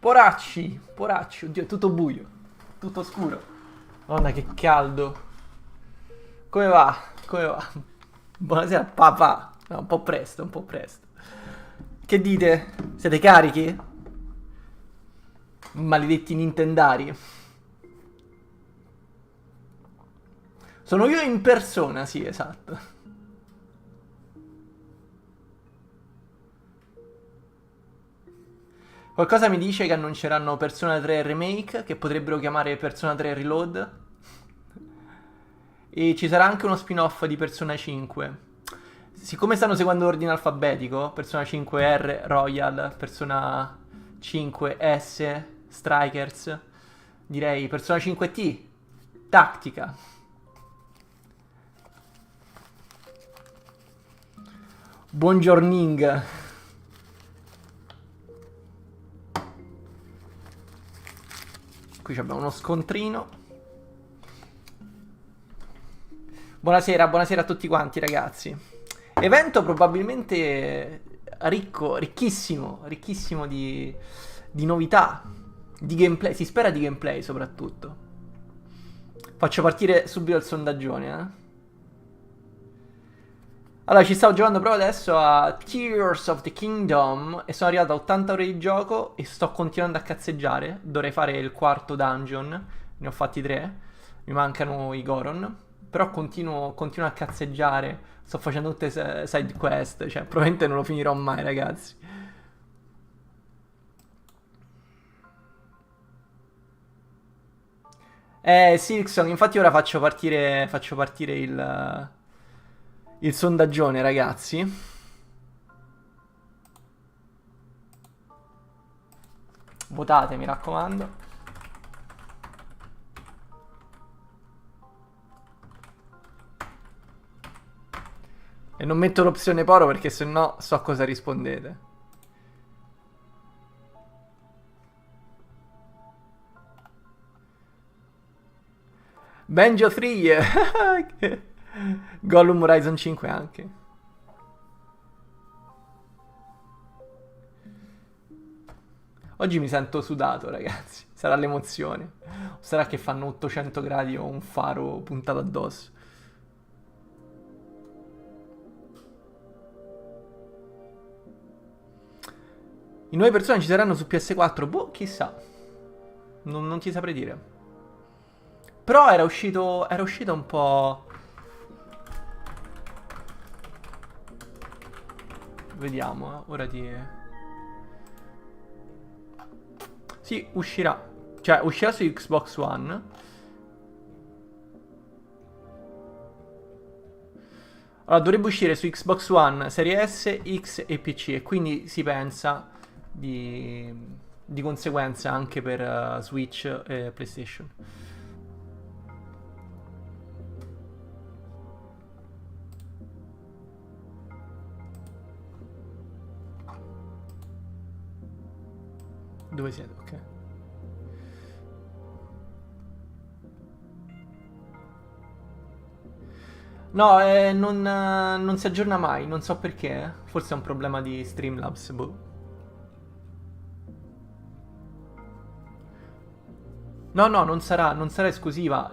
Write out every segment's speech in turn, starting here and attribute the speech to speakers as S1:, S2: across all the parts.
S1: Poracci, poracci, oddio, è tutto buio, tutto scuro. Madonna, che caldo. Come va? Come va? Buonasera, papà. No, un po' presto, un po' presto. Che dite? Siete carichi? Maledetti nintendari. Sono io in persona, sì, esatto. Qualcosa mi dice che annunceranno Persona 3 Remake, che potrebbero chiamare Persona 3 Reload. E ci sarà anche uno spin-off di Persona 5. Siccome stanno seguendo l'ordine alfabetico, Persona 5R, Royal, Persona 5S, Strikers, direi Persona 5T, Tactica. Buongiorning. Qui abbiamo uno scontrino. Buonasera, buonasera a tutti quanti ragazzi. Evento probabilmente ricco, ricchissimo, ricchissimo di novità, di gameplay, si spera di gameplay soprattutto. Faccio partire subito il sondaggione, eh. Allora, ci stavo giocando proprio adesso a Tears of the Kingdom e sono arrivato a 80 ore di gioco e sto continuando a cazzeggiare. Dovrei fare il quarto dungeon, ne ho fatti 3, mi mancano i Goron, però continuo a cazzeggiare, sto facendo tutte side quest, cioè probabilmente non lo finirò mai ragazzi. Silksong, infatti ora faccio partire il sondaggione ragazzi. Votate, mi raccomando. E non metto l'opzione poro perché sennò so a cosa rispondete. Banjo 3! Gollum Horizon 5 anche. Oggi mi sento sudato, ragazzi. Sarà l'emozione. O sarà che fanno 800 gradi o un faro puntato addosso. I nuovi personaggi ci saranno su PS4? Boh, chissà. Non ti saprei dire. Però era uscito un po'. Vediamo, ora ti. Sì, uscirà. Cioè, uscirà su Xbox One. Allora, dovrebbe uscire su Xbox One, Serie S, X e PC. E quindi si pensa di conseguenza anche per Switch e PlayStation. Dove siete? Ok. No, non si aggiorna mai, non so perché. Forse è un problema di Streamlabs, boh. No, no, non sarà esclusiva.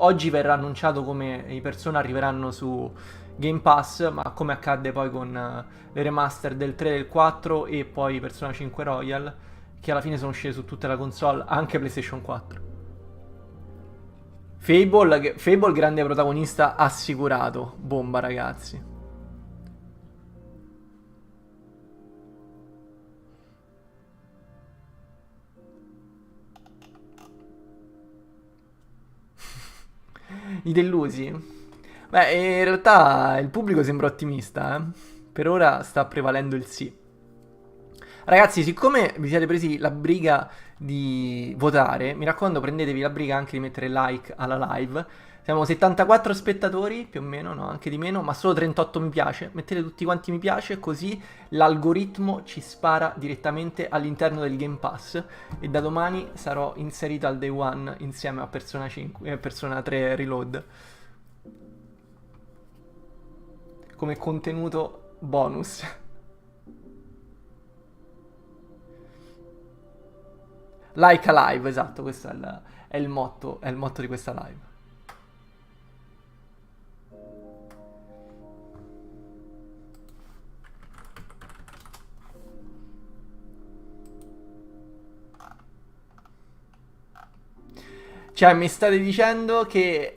S1: Oggi verrà annunciato come i Persona arriveranno su Game Pass, ma come accadde poi con le remaster del 3 e del 4 e poi Persona 5 Royal, che alla fine sono uscite su tutta la console, anche PlayStation 4. Fable grande protagonista assicurato. Bomba, ragazzi. I delusi? Beh, in realtà il pubblico sembra ottimista, eh. Per ora sta prevalendo il sì. Ragazzi, siccome vi siete presi la briga di votare, mi raccomando prendetevi la briga anche di mettere like alla live. Siamo 74 spettatori, più o meno, no, anche di meno, ma solo 38 mi piace. Mettete tutti quanti mi piace, così l'algoritmo ci spara direttamente all'interno del Game Pass. E da domani sarò inserito al day one insieme a Persona 5, Persona 3 Reload. Come contenuto bonus. Like a live, esatto, questo è il motto di questa live. Cioè, mi state dicendo che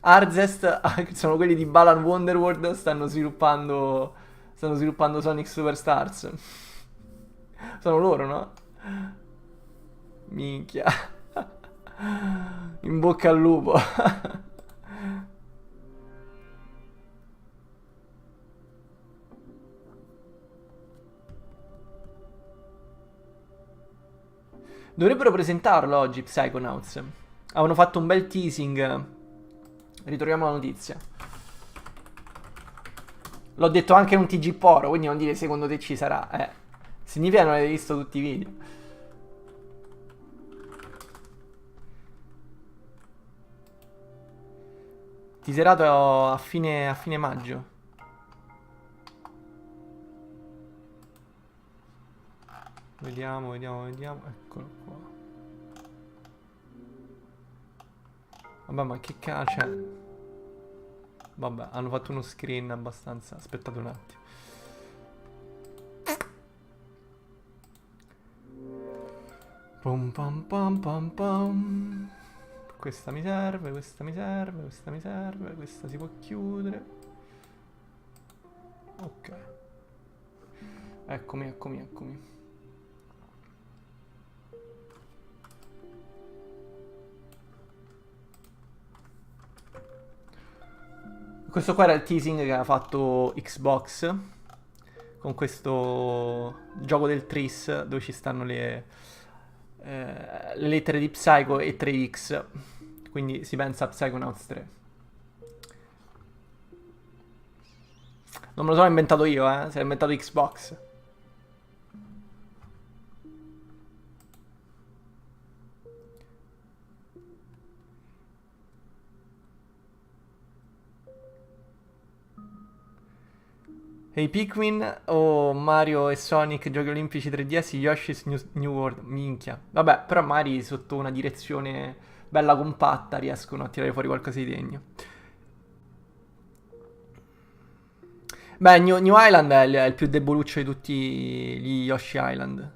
S1: Arzest, sono quelli di Balan Wonderworld, stanno sviluppando Sonic Superstars. Sono loro, no? Minchia. In bocca al lupo. Dovrebbero presentarlo oggi, Psychonauts. Avevano fatto un bel teasing. Ritroviamo la notizia. L'ho detto anche in un TG Poro, quindi non dire secondo te ci sarà. Significa che non avete visto tutti i video. Teaserato a fine maggio. Vediamo. Eccolo qua. Vabbè, ma che cazzo. Vabbè, hanno fatto uno screen abbastanza. Aspettate un attimo. Pum pam pam pam pam. Questa mi serve, questa si può chiudere. Ok. Eccomi. Questo qua era il teasing che aveva fatto Xbox con questo gioco del Tris dove ci stanno le lettere di Psycho e 3X. Quindi si pensa a Psychonauts 3. Non me lo sono inventato io, se l'ha inventato Xbox. Hey Pikmin o Mario e Sonic giochi olimpici 3DS, Yoshi's New World, minchia. Vabbè, però magari sotto una direzione bella compatta riescono a tirare fuori qualcosa di degno. Beh, New Island è il più deboluccio di tutti gli Yoshi Island.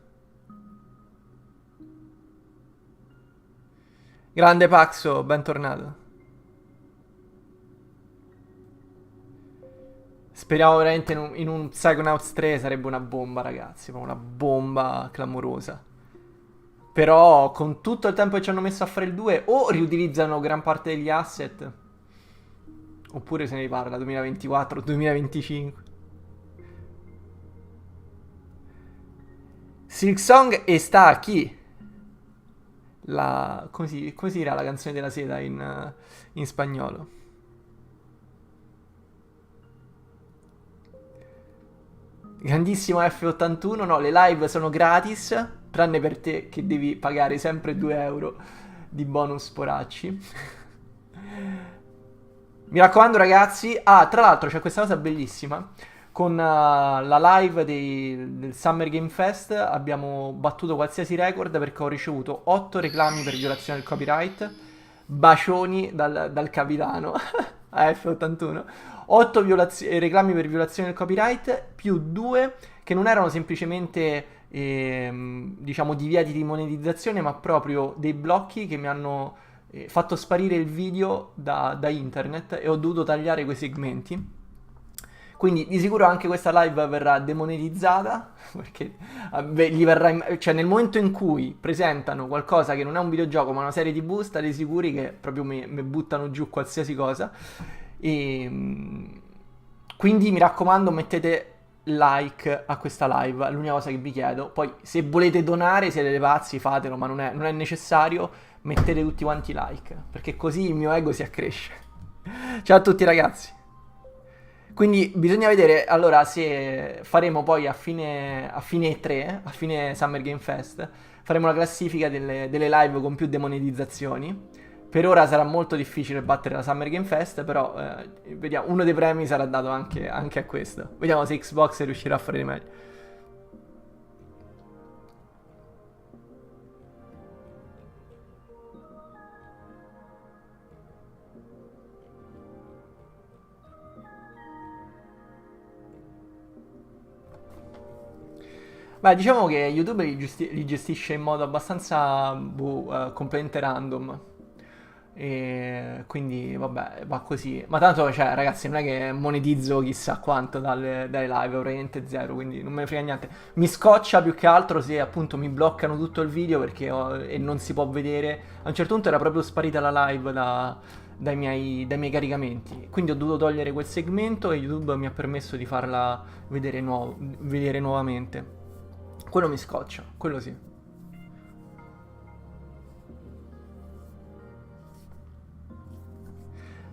S1: Grande Paxo, bentornato. Speriamo veramente in un Psychonauts 3, sarebbe una bomba, ragazzi, una bomba clamorosa. Però con tutto il tempo che ci hanno messo a fare il 2, o riutilizzano gran parte degli asset, oppure se ne parla 2024, 2025. Silksong e sta a chi? Come si dirà la canzone della seta in spagnolo? Grandissimo F81, no, le live sono gratis, tranne per te che devi pagare sempre 2 euro di bonus poracci. Mi raccomando ragazzi, tra l'altro c'è questa cosa bellissima, con la live del Summer Game Fest abbiamo battuto qualsiasi record perché ho ricevuto 8 reclami per violazione del copyright, bacioni dal capitano a F81, 8 reclami per violazione del copyright più 2 che non erano semplicemente diciamo divieti di monetizzazione ma proprio dei blocchi che mi hanno fatto sparire il video da internet e ho dovuto tagliare quei segmenti. Quindi di sicuro anche questa live verrà demonetizzata perché gli verrà cioè nel momento in cui presentano qualcosa che non è un videogioco ma una serie TV, state sicuri che proprio mi buttano giù qualsiasi cosa. E quindi mi raccomando, mettete like a questa live, è l'unica cosa che vi chiedo. Poi se volete donare, siete dei pazzi, fatelo, ma non è necessario. Mettete tutti quanti like, perché così il mio ego si accresce. Ciao a tutti ragazzi. Quindi bisogna vedere allora se faremo poi a fine 3, a fine Summer Game Fest, faremo la classifica delle live con più demonetizzazioni. Per ora sarà molto difficile battere la Summer Game Fest, però vediamo, uno dei premi sarà dato anche a questo. Vediamo se Xbox riuscirà a fare di meglio. Beh, diciamo che YouTube li gestisce in modo abbastanza completamente random. E quindi, vabbè, va così. Ma tanto, cioè, ragazzi, non è che monetizzo chissà quanto dalle live, praticamente zero, quindi non me ne frega niente. Mi scoccia più che altro se appunto mi bloccano tutto il video perché e non si può vedere. A un certo punto era proprio sparita la live dai miei caricamenti. Quindi ho dovuto togliere quel segmento e YouTube mi ha permesso di farla vedere nuovamente. Quello mi scoccia, quello sì.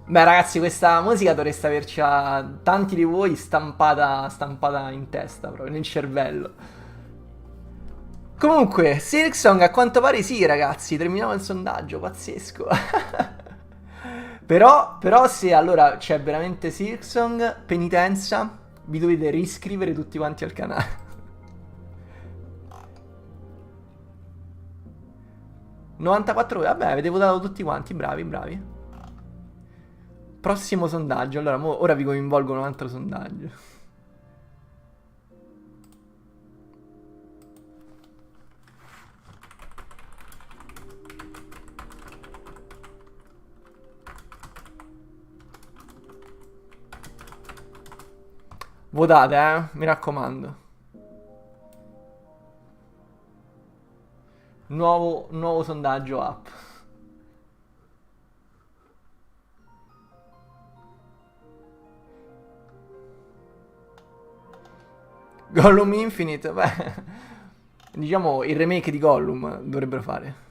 S1: Beh, ragazzi, questa musica dovreste avercela tanti di voi stampata in testa, proprio nel cervello. Comunque, Silksong a quanto pare sì, ragazzi, terminiamo il sondaggio, pazzesco. Però se allora c'è veramente Silksong, penitenza, vi dovete riscrivere tutti quanti al canale. 94 ore, vabbè, avete votato tutti quanti, bravi, bravi. Prossimo sondaggio, allora ora vi coinvolgo in un altro sondaggio. Votate, mi raccomando. Nuovo sondaggio app. Gollum Infinite, beh. Diciamo il remake di Gollum dovrebbero fare.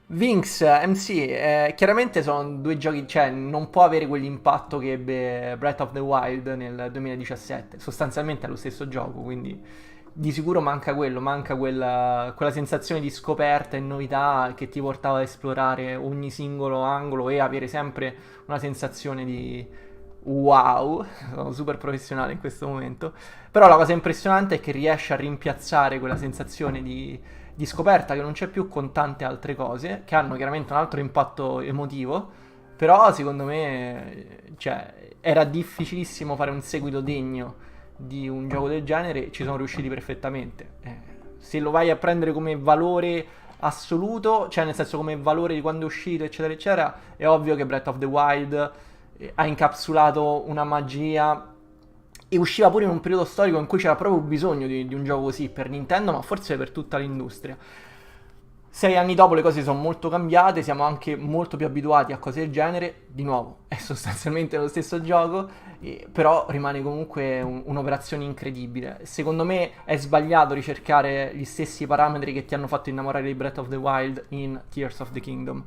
S1: Vinx, MC, chiaramente sono due giochi, cioè non può avere quell'impatto che ebbe Breath of the Wild nel 2017. Sostanzialmente è lo stesso gioco, quindi di sicuro manca quello, manca quella sensazione di scoperta e novità che ti portava ad esplorare ogni singolo angolo e avere sempre una sensazione di wow, sono super professionale in questo momento. Però la cosa impressionante è che riesce a rimpiazzare quella sensazione di scoperta che non c'è più con tante altre cose, che hanno chiaramente un altro impatto emotivo, però secondo me cioè, era difficilissimo fare un seguito degno di un gioco del genere e ci sono riusciti perfettamente. Se lo vai a prendere come valore assoluto, cioè nel senso come valore di quando è uscito, eccetera, eccetera, è ovvio che Breath of the Wild ha incapsulato una magia e usciva pure in un periodo storico in cui c'era proprio bisogno di un gioco così per Nintendo, ma forse per tutta l'industria. 6 anni dopo le cose sono molto cambiate, siamo anche molto più abituati a cose del genere. Di nuovo, è sostanzialmente lo stesso gioco, però rimane comunque un'operazione incredibile. Secondo me è sbagliato ricercare gli stessi parametri che ti hanno fatto innamorare di Breath of the Wild in Tears of the Kingdom.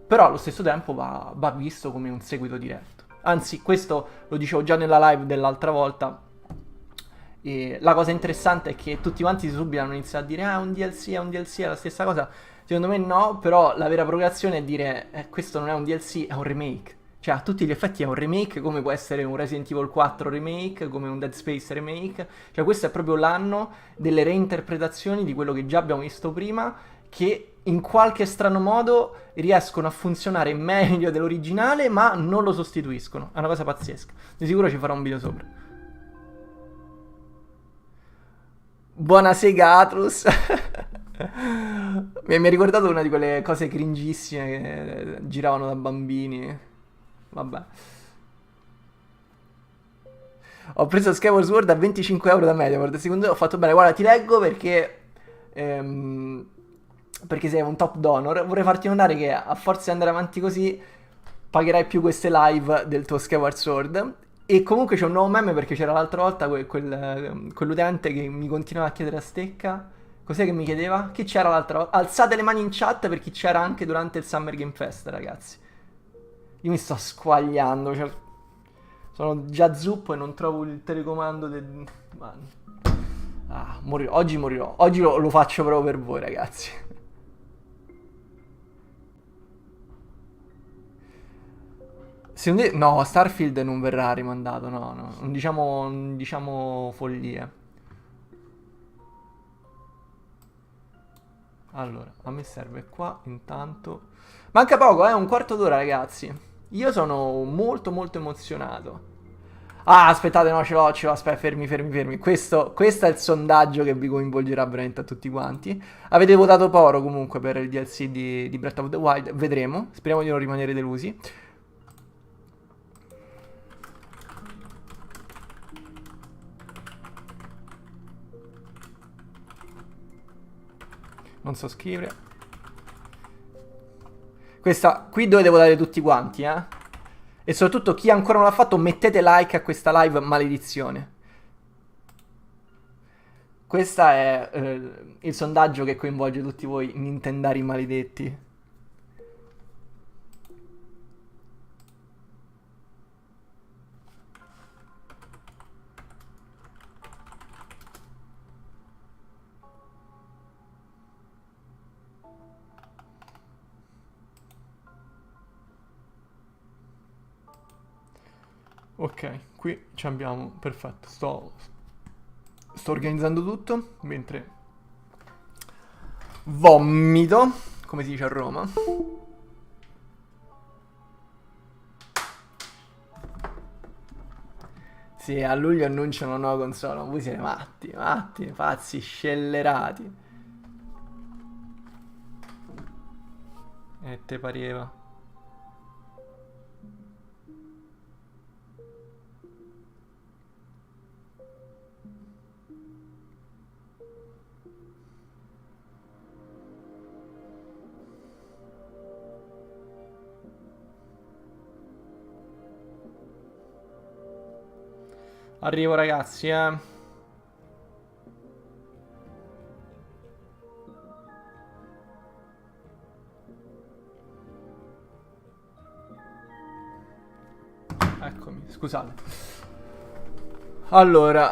S1: Però allo stesso tempo va visto come un seguito diretto. Anzi, questo lo dicevo già nella live dell'altra volta. E la cosa interessante è che tutti quanti subito hanno iniziato a dire è un DLC, è un DLC, è la stessa cosa. Secondo me no, però la vera progressione è dire questo non è un DLC, è un remake. Cioè a tutti gli effetti è un remake, come può essere un Resident Evil 4 remake, come un Dead Space remake. Cioè questo è proprio l'anno delle reinterpretazioni di quello che già abbiamo visto prima, che in qualche strano modo riescono a funzionare meglio dell'originale, ma non lo sostituiscono. È una cosa pazzesca. Di sicuro ci farò un video sopra. Buonasera Atrus. Mi ha ricordato una di quelle cose cringissime che giravano da bambini. Vabbè. Ho preso Skyward Sword a 25 euro da MediaWorld. Secondo me ho fatto bene. Guarda, ti leggo ehm, perché sei un top donor. Vorrei farti notare che a forza di andare avanti così pagherai più queste live del tuo Skyward Sword. E comunque c'è un nuovo meme perché c'era l'altra volta quell'utente che mi continuava a chiedere a stecca. Cos'è che mi chiedeva? Chi c'era l'altra volta? Alzate le mani in chat per chi c'era anche durante il Summer Game Fest, ragazzi. Io mi sto squagliando, cioè, sono già zuppo e non trovo il telecomando del... morirò. Oggi morirò. Oggi lo faccio proprio per voi, ragazzi. Secondo te... No, Starfield non verrà rimandato, no. Non diciamo follie. Allora, a me serve qua, intanto... Manca poco, un quarto d'ora, ragazzi. Io sono molto molto emozionato. Ah, aspettate, no, ce l'ho, aspetta, fermi. Questo è il sondaggio che vi coinvolgerà veramente a tutti quanti. Avete votato Poro comunque per il DLC di Breath of the Wild, vedremo, speriamo di non rimanere delusi. Non so scrivere. Questa, qui dovete votare tutti quanti, eh. E soprattutto chi ancora non l'ha fatto, mettete like a questa live, maledizione. Questo è il sondaggio che coinvolge tutti voi nintendari maledetti. Ok, qui ci abbiamo, perfetto, sto organizzando tutto mentre vomito, come si dice a Roma. Sì, a luglio annunciano una nuova console, ma voi siete matti, pazzi, scellerati. E te pareva? Arrivo ragazzi, eh. Eccomi, scusate. Allora...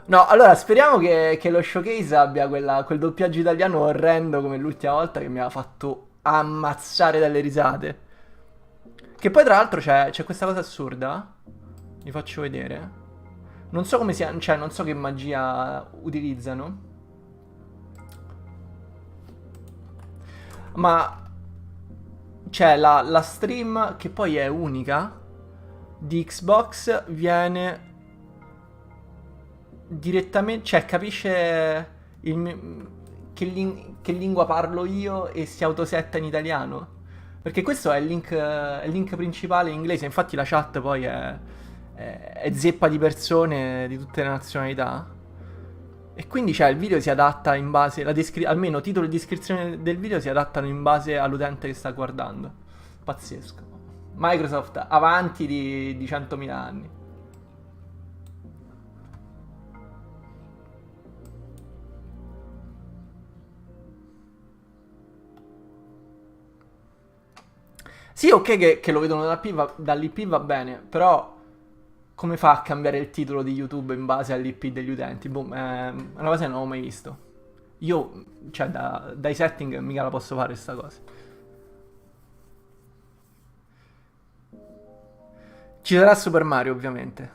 S1: No, allora speriamo che lo showcase abbia quel doppiaggio italiano orrendo come l'ultima volta che mi aveva fatto ammazzare dalle risate. Che poi tra l'altro c'è questa cosa assurda. Vi faccio vedere. Non so come sia, cioè non so che magia utilizzano. Ma c'è la stream che poi è unica di Xbox viene direttamente, cioè capisce che lingua parlo io e si autosetta in italiano. Perché questo è il link principale in inglese, infatti la chat poi è zeppa di persone di tutte le nazionalità. E quindi cioè, il video si adatta in base, almeno titolo e descrizione del video si adattano in base all'utente che sta guardando. Pazzesco. Microsoft avanti di 100.000 anni. Sì, ok che lo vedono dall'IP va bene, però come fa a cambiare il titolo di YouTube in base all'IP degli utenti? Boom, è una cosa che non ho mai visto. Io, cioè, dai setting mica la posso fare sta cosa. Ci sarà Super Mario, ovviamente.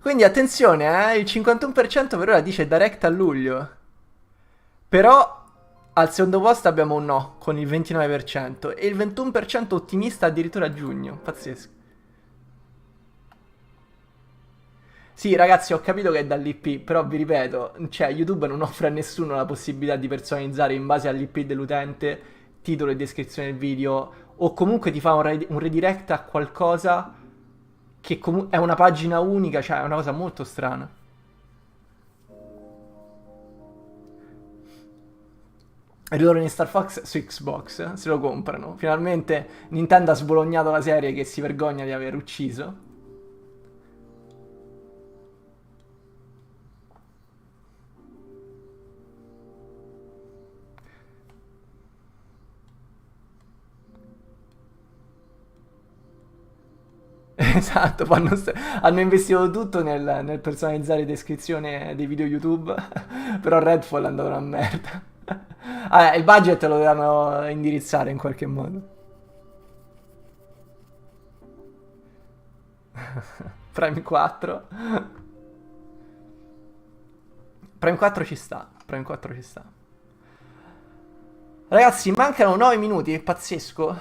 S1: Quindi attenzione, il 51% per ora dice Direct a luglio. Però al secondo posto abbiamo un no, con il 29%. E il 21% ottimista addirittura a giugno. Pazzesco. Sì, ragazzi, ho capito che è dall'IP, però vi ripeto, cioè YouTube non offre a nessuno la possibilità di personalizzare in base all'IP dell'utente titolo e descrizione del video, o comunque ti fa un redirect a qualcosa che è una pagina unica, cioè è una cosa molto strana. Ritorno in Star Fox su Xbox, se lo comprano. Finalmente Nintendo ha sbolognato la serie che si vergogna di aver ucciso. Esatto, hanno investito tutto nel personalizzare descrizione dei video YouTube, però Redfall è andato una merda. Ah, il budget lo dovevano indirizzare in qualche modo. Prime 4. Prime 4 ci sta. Prime 4 ci sta. Ragazzi, mancano 9 minuti, è pazzesco.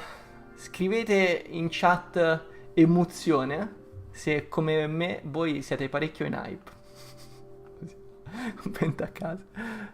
S1: Scrivete in chat emozione se come me voi siete parecchio in hype. Commenta a casa.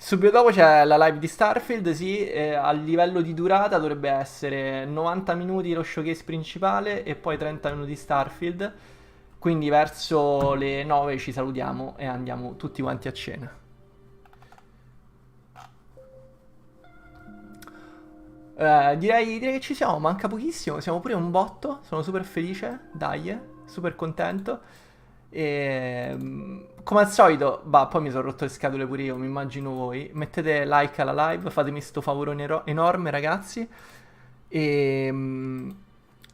S1: Subito dopo c'è la live di Starfield, sì, a livello di durata dovrebbe essere 90 minuti lo showcase principale e poi 30 minuti Starfield, quindi verso le 9 ci salutiamo e andiamo tutti quanti a cena. Direi che ci siamo, manca pochissimo, siamo pure un botto, sono super felice, dai, super contento. E come al solito, bah, poi mi sono rotto le scatole pure io, mi immagino voi. Mettete like alla live, fatemi sto favore enorme, ragazzi. E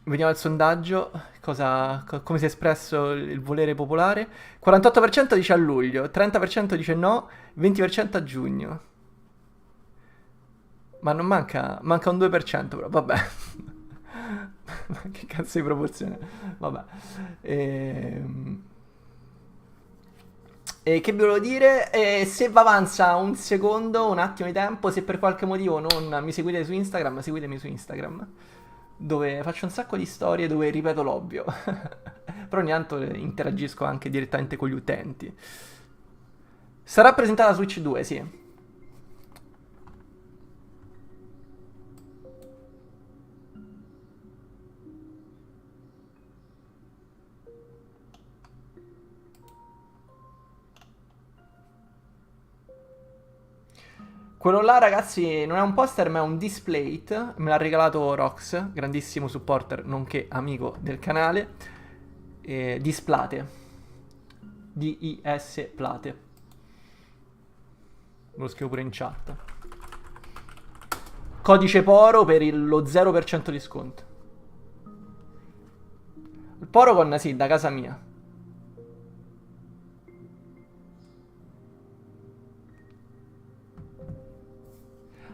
S1: vediamo il sondaggio, come si è espresso il volere popolare. 48% dice a luglio, 30% dice no, 20% a giugno. Ma non manca un 2% però, vabbè. Che cazzo di proporzione? Vabbè. E che vi volevo dire? Se vi avanza un secondo, un attimo di tempo, se per qualche motivo non mi seguite su Instagram, seguitemi su Instagram, dove faccio un sacco di storie dove ripeto l'ovvio. Però ogni tanto interagisco anche direttamente con gli utenti. Sarà presentata Switch 2, sì. Quello là, ragazzi, non è un poster, ma è un displate. Me l'ha regalato Rox, grandissimo supporter, nonché amico del canale. Displate. D-I-S Plate. Me lo scrivo pure in chat. Codice Poro per lo 0% di sconto. Il Porogon, sì, da casa mia.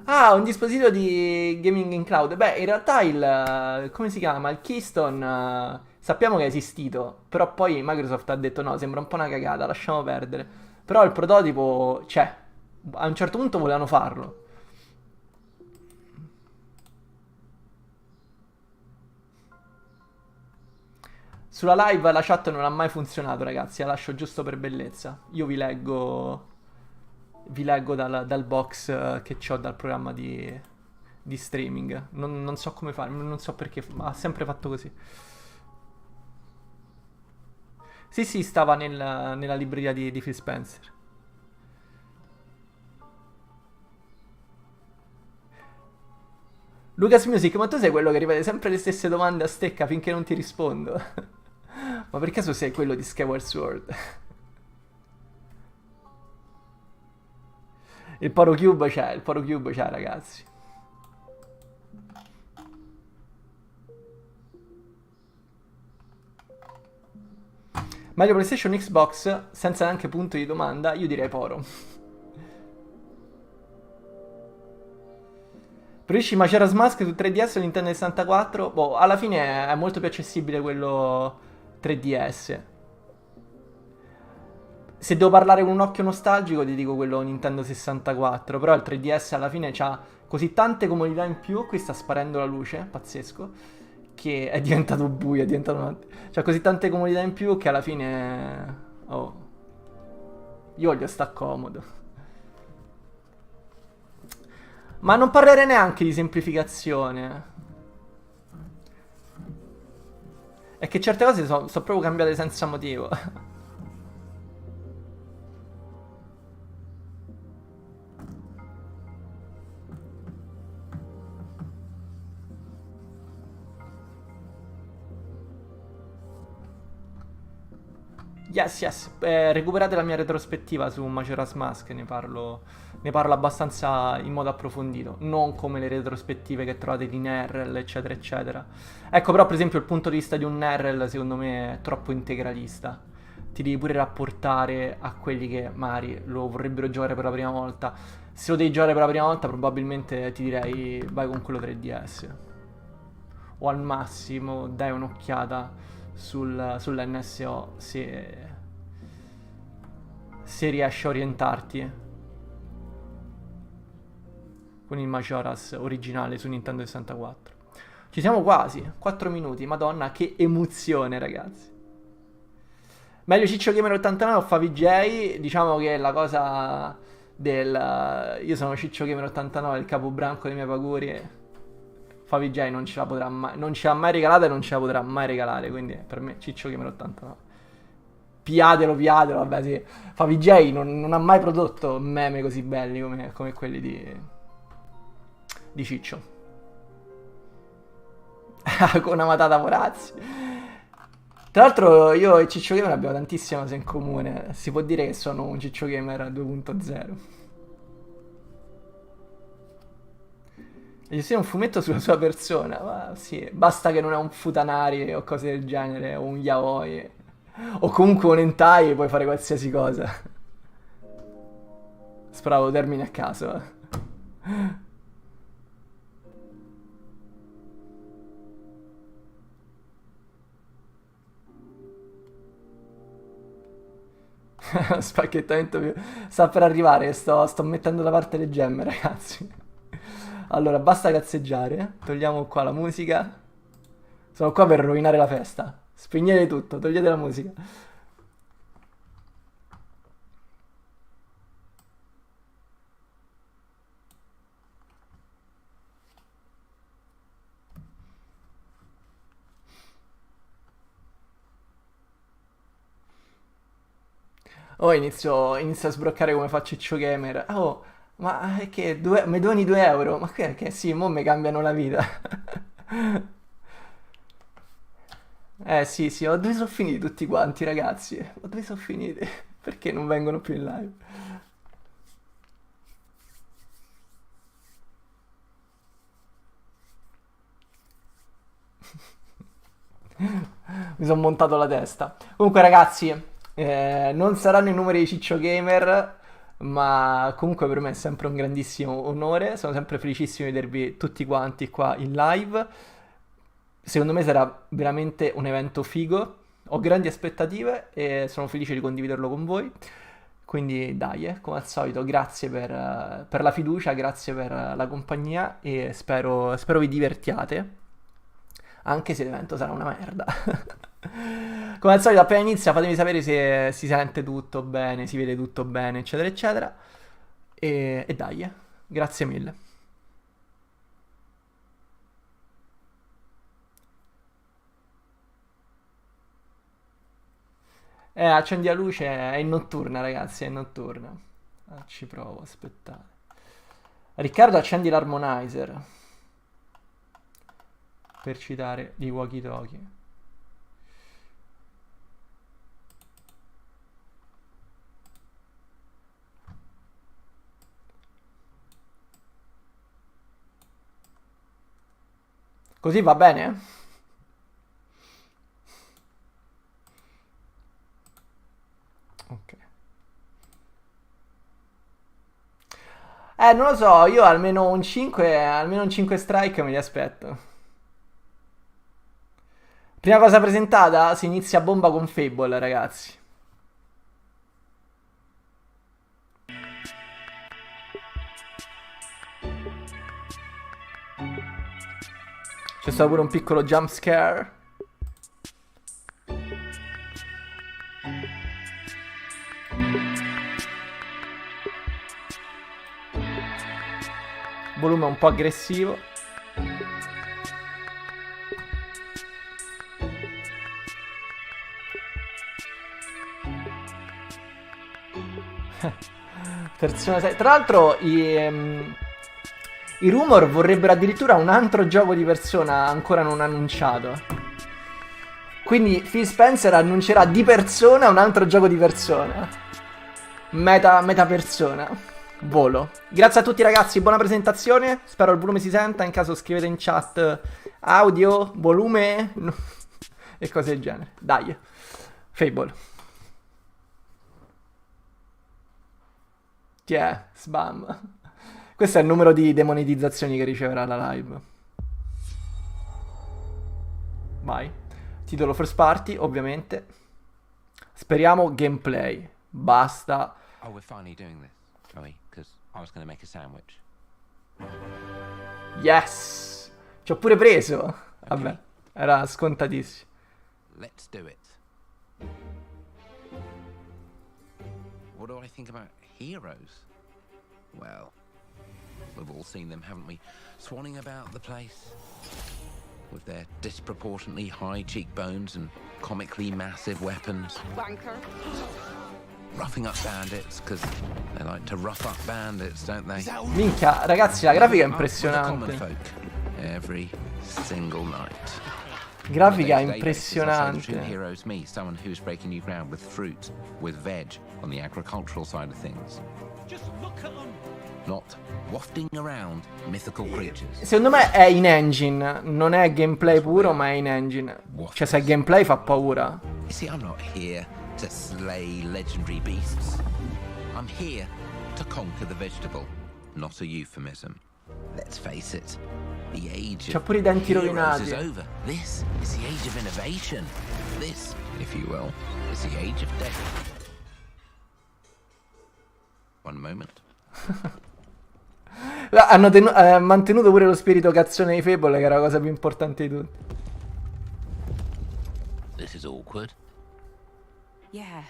S1: Ah, un dispositivo di gaming in cloud. Beh, in realtà come si chiama? Il Keystone, sappiamo che è esistito, però poi Microsoft ha detto no, sembra un po' una cagata, lasciamo perdere. Però il prototipo c'è. A un certo punto volevano farlo. Sulla live la chat non ha mai funzionato, ragazzi, la lascio giusto per bellezza. Io vi leggo dal box che ho dal programma di streaming. Non so come fare, non so perché, ma ha sempre fatto così. Sì, sì, stava nella libreria di Phil Spencer. Lucas Music, ma tu sei quello che ripete sempre le stesse domande a stecca finché non ti rispondo? Ma per caso sei quello di Skyward Sword? Il Poro Cube c'è, ragazzi. Meglio PlayStation Xbox, senza neanche punto di domanda, io direi Poro. Preferisci Majora's Mask su 3DS o Nintendo 64? Boh, alla fine è molto più accessibile quello 3DS. Se devo parlare con un occhio nostalgico ti dico quello Nintendo 64, però il 3DS alla fine ha così tante comodità in più, qui sta sparendo la luce, pazzesco, che è diventato buio, è diventato c'ha così tante comodità in più che alla fine... Oh, io voglio sta comodo. Ma non parlerei neanche di semplificazione. È che certe cose sono proprio cambiate senza motivo. Yes, yes. Recuperate la mia retrospettiva su Majora's Mask, ne parlo abbastanza in modo approfondito. Non come le retrospettive che trovate di Nerrel, eccetera, eccetera. Ecco, però, per esempio, il punto di vista di un Nerrel, secondo me, è troppo integralista. Ti devi pure rapportare a quelli che magari lo vorrebbero giocare per la prima volta. Se lo devi giocare per la prima volta, probabilmente ti direi vai con quello 3DS. O al massimo dai un'occhiata sull'NSO se riesci a orientarti con il Majora's originale su Nintendo 64. Ci siamo quasi, 4 minuti, madonna che emozione ragazzi. Meglio Ciccio Gamer 89 o Favij, diciamo che la cosa io sono Ciccio Gamer 89, il capobranco dei miei auguri. Favij non ce la potrà mai, non ce l'ha mai regalata e non ce la potrà mai regalare, quindi per me Ciccio Gamer 89. Piatelo, vabbè sì. Favij non ha mai prodotto meme così belli come quelli di Ciccio. Con una matata Morazzi. Tra l'altro io e Ciccio Gamer abbiamo tantissime cose in comune. Si può dire che sono un Ciccio Gamer 2.0. E sia un fumetto sulla sua persona, ma sì, basta che non è un futanari o cose del genere, o un yaoi, o comunque un hentai e puoi fare qualsiasi cosa. Speravo termini a caso. Spacchettamento sta per arrivare, sto mettendo da parte le gemme, ragazzi. Allora, basta cazzeggiare, togliamo qua la musica. Sono qua per rovinare la festa. Spegnete tutto, togliete la musica. Oh, inizio a sbroccare come fa Ciccio Gamer. Oh, ma è che mi doni 2 euro? Ma che sì, mo mi cambiano la vita. Sì, ho dove sono finiti tutti quanti, ragazzi? Ma dove sono finiti? Perché non vengono più in live? Mi sono montato la testa. Comunque, ragazzi, non saranno i numeri di Ciccio Gamer, ma comunque per me è sempre un grandissimo onore. Sono sempre felicissimo di vedervi tutti quanti qua in live. Secondo me sarà veramente un evento figo. Ho grandi aspettative e sono felice di condividerlo con voi. Quindi dai, come al solito, grazie per la fiducia, grazie per la compagnia e spero vi divertiate. Anche se l'evento sarà una merda. Come al solito, appena inizia fatemi sapere se si sente tutto bene, si vede tutto bene, eccetera, eccetera. E dai, grazie mille. Accendi la luce, è in notturna, ragazzi, è in notturna. Ci provo, aspettate. Riccardo, accendi l'harmonizer. Per citare gli walkie-talkie. Così va bene? Ok. Non lo so, io almeno un 5 strike me li aspetto. Prima cosa presentata, si inizia a bomba con Fable, ragazzi. C'è stato pure un piccolo jump scare. Volume un po' aggressivo. Versione 6. Tra l'altro i rumor vorrebbero addirittura un altro gioco di Persona ancora non annunciato. Quindi Phil Spencer annuncerà di persona un altro gioco di persona. Meta persona. Volo. Grazie a tutti ragazzi, buona presentazione. Spero il volume si senta, in caso scrivete in chat audio, volume e cose del genere. Dai. Fable. Chi è? Spam. Questo è il numero di demonetizzazioni che riceverà la live. Vai. Titolo first party, ovviamente. Speriamo gameplay. Basta.
S2: Oh, we're finally doing this, are we? Because I was going to make a sandwich.
S1: Yes! Ci ho pure preso. Vabbè, era scontatissimo.
S2: Let's do it. What do I think about heroes? Well, we've all seen them, haven't we? Swanning about the place. With their disproportionately high cheekbones and comically massive weapons.
S3: Banker.
S2: Roughing up bandits, because they like to rough up bandits, don't they?
S1: Minchia, ragazzi, la grafica è
S2: With the common
S1: impressionante.
S2: folk every single night.
S1: Grafica
S2: Day-to-day
S1: impressionante.
S2: basis, I say the true hero is me, someone who's breaking new ground with fruit, with veg, on the agricultural side of things.
S4: Just look at them.
S2: Not wafting around mythical creatures.
S1: Secondo me è in engine, non è gameplay puro, ma è in engine. Cioè, se è gameplay fa paura.
S2: You see, I'm not here to slay legendary beasts. I'm here to conquer the vegetable, not a euphemism. Let's face it, the age
S1: C'ha
S2: of
S1: pure i denti
S2: heroes
S1: rovinati.
S2: is over. This is the age of innovation. This, if you will, is the age of death. One moment.
S1: Hanno mantenuto pure lo spirito cazzone di Fable, che era la cosa più importante di tutti.
S2: This is awkward.
S3: Yeah.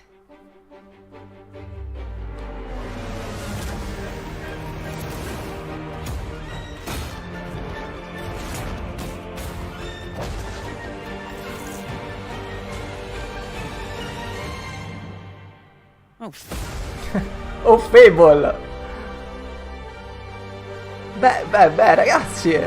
S1: Oh, Fable! Beh, ragazzi!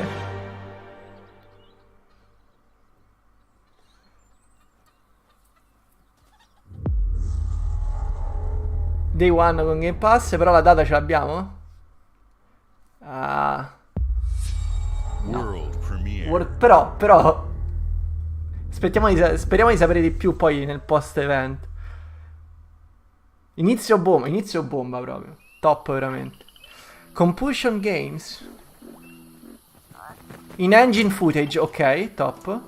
S1: Day One con Game Pass, però la data ce l'abbiamo? Ah.
S4: World premiere.
S1: Però speriamo di sapere di più poi nel post event. Inizio bomba proprio. Top veramente. Compulsion Games. In engine footage, ok, top.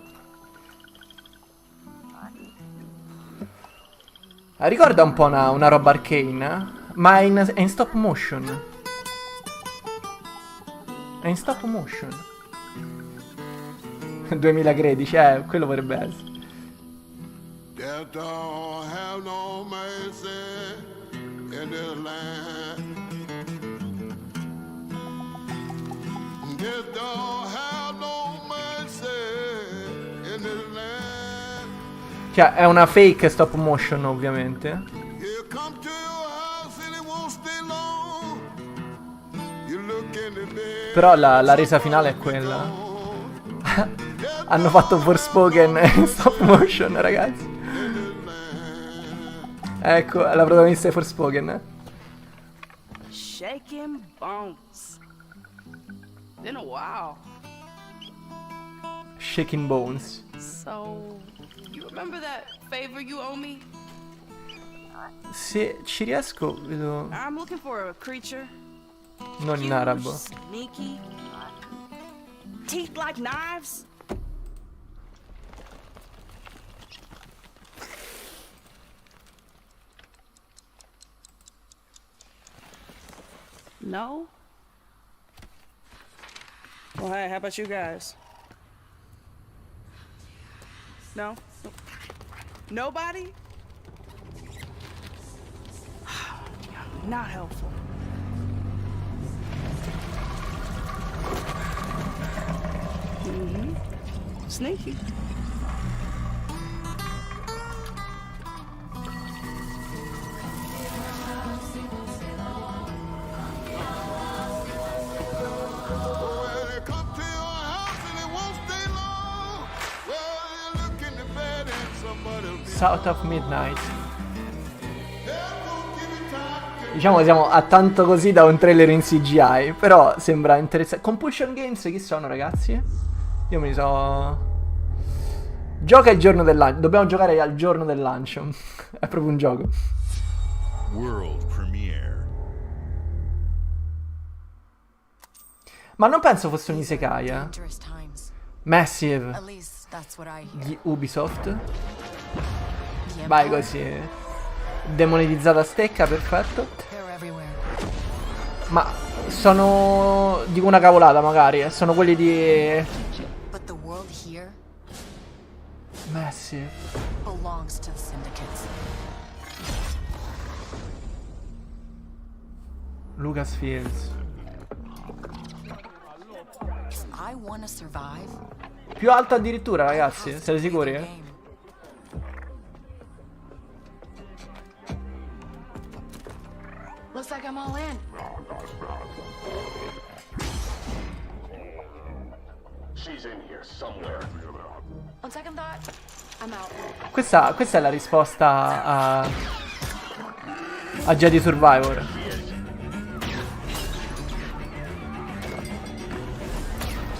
S1: Ricorda un po' una roba arcane, ma è in stop motion. È in stop motion. 2013, quello potrebbe essere.
S5: Death don't have no mercy in this land. Death don't have no mercy in this land.
S1: Cioè, è una fake stop motion, ovviamente.
S5: You come to your house and it won't stay long. You look in the bed.
S1: Però la resa finale è quella. Hanno fatto Forspoken in stop motion, ragazzi. Ecco, la protagonista è Forspoken.
S3: Shaking bones. Been a while.
S1: Shaking Bones.
S3: So, you remember that favor you owe me?
S1: Se ci riesco, vedo.
S3: I'm looking for a creature.
S1: Non in
S3: Huge,
S1: arabo.
S3: Sneaky. Teeth like knives. No? Well, hey, how about you guys? No? Nobody? Not helpful. Sneaky.
S5: Well, they come to your house and it won't stay long. Well, you look in the bed and
S1: South of Midnight. Diciamo che siamo a tanto così da un trailer in CGI, però sembra interessante. Compulsion Games chi sono, ragazzi? Io me li so... Gioca il giorno del lancio. Dobbiamo giocare al giorno del lancio. È proprio un gioco.
S4: World premiere.
S1: Ma non penso fosse un isekai, eh. Massive. Di Ubisoft. Vai così. Demonetizzata a stecca, perfetto. Ma sono... dico una cavolata magari. Sono quelli di... Massive. Lucasfilms. Più alto addirittura, ragazzi. Siete sicuri?
S3: Looks like I'm all in.
S6: She's in here somewhere.
S3: On second thought, I'm out.
S1: Questa è la risposta a Jedi Survivor.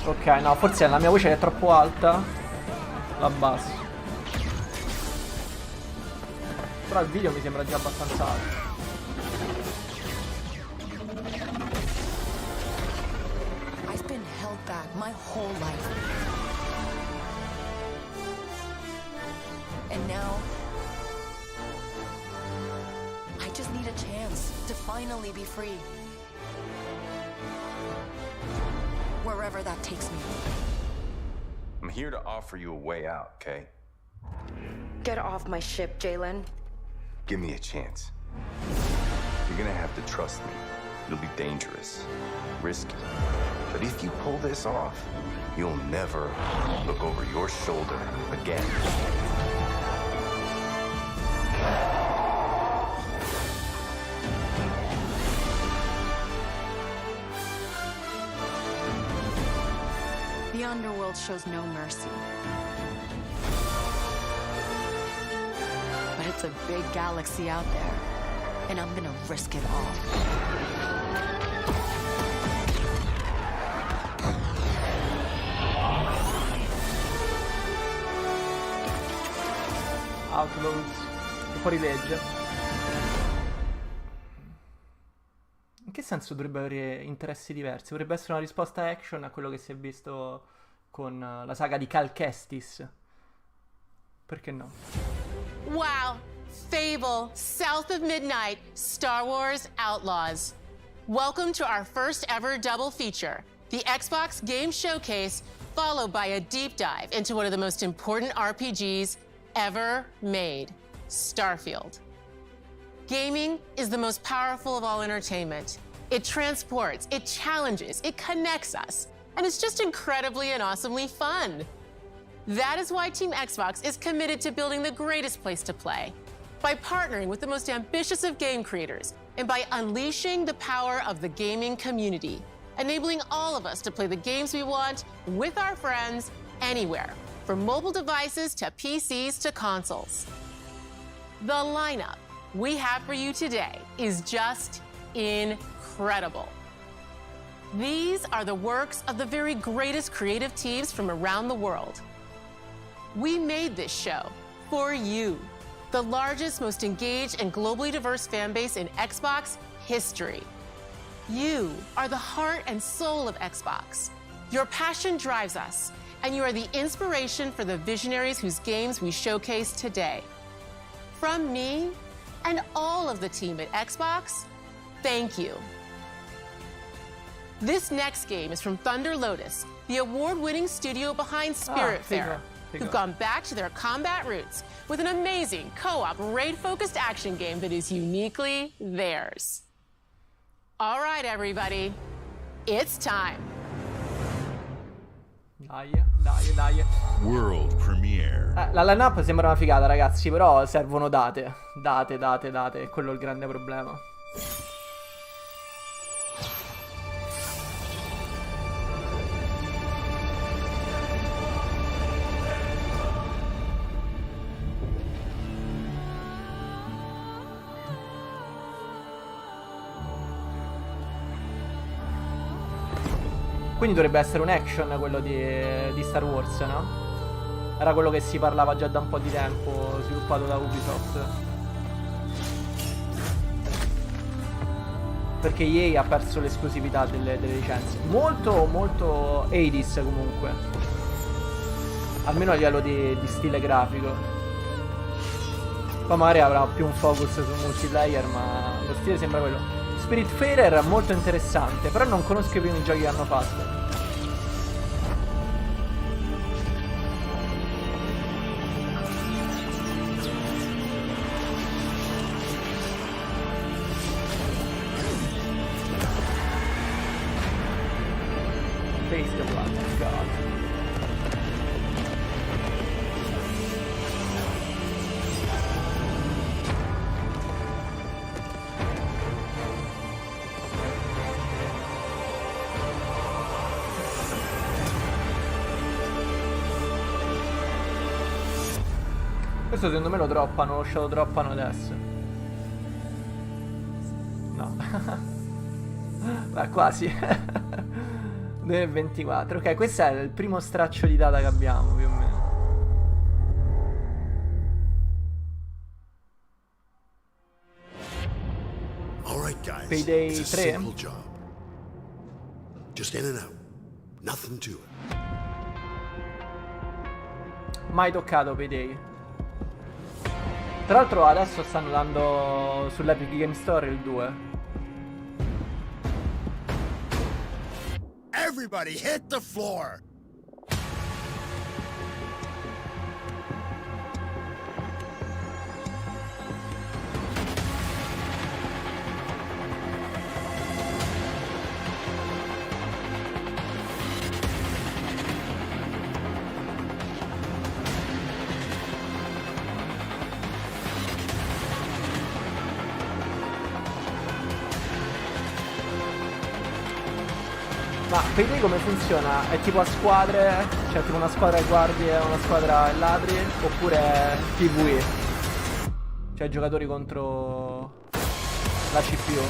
S1: Ok, no, forse è la mia voce che è troppo alta. La abbasso. Però il video mi sembra già abbastanza alto.
S3: I've been held back my whole life. And now, I just need a chance to finally be free. Wherever that takes me.
S6: I'm here to offer you a way out, okay?
S3: Get off my ship, Jalen.
S6: Give me a chance. You're gonna have to trust me. It'll be dangerous, risky. But if you pull this off, you'll never look over your shoulder again.
S3: The underworld shows no mercy. But it's a big galaxy out there, and I'm gonna risk it all.
S1: Outlaws. Fuori legge. In che senso dovrebbe avere interessi diversi? Dovrebbe essere una risposta action a quello che si è visto con la saga di Cal Kestis. Perché no?
S7: Wow! Fable, South of Midnight, Star Wars Outlaws. Welcome to our first ever double feature, the Xbox Game Showcase, followed by a deep dive into one of the most important RPGs ever made, Starfield. Gaming is the most powerful of all entertainment. It transports, it challenges, it connects us, and it's just incredibly and awesomely fun. That is why Team Xbox is committed to building the greatest place to play, by partnering with the most ambitious of game creators, and by unleashing the power of the gaming community, enabling all of us to play the games we want with our friends anywhere, from mobile devices to PCs to consoles. The lineup we have for you today is just incredible. These are the works of the very greatest creative teams from around the world. We made this show for you, the largest, most engaged, and globally diverse fan base in Xbox history. You are the heart and soul of Xbox. Your passion drives us, and you are the inspiration for the visionaries whose games we showcase today. From me and all of the team at Xbox, thank you. This next game is from Thunder Lotus, the award-winning studio behind Spiritfarer, who've gone back to their combat roots with an amazing co-op raid-focused action game that is uniquely theirs. All right, everybody, it's time.
S1: Dai.
S4: World premiere.
S1: La line-up sembra una figata, ragazzi, però servono date. Date, è quello il grande problema. quindi dovrebbe essere un action quello di Star Wars, no? Era quello che si parlava già da un po' di tempo, sviluppato da Ubisoft. Perché EA ha perso l'esclusività delle licenze. Molto, molto 80s comunque. Almeno a livello di stile grafico. Poi magari avrà più un focus sul multiplayer, ma lo stile sembra quello. Spiritfarer è molto interessante, però non conosco i primi giochi che hanno fatto. Face the blood, God. Questo secondo me lo droppano, lo shadow droppano adesso. No. Beh, quasi. 2024. Ok, questo è il primo straccio di data che abbiamo, più o meno.
S8: All right, guys.
S1: Payday
S8: It's a
S1: 3?
S8: simple job. Just in and out. Nothing to it.
S1: Mai toccato Payday. Tra l'altro adesso stanno dando sull'Epic Game Store il 2.
S8: Everybody hit the floor.
S1: Ma Payday come funziona? È tipo a squadre? Cioè tipo una squadra guardie e una squadra ladri? Oppure PvE? Cioè giocatori contro la CPU?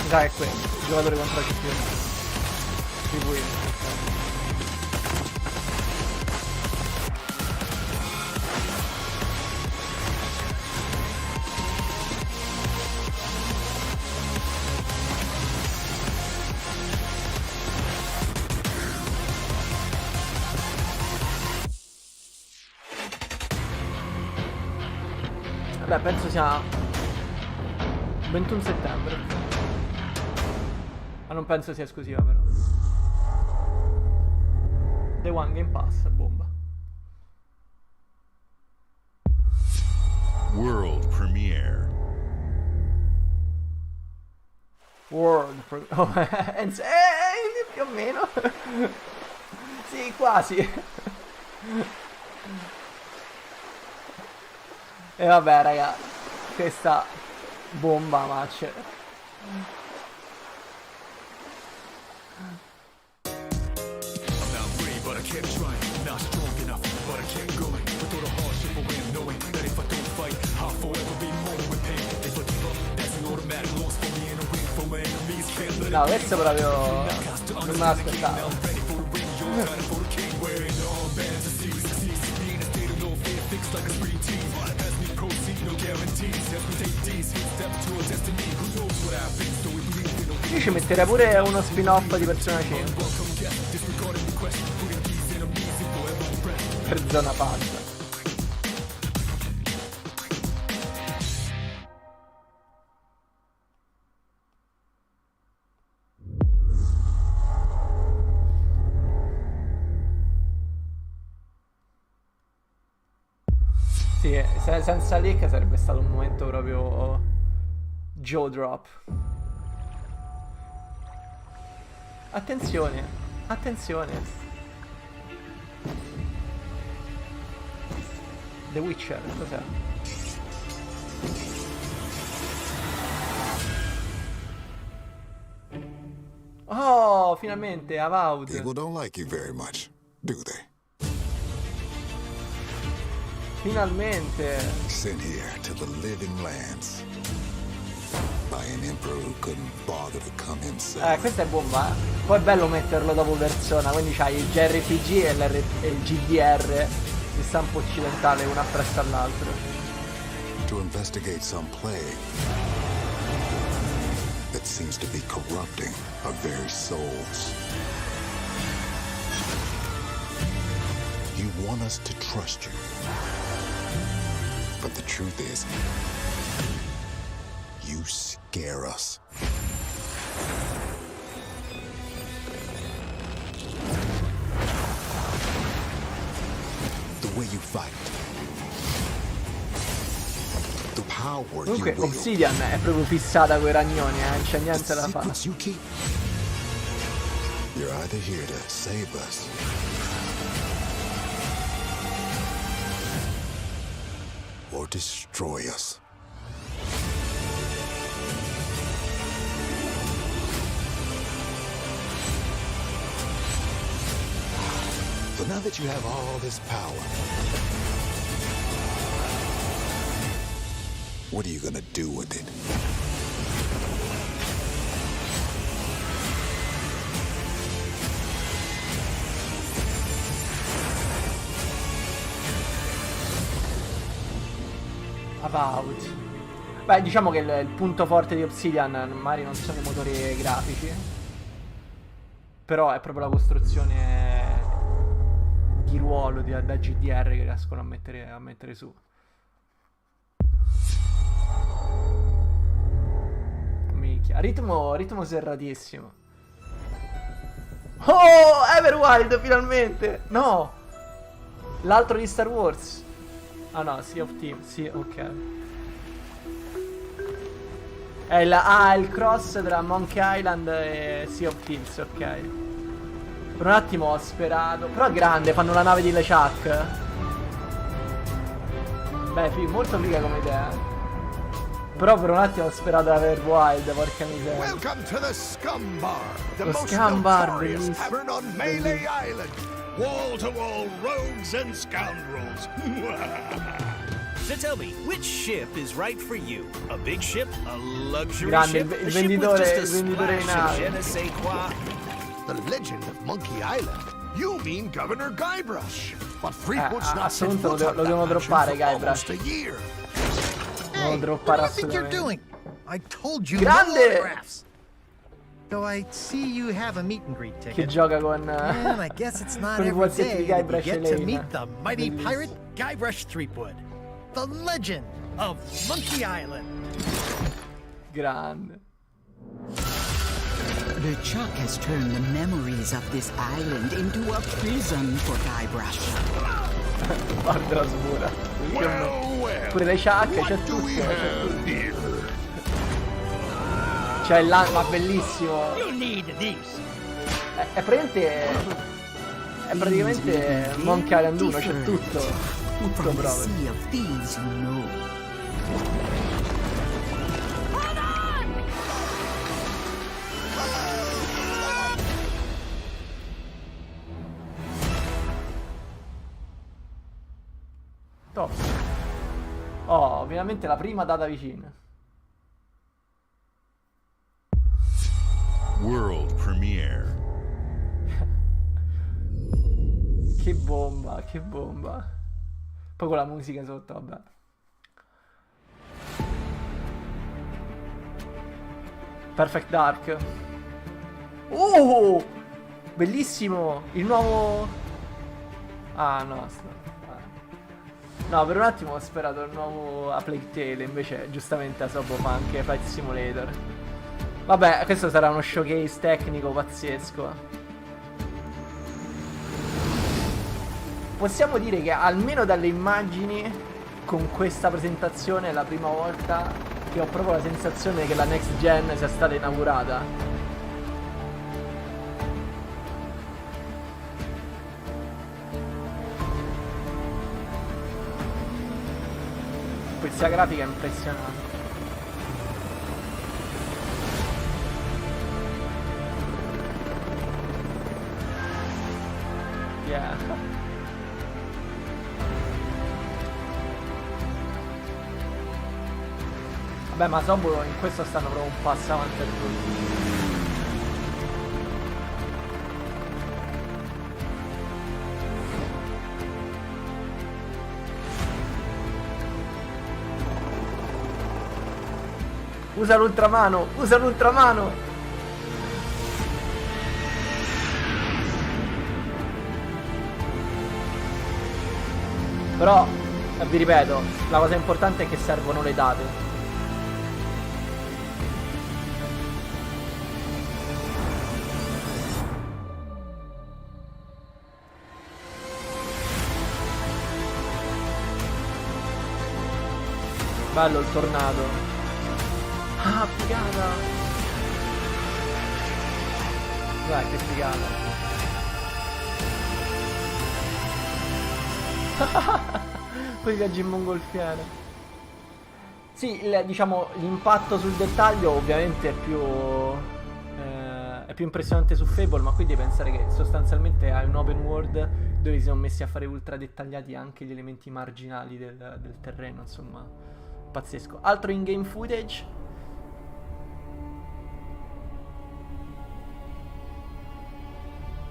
S1: Mi sa che è questo, giocatori contro la CPU. PvE. Beh, penso sia 21 settembre. Ma non penso sia esclusiva però. Day One Game Pass, bomba.
S4: World premiere.
S1: Oh, più o meno. Sì, quasi. E vabbè raga, questa bomba match. No, questo proprio non me l'aspettavo. Io ci metterei pure uno spin-off di Persona 5 per zona pazza. Sì, senza leak sarebbe stato un momento proprio jaw drop. Attenzione, attenzione. The Witcher, cos'è? Oh, finalmente, Avowed.
S9: People don't like you very much, do they?
S1: Finalmente.
S9: Sent here to the living lands. by an emperor who couldn't bother to come himself.
S1: Questa è bomba, Poi è bello metterlo dopo persona, quindi c'hai il JRPG e il GDR di stampo occidentale, uno appresso all'altro.
S9: To investigate some plague that seems to be corrupting our very souls. You want us to trust you. But the truth is, you scare us. The way you fight. The power
S1: Comunque
S9: you wield.
S1: Obsidian è proprio fissata con i ragnoni, non c'è niente da fare.
S9: Secrets you keep. You're either here to save us or destroy us. So now that you have all this power, what are you gonna do with it?
S1: Avowed. Beh, diciamo che il punto forte di Obsidian magari non sono i motori grafici, però è proprio la costruzione di ruolo da GDR che riescono a mettere su. Minchia, ritmo serratissimo. Oh, Everwild finalmente! No! L'altro di Star Wars. Ah no, Sea of Thieves, sì, ok. È il cross tra Monkey Island e Sea of Thieves, ok. Per un attimo ho sperato. Però è grande, fanno la nave di LeChuck. Beh, molto figa come idea. Però per un attimo ho sperato Everwild, porca miseria.
S8: Welcome to the Scum Bar, the
S1: Lo
S8: most
S1: Scum Bar,
S8: notorious
S1: bellissimo.
S8: tavern on Melee Island. Wall-to-wall rogues and scoundrels.
S10: So tell me, which ship is right for you? A big ship? A luxury
S1: Grande,
S10: ship?
S1: il
S10: A ship with just a
S1: venditore in
S10: splash of
S1: nave.
S10: je ne sais quoi?
S8: The legend of Monkey Island. You mean Governor Guybrush. But Freeport's not set
S1: assolutamente
S8: foot
S1: lo
S8: on that
S1: devono
S8: mansion
S1: droppare,
S8: for
S1: Guybrush.
S8: almost a year.
S1: Devono droppare
S11: What do you think you're
S1: assolutamente.
S11: doing? I told you
S1: Grande!
S11: no autographs. So I see you have a meet and greet ticket.
S1: Che gioca con
S11: And I guess it's not
S1: con i
S11: every
S1: pupazzetti di
S11: day that you
S1: Guybrush e
S11: get to
S1: Lane.
S11: meet the mighty
S1: Bellissimo.
S11: pirate Guybrush Threepwood, the legend of Monkey Island.
S1: Grande.
S12: LeChuck has turned the memories of this island into a prison for Guybrush.
S1: Guarda la smura.
S8: Well,
S1: Pure le ciacche, c'è
S8: what do we
S1: tutto.
S8: have here?
S1: C'è il ma bellissimo.
S11: You need these.
S1: È praticamente Monkey Island 1, c'è tutto. Tutto
S12: From the
S1: proprio.
S12: Sea of Thieves, you know.
S1: Top. Oh, finalmente la prima data vicina.
S4: World premiere.
S1: Che bomba, che bomba. Poi con la musica sotto, vabbè. Perfect Dark. Oh! Bellissimo! Il nuovo... Ah, no. No, per un attimo ho sperato il nuovo A Plague Tale, invece giustamente Asobo fa anche Flight Simulator. Vabbè, questo sarà uno showcase tecnico pazzesco. Possiamo dire che almeno dalle immagini, con questa presentazione è la prima volta che ho proprio la sensazione che la next gen sia stata inaugurata. Questa grafica è impressionante. Yeah. Beh, ma Sobo in questo stanno proprio un passo avanti a tutti. Usa l'ultramano, usa l'ultramano. Però, vi ripeto, la cosa importante è che servono le date. Bello il tornado. Ah, figata! Dai, che figata! Poi viaggi in mongolfiere. Sì, diciamo, l'impatto sul dettaglio ovviamente è più impressionante su Fable, ma qui devi pensare che sostanzialmente hai un open world dove si sono messi a fare ultra dettagliati anche gli elementi marginali del terreno, insomma, pazzesco. Altro in-game footage.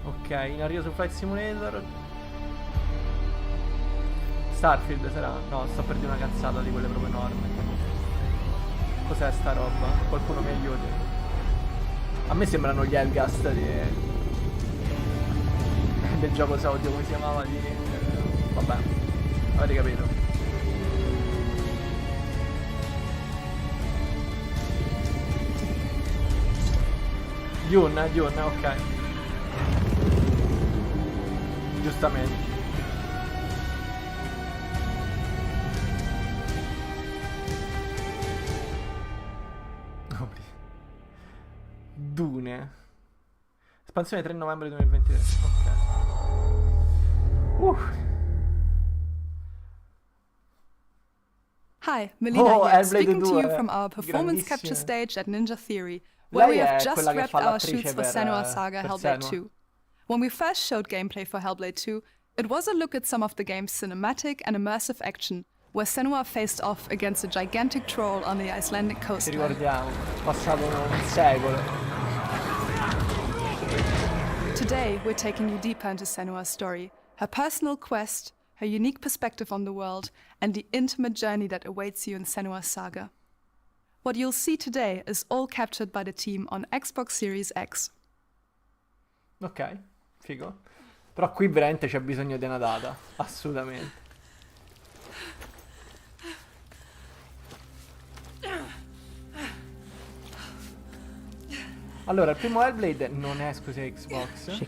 S1: Ok, in arrivo su Flight Simulator. Starfield sarà? No, sto per dire una cazzata di quelle proprio enormi. Cos'è sta roba? Qualcuno mi aiuti. A me sembrano gli Hellgast del gioco Saudio, come si chiamava di... Vabbè, avete capito. Dune, ok. Giustamente. Dune. Espansione 3 novembre 2023. Ok.
S13: Hi, Melina here, speaking to you
S1: 2,
S13: from our performance capture
S1: grandissima.
S13: stage at Ninja Theory, where we
S1: Lei
S13: have
S1: è
S13: just
S1: quella che
S13: wrapped
S1: fa
S13: our
S1: l'attrice
S13: shoots for
S1: per,
S13: Senua Saga
S1: per
S13: Hellblade
S1: Senua.
S13: 2. When we first showed gameplay for Hellblade 2, it was a look at some of the game's cinematic and immersive action, where Senua faced off against a gigantic troll on the Icelandic
S1: Ci
S13: coastline.
S1: ricordiamo, passato un secolo.
S13: Today, we're taking you deeper into Senua's story, her personal quest, her unique perspective on the world, and the intimate journey that awaits you in Senua's Saga. What you'll see today is all captured by the team on Xbox Series X.
S1: Ok, figo. Però qui veramente c'è bisogno di una data, assolutamente. Allora, il primo Hellblade non è esclusivo Xbox.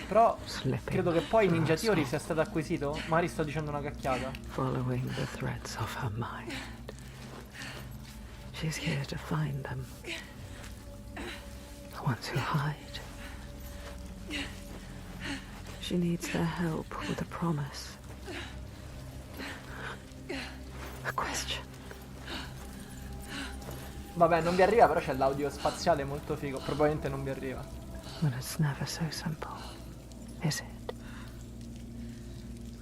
S1: Però credo che poi Ninja Theory sia stato acquisito. Magari sto dicendo una cacchiata.
S14: Following the threads of her mind. She's here to find them. The ones who hide. She needs their help with a promise. A question.
S1: Vabbè, non vi arriva, però c'è l'audio spaziale molto figo. Probabilmente non vi arriva.
S14: But it's never so simple, is it?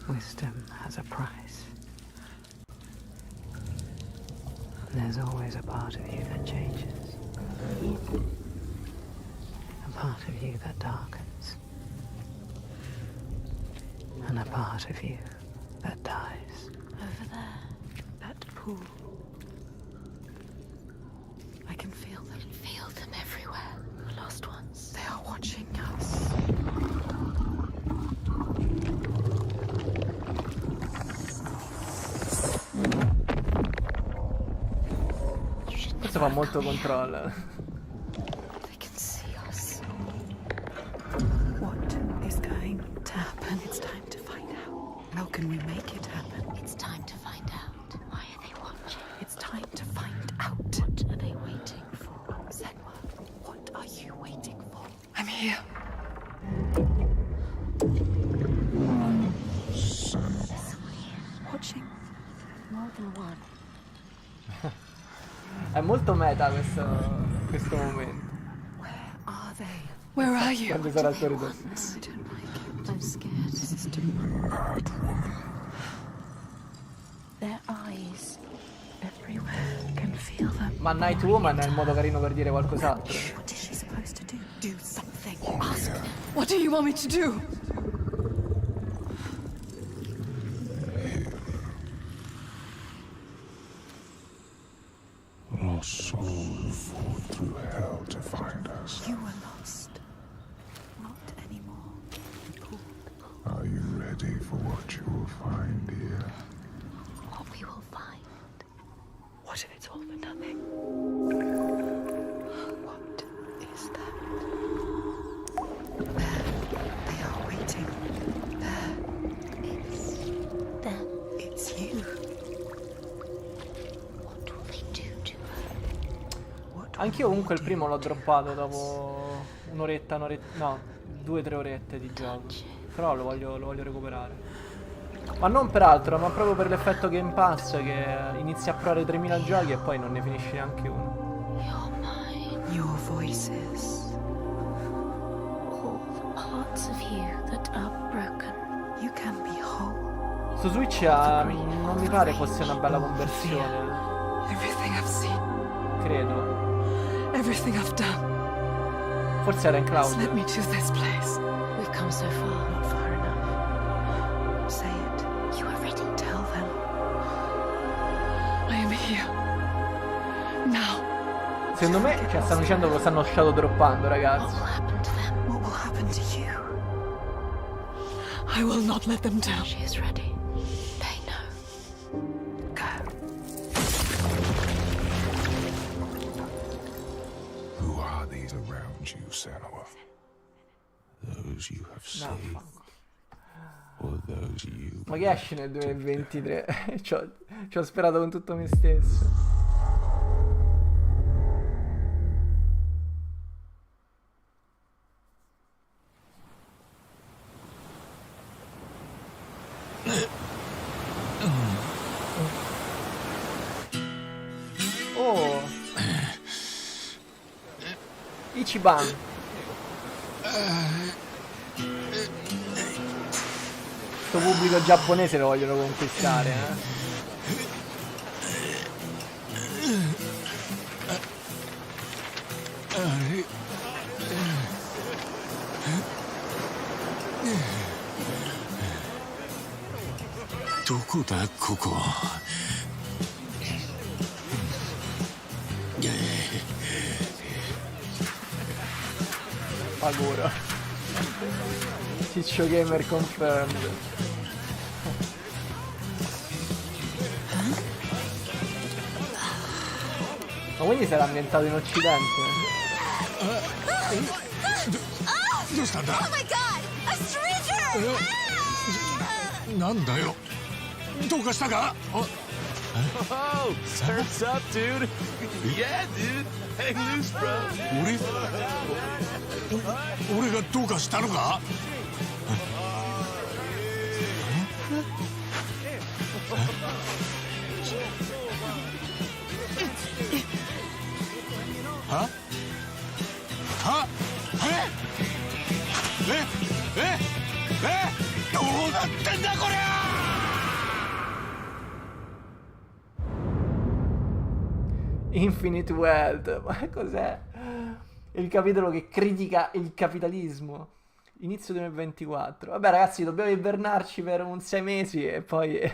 S14: Wisdom has a price. There's always a part of you that changes. A part of you that darkens. And a part of you that dies.
S15: Over there, that pool. I can feel them. Feel them everywhere. The lost ones. They are watching us.
S1: Questo fa molto control.
S15: They can see us. What is going to happen? It's time to find out. How can we make it happen? It's time to find out. Why are they watching? It's time to find out. What are they waiting for? Senua, what are you waiting for?
S13: I'm here.
S15: Watching. More than one.
S1: È molto meta questo momento.
S15: Are they?
S13: Where are you?
S1: Quando sarà il corridoio.
S15: I don't like it. I'm scared. This is too... Their eyes. everywhere can feel them.
S1: Ma Night Woman è il modo carino per dire qualcos'altro.
S15: What is she supposed to do? Do something. Ask them.
S13: What do you want me to do?
S9: Lost souls fought through hell to find us.
S15: You were lost. Not anymore.
S9: Are you ready for what you will find here?
S15: What we will find. What if it's all for nothing? What is that? There. They are waiting. There. It's them. It's you. What will they do to her?
S1: Anch'io comunque il primo l'ho droppato dopo un'oretta, no, 2-3 orette di gioco. Però lo voglio recuperare. Ma non per altro, ma proprio per l'effetto Game Pass, che inizi a provare 3000 giochi e poi non ne finisci neanche uno.
S15: You're mine. Your voices. All the parts of you that are broken. You can be whole.
S1: Su Switch non mi pare fosse una bella conversione.
S13: Everything I've seen.
S1: Credo.
S13: Everything I've done.
S1: Forse era in cloud.
S13: Has led me to this place.
S15: We've come so far, not far enough. Say it. You are ready. Tell them.
S13: I am here. Now.
S1: Secondo me, stanno dicendo che lo stanno shadow droppando, ragazzi.
S15: What will happen to them? What will happen to you?
S13: I will not let them down.
S15: She is ready. They know. Go.
S9: Who are these around you, Senua? Those you have saved? Or those you...
S1: Ma che esce nel 2023? ci ho sperato con tutto me stesso. Oh, Ichiban. Sto pubblico giapponese lo vogliono conquistare,
S9: Doko da koko?
S1: Paura. Ciccio Gamer confirmed. Ma quindi sarà ambientato in occidente?
S9: Oh
S16: my god! A stranger!
S9: なんだよどうかしたか
S10: Oh, surf's up, dude. Yeah, dude. Hang loose, bro.
S9: 俺がどうかしたのかははどうなってんだこりゃ
S1: Infinite Wealth, ma cos'è? Il capitolo che critica il capitalismo. Inizio 2024. Vabbè ragazzi, dobbiamo ibernarci per un 6 mesi e poi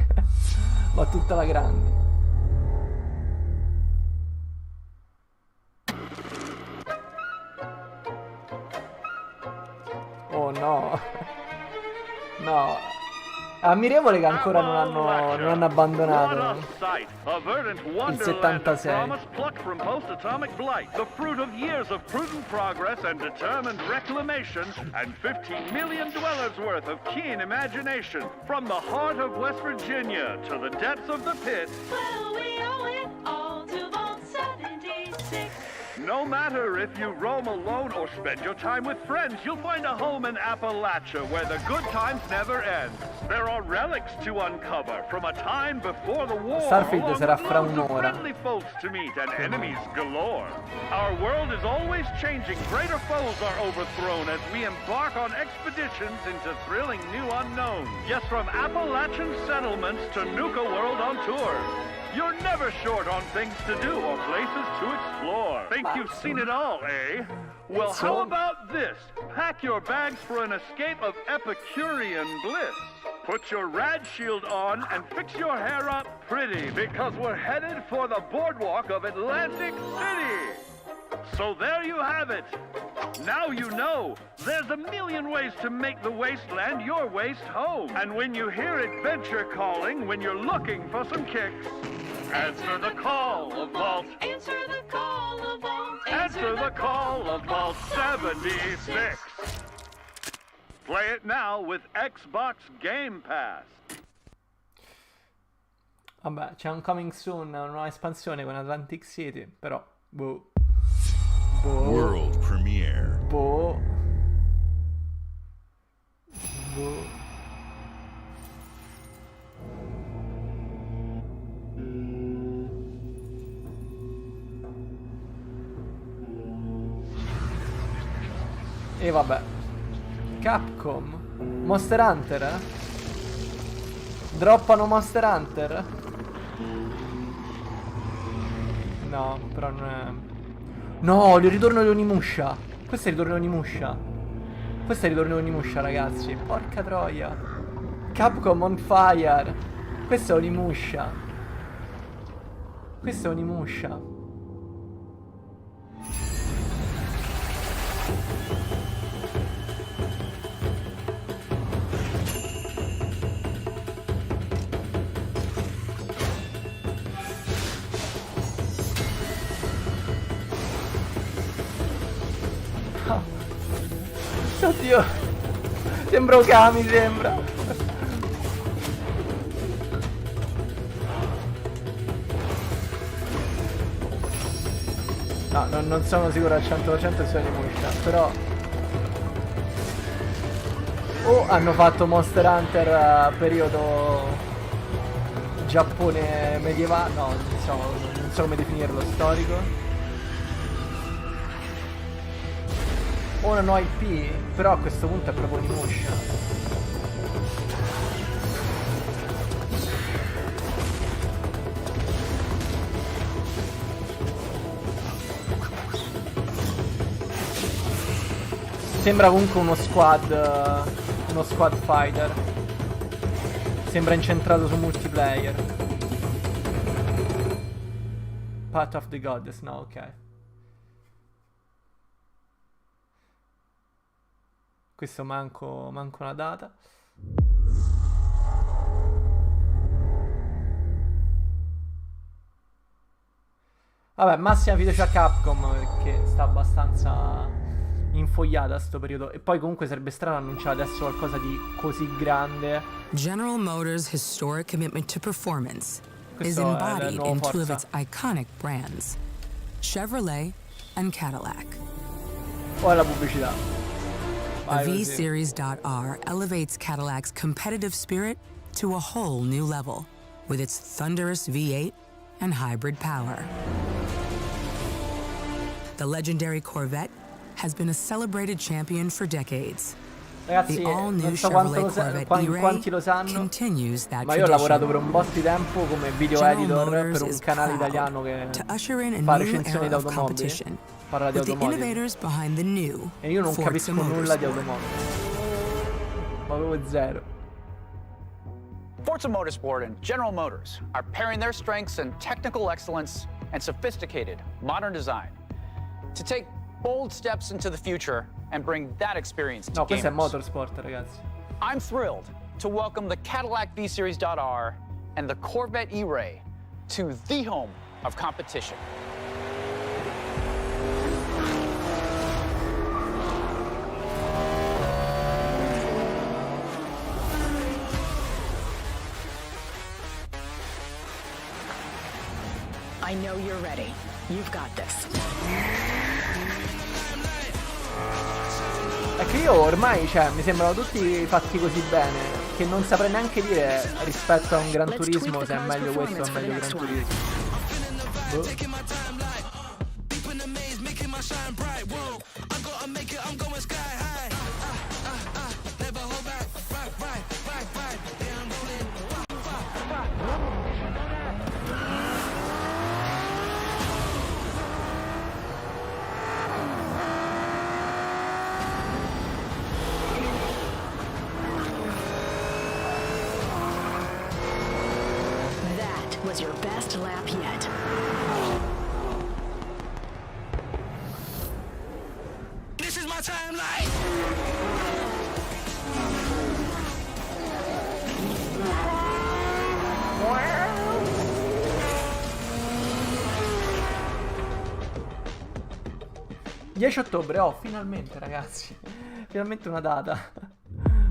S1: va tutta la grande. Oh no. No. Ammirevole che ancora non hanno abbandonato il 76.
S17: The fruit of years of prudent progress and determined reclamation, and 15 million dwellers worth of keen imagination. From the heart of West Virginia to the depths of the pit.
S16: Well, we owe it all to Vault 76.
S17: No matter if you roam alone or spend your time with friends, you'll find a home in Appalachia where the good times never end. There are relics to uncover from a time before the war.
S1: Starfield sarà fra un'ora.
S17: Friendly folks to meet and enemies galore. Our world is always changing. Greater foes are overthrown as we embark on expeditions into thrilling new unknowns. Yes, from Appalachian settlements to Nuka World on tour. You're never short on things to do or places to explore. Think you've seen it all, eh? Well, how about this? Pack your bags for an escape of Epicurean bliss. Put your rad shield on and fix your hair up pretty, because we're headed for the boardwalk of Atlantic City. So there you have it. Now you know. There's a million ways to make the wasteland your waste home. And when you hear adventure calling, when you're looking for some kicks, answer the call of Vault.
S16: Answer the call of Vault.
S17: Answer the call of Vault 76. Play it now with Xbox Game Pass.
S1: Vabbè, c'è un coming soon, una nuova espansione con Atlantic City, però boh.
S4: World premiere.
S1: Boh. E vabbè. Capcom. Monster Hunter, eh? Droppano Monster Hunter? No, però non è... No, il ritorno di Onimusha. Questo è il ritorno di Onimusha. Questo è il ritorno di Onimusha, ragazzi. Porca troia. Capcom on fire. Questo è Onimusha. Questo è Onimusha. Oddio. Sembra Okami, sembra. No, non sono sicuro al 100% se sono Onimusha, però... O hanno fatto Monster Hunter periodo Giappone medievale, no, non so come definirlo, storico. O una nuova IP, però a questo punto è proprio Onimusha. Sembra comunque uno squad fighter. Sembra incentrato su multiplayer. Path of the Goddess, no, ok. Questo manco una data. Vabbè, massima fiducia a Capcom perché sta abbastanza infogliata sto periodo. E poi comunque sarebbe strano annunciare adesso qualcosa di così grande.
S18: General Motors' historic commitment to performance is
S1: Questo è il
S18: embodied
S1: nuovo
S18: in two of
S1: Forza.
S18: its iconic brands, Chevrolet and Cadillac.
S1: O è la pubblicità.
S18: The V-Series.R elevates Cadillac's competitive spirit to a whole new level with its thunderous V8 and hybrid power. The legendary Corvette has been a celebrated champion for decades.
S1: Ragazzi,
S18: The all-new
S1: non so
S18: Chevrolet Corvette
S1: quanti lo sanno,
S18: continues that
S1: ma io ho lavorato per
S18: tradition.
S1: un botto di tempo come video
S18: General
S1: editor
S18: Motors
S1: per un
S18: is
S1: canale
S18: proud
S1: italiano che
S18: to usher in a
S1: fa
S18: new
S1: recensioni
S18: era
S1: di
S18: of
S1: automobili,
S18: competition
S1: parla di
S18: with the
S1: automobili,
S18: innovators behind the new
S1: e io non
S18: Forza
S1: capisco nulla di
S18: Motorsport.
S1: automobili, ma proprio zero.
S19: Forza Motorsport and General Motors are pairing their strengths in technical excellence and sophisticated modern design to take bold steps into the future and bring that experience to
S1: No, questo è
S19: gamers.
S1: motorsport, ragazzi.
S19: I'm thrilled to welcome the Cadillac V-Series.R and the Corvette E-Ray to the home of competition.
S20: I know you're ready. You've got this.
S1: È che io ormai, cioè, mi sembrano tutti fatti così bene che non saprei neanche dire rispetto a un Gran Turismo se è meglio questo o meglio Gran Turismo. Boh.
S20: was your best lap yet.
S10: This is my timeline!
S1: «10 ottobre, oh, finalmente ragazzi, finalmente una data,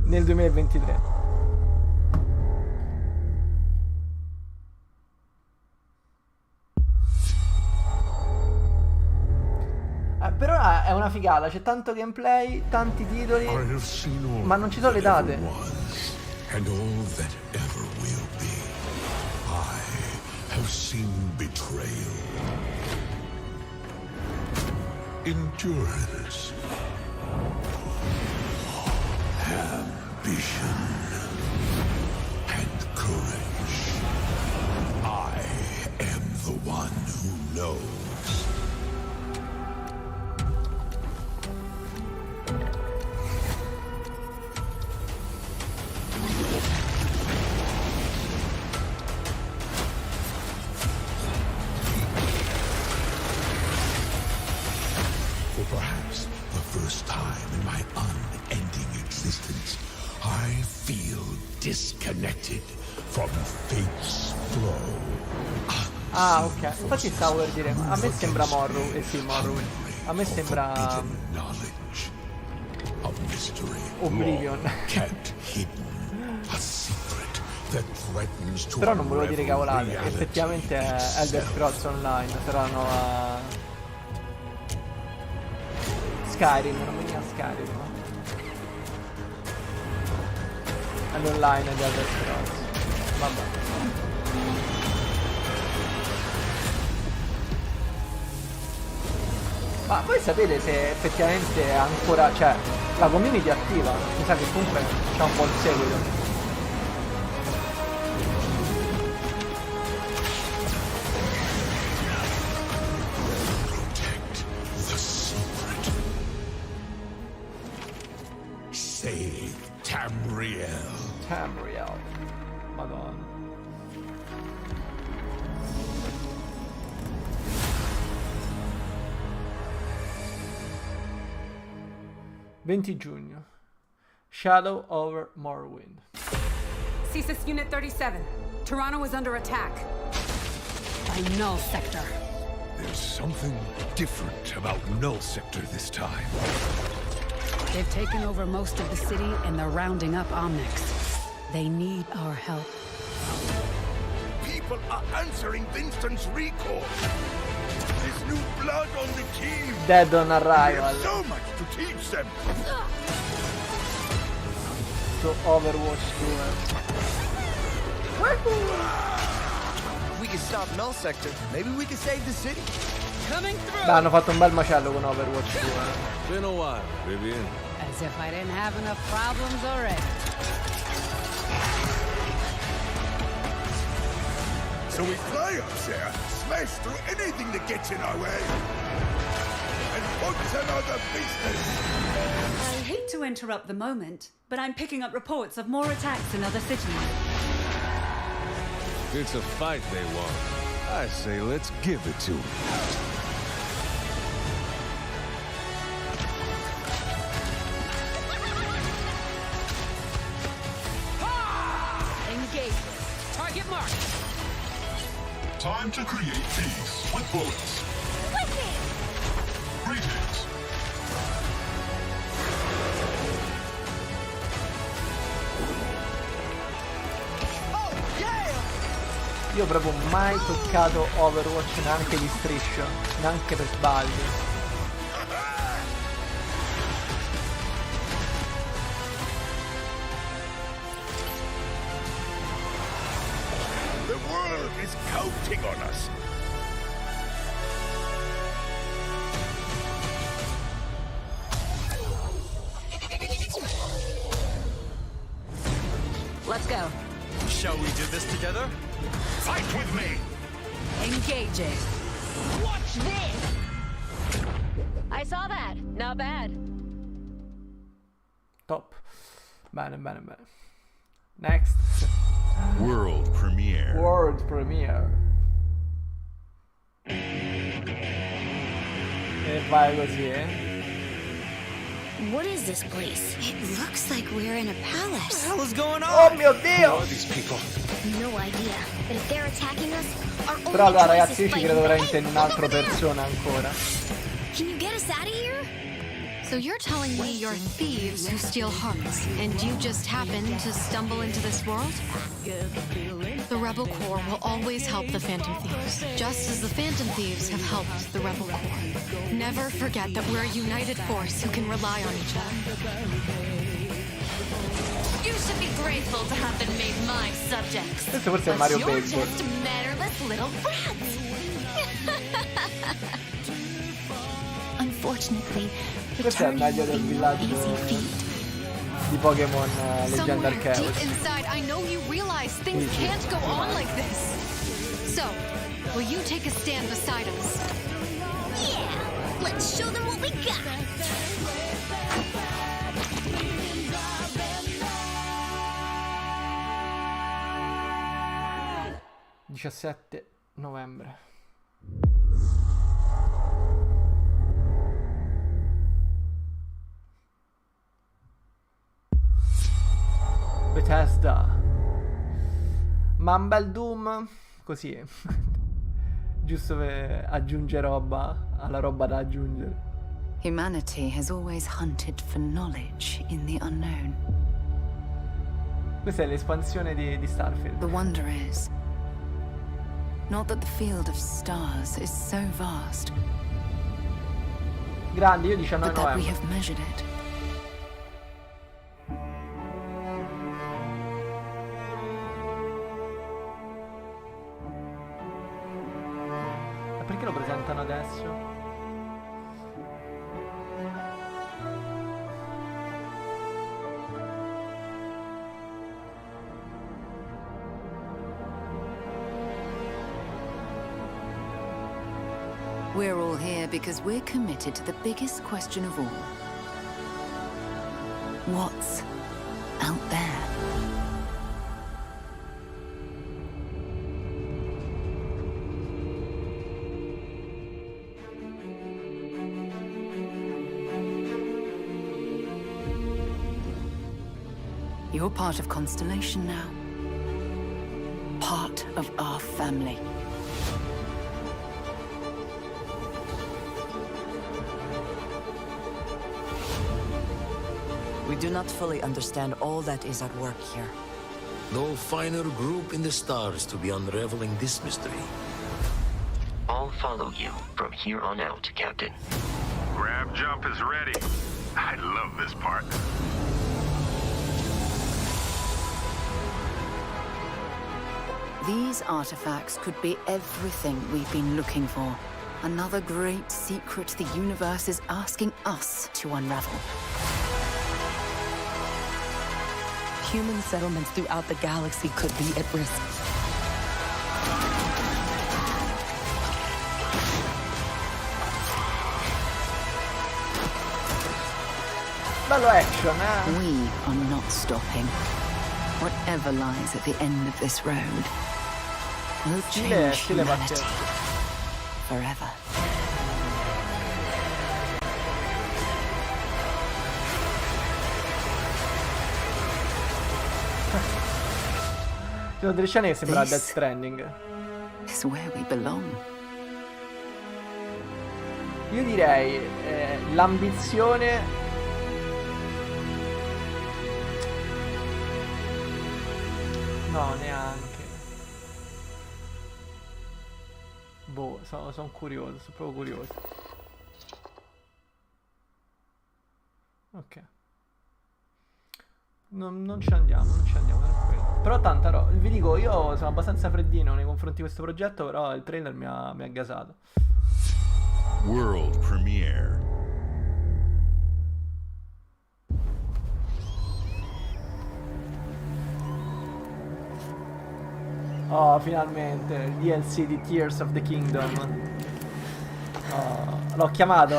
S1: nel 2023. Per ora è una figata, c'è tanto gameplay, tanti titoli, ma non ci sono le date.
S9: And all that ever will be. I have seen betrayal, endurance, ambition, and courage. I am the one who knows. For perhaps the first time in my unending existence, I feel disconnected from fate's flow.
S1: Ah, ok. Infatti stavo per dire, a me sembra Morrowind, sì, Morrowind. A me sembra Oblivion. Però non volevo dire cavolate, effettivamente è Elder Scrolls Online, sarà la nuova Skyrim, non mi chiama Skyrim. È l'online di Elder Scrolls. Vabbè. Ma voi sapete se effettivamente è ancora, cioè, la community è attiva? Mi sa che comunque c'è un buon seguito.
S9: Save Tamriel.
S1: Tamriel. Madonna. «20 giugno. Shadow over Morrowind».
S21: CSIS Unit 37. Toronto is under attack. By Null Sector.
S8: There's something different about Null Sector this time.
S21: They've taken over most of the city and they're rounding up Omnics. They need our help.
S8: People are answering Winston's recall. There's new blood on the team.
S1: Dead on arrival.
S8: There's so much to teach them.
S1: So Overwatch 2.
S22: We can stop Null Sector. Maybe we can save the city. Coming through.
S1: Beh, hanno fatto un bel macello con Overwatch 2.
S22: Been a while, Vivian.
S21: As if I didn't have enough problems already.
S8: So we fly up there, smash through anything that gets in our way, and put another business.
S23: I hate to interrupt the moment, but I'm picking up reports of more attacks in other cities.
S22: It's a fight they want. I say let's give it to them.
S21: Engage. Target marked.
S4: Time to create peace with bullets. Greetings.
S1: Io proprio mai toccato Overwatch neanche di striscio, neanche per sbaglio.
S8: The world is counting on us.
S21: Let's go.
S10: Shall we do this together?
S8: Fight with me!
S21: Engaging.
S20: Watch this! I saw that. Not bad.
S1: Top. Bene, bene, bene. Next.
S4: World premiere.
S1: World premiere. E vai così,
S2: What is this place? It looks like we're in a palace.
S22: What the hell is going on?
S1: Oh mio Dio!
S22: Who are these people?
S2: No idea. But if they're attacking us, our only
S1: Però allora
S2: choice
S1: ragazzi, io
S2: is
S1: ci
S2: fighting
S1: credo
S2: back.
S1: veramente in un'altra persona ancora.
S2: Can you get us out of here?
S5: So you're telling me you're thieves who steal hearts, and you just happened to stumble into this world? The Rebel Corps will always help the Phantom Thieves, just as the Phantom Thieves have helped the Rebel Corps. Never forget that we're a united force who can rely on each other.
S2: You should be grateful to have been made my subjects.
S1: Questo forse è
S2: But
S1: Mario
S2: you're
S1: Baseball.
S2: just mannerless little brats. Unfortunately,
S1: Questo è il meglio del villaggio di Pokémon Legend
S5: Somewhere deep
S1: Arceus.
S5: inside, I know you realize things
S1: Dici?
S5: can't go on like this. So, will you take a stand beside us?
S2: Yeah, let's show them what we got.
S1: 17 novembre. Bethesda. Ma un bel Doom così. Giusto per aggiungere roba alla roba da aggiungere.
S15: Humanity has always hunted for knowledge in the unknown.
S1: Questa è l'espansione di Starfield.
S15: The wonder is not that the field of stars is so vast,
S1: Grandi, io 19
S15: but that we
S1: novembre.
S15: have measured it.
S1: Ma perché lo presentano adesso?
S15: We're all here because we're committed to the biggest question of all. What's out there? You're part of Constellation now. Part of our family.
S6: We do not fully understand all that is at work here.
S24: No finer group in the stars to be unraveling this mystery.
S25: I'll follow you from here on out, Captain.
S4: Grab jump is ready. I love this part.
S15: These artifacts could be everything we've been looking for. Another great secret the universe is asking us to unravel.
S6: Human settlements throughout the galaxy could be at risk.
S1: Bello action,
S15: We are not stopping. Whatever lies at the end of this road will change
S1: Stile
S15: humanity
S1: pazzesco.
S15: forever.
S1: Ci sono delle scene che sembra Death Stranding.
S15: Is where we belong.
S1: Io direi l'ambizione. No, neanche. Boh, sono curioso, sono proprio curioso. Ok. Non ci andiamo, tranquillo. Però tanta roba. Vi dico, io sono abbastanza freddino nei confronti di questo progetto, però il trailer mi ha gasato.
S4: World premiere.
S1: Oh, finalmente, il DLC di Tears of the Kingdom. Oh, l'ho chiamato,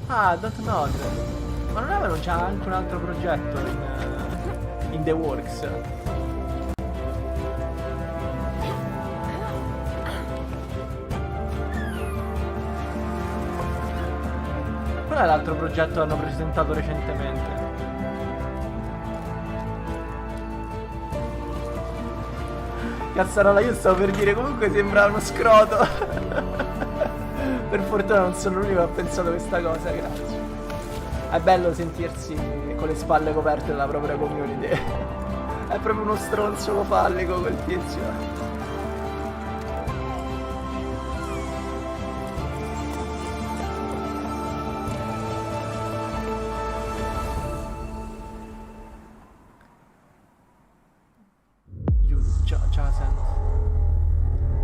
S1: Ah, Don't Know. Ma non avevano già anche un altro progetto in the works? Qual è l'altro progetto che hanno presentato recentemente? Cazzarola, io stavo per dire, comunque sembra uno scroto. Per fortuna non sono l'unico che ha pensato questa cosa, grazie. È bello sentirsi con le spalle coperte dalla propria community. È proprio uno stronzo fallico quel tizio.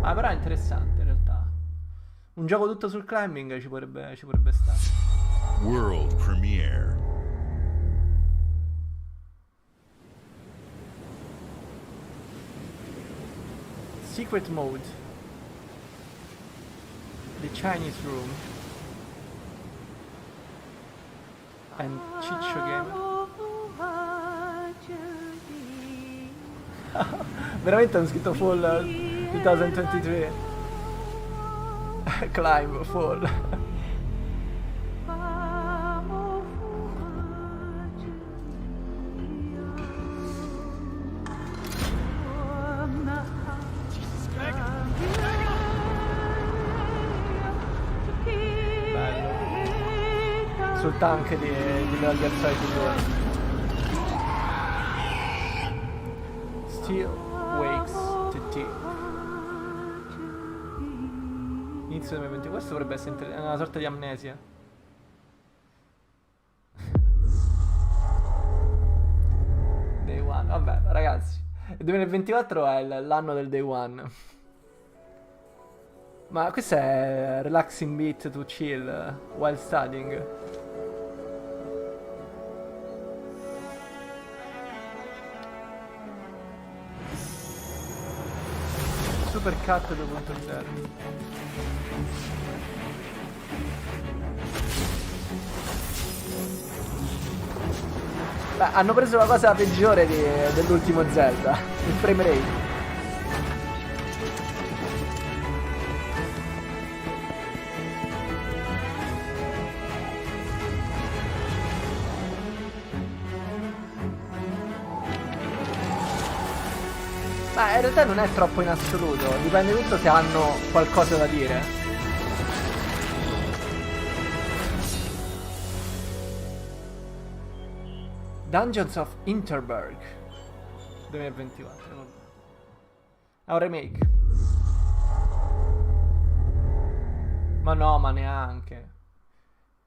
S1: Ah, però è interessante in realtà. Un gioco tutto sul climbing ci potrebbe stare.
S4: World premiere.
S1: Secret mode. The Chinese room. And Ciccio Game. Veramente hanno scritto Fall 2023. Climb, Fall. Bello. Sul tank di Metal Gear Solid 2. Still wakes to tea. Inizio 2020. Questo dovrebbe essere una sorta di amnesia. Day one. Vabbè, ragazzi, il 2024 è l'anno del Day one. Ma questo è Relaxing Beat to Chill While Studying. Super Cut 2.0. Beh, hanno preso la cosa peggiore dell'ultimo Zelda, il frame rate. Ma in realtà non è troppo in assoluto, dipende tutto se hanno qualcosa da dire. Dungeons of Interberg 2024, vabbè. È un remake. Ma no, ma neanche.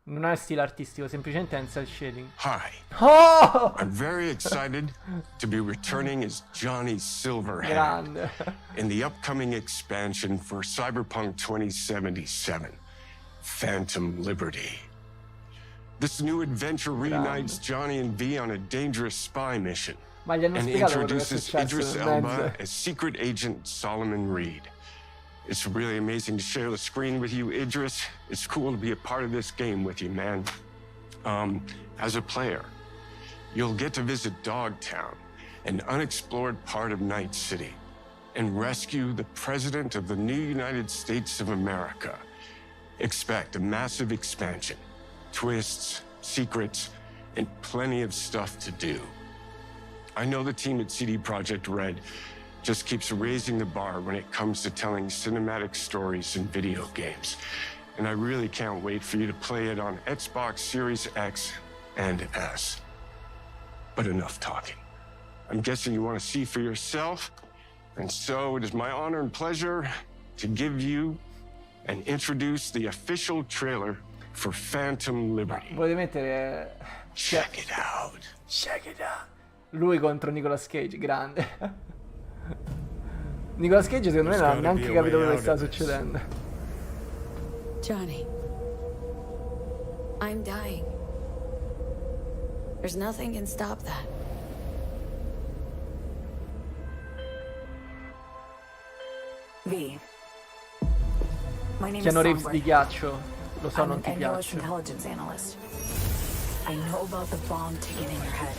S1: Non ha stile artistico, semplicemente è in cel shading.
S3: Hi.
S1: Oh!
S3: I'm very excited to be returning as Johnny Silverhand
S1: Grande.
S3: in the upcoming expansion for Cyberpunk 2077, Phantom Liberty. This new adventure reunites Johnny and V on a dangerous spy mission
S1: Ma gli hanno
S3: and
S1: spiegato quello che è
S3: introduces
S1: successo
S3: Idris
S1: nel
S3: Elba
S1: mezzo.
S3: as secret agent Solomon Reed. It's really amazing to share the screen with you, Idris. It's cool to be a part of this game with you, man. As a player, you'll get to visit Dogtown, an unexplored part of Night City, and rescue the President of the new United States of America. Expect a massive expansion, twists, secrets, and plenty of stuff to do. I know the team at CD Projekt Red just keeps raising the bar when it comes to telling cinematic stories in video games. And I really can't wait for you to play it on Xbox Series X and S. But enough talking. I'm guessing you want to see for yourself, and so it is my honor and pleasure to give you and introduce the official trailer for Phantom Liberty.
S1: Volete mettere...
S3: Check it out.
S1: Check it out. Lui contro Nicolas Cage, grande. Nicolas Cage secondo me non ha neanche capito quello che stava succedendo.
S7: Johnny, I'm dying. There's nothing can stop that.
S6: V. My name is
S1: Keanu Reeves di
S6: Songbird.
S1: ghiaccio. Lo so,
S6: I'm
S1: non
S6: an
S1: ti
S6: Endless
S1: piace.
S6: intelligence analyst. I know about the bomb ticking in your head.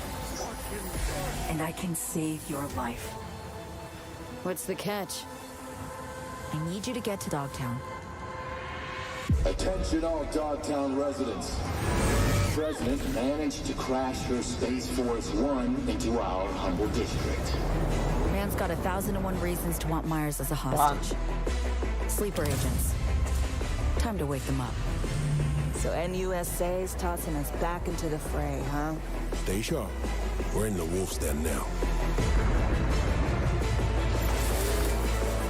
S6: And I can save your life.
S7: What's the catch?
S11: I need you to get to Dogtown.
S12: Attention all Dogtown residents. The President managed to crash her Space Force One into our humble district.
S11: Man's got 1,001 reasons to want Myers as a hostage. Sleeper agents. Time to wake them up.
S6: So NUSA's tossing us back into the fray, huh?
S9: Stay sharp. We're in the wolf's den now.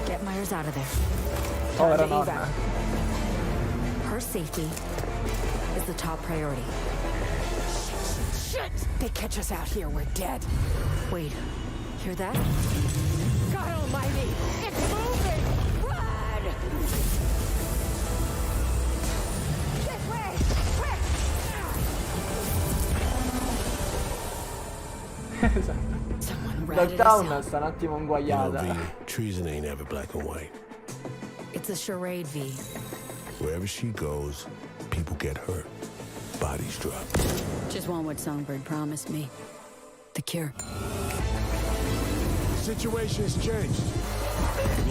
S11: Get Myers out of there.
S1: Povera
S11: Time to
S1: nonna.
S11: evac. Her safety is the top priority.
S6: Shit! They catch us out here, we're dead.
S11: Wait, hear that?
S6: God almighty! It's moving! Run! This way! Quick!
S1: Dogtown sta un attimo inguagliata.
S9: You know, V, treason ain't ever black and white.
S11: It's a charade, V.
S9: Wherever she goes, people get hurt. Bodies drop.
S7: Just want what Songbird promised me. The cure.
S9: Situation's changed.